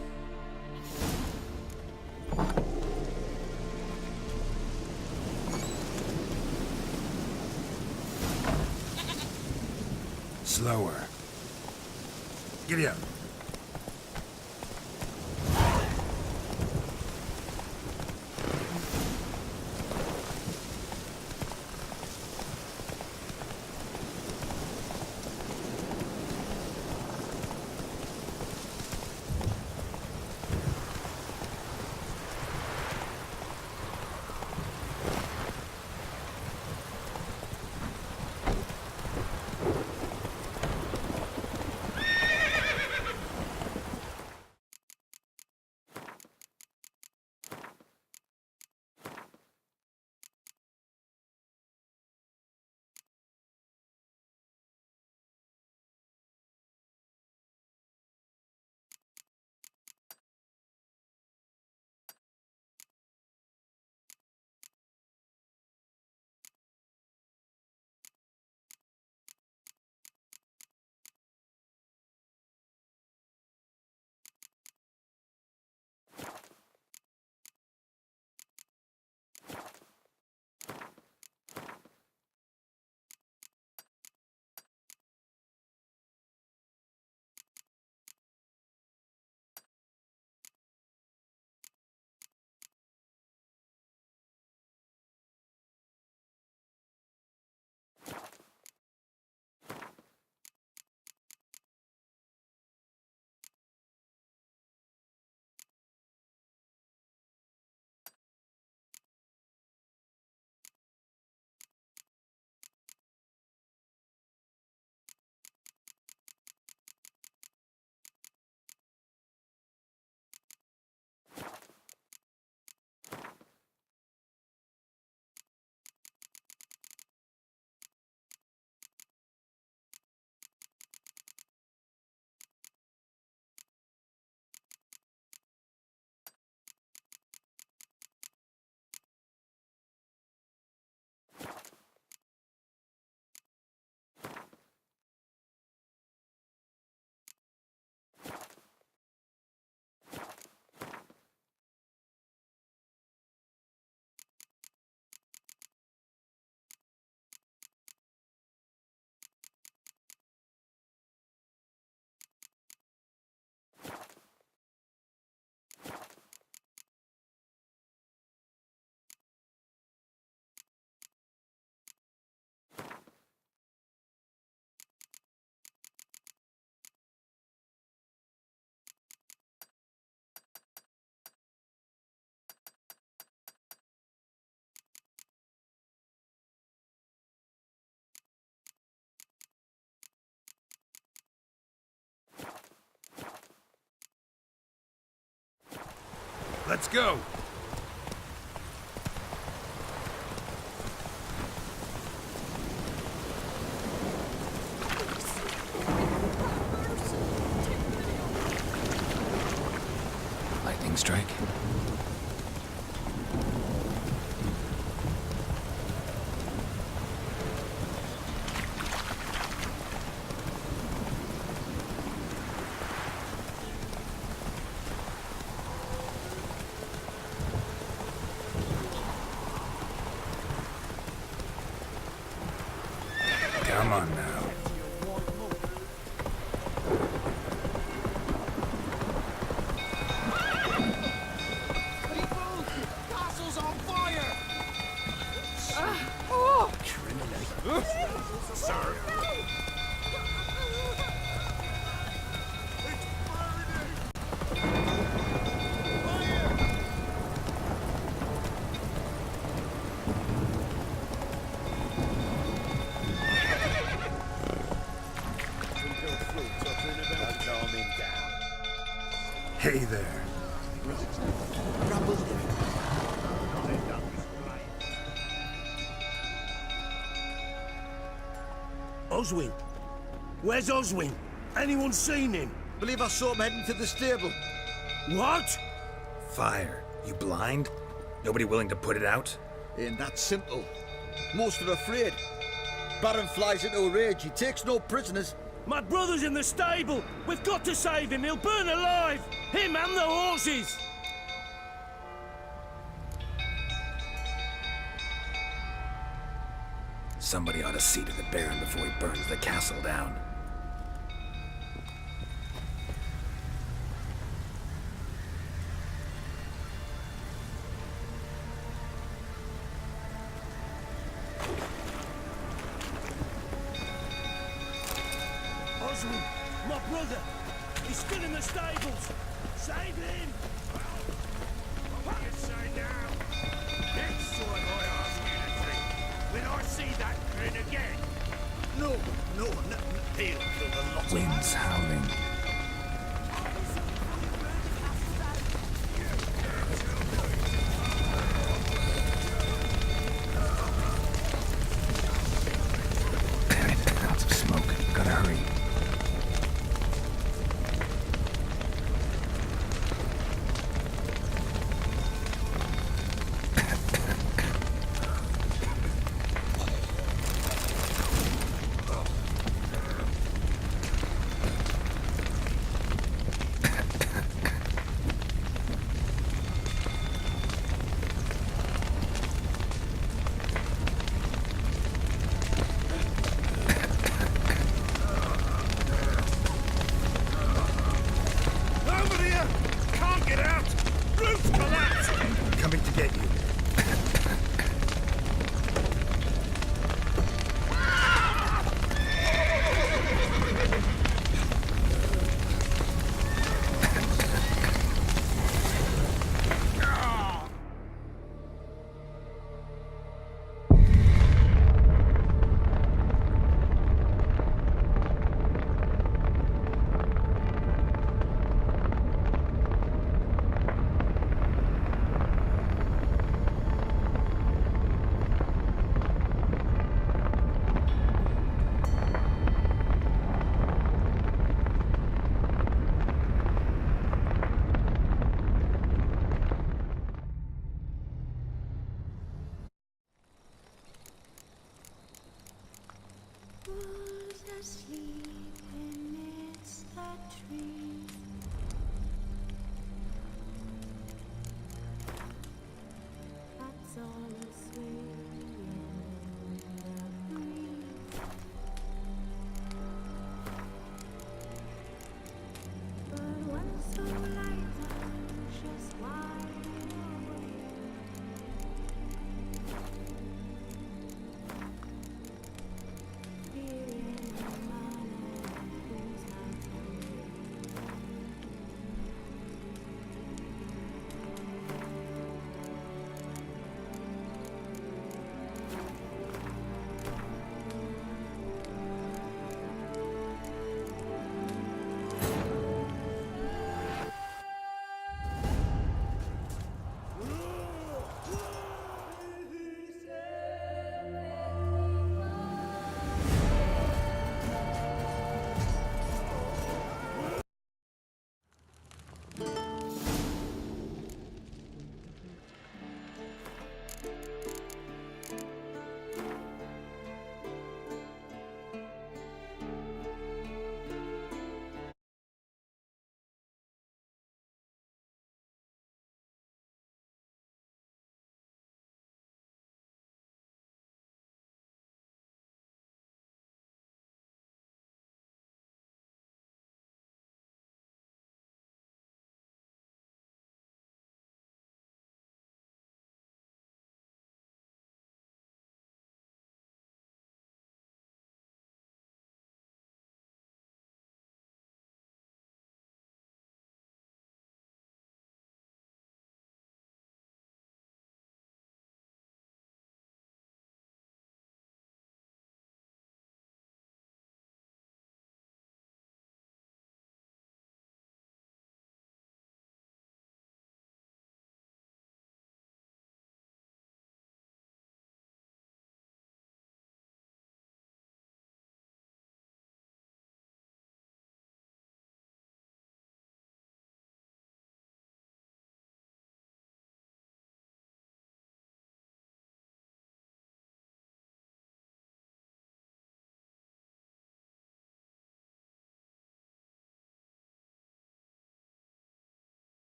Slower. Giddy up. Let's go. Lightning strike. Come on now. Castle's on fire! Sir. Hey there. Oswin? Where's Oswin? Anyone seen him? Believe I saw him heading to the stable. What? Fire. You blind? Nobody willing to put it out? Ain't that simple. Most are afraid. Baron flies into a rage. He takes no prisoners. My brother's in the stable. We've got to save him. He'll burn alive. Him and the horses. Somebody ought to see to the Baron before he burns the castle down. Oswin, my brother. He's still in the stables. Save him. What do you say now? Next time I ask you to drink, when I see that grin again. No, he'll kill the lot of Winds howling. Damn it, clouds of smoke. Gotta hurry. Over here! Can't get out! Roof collapsed! Coming to get you.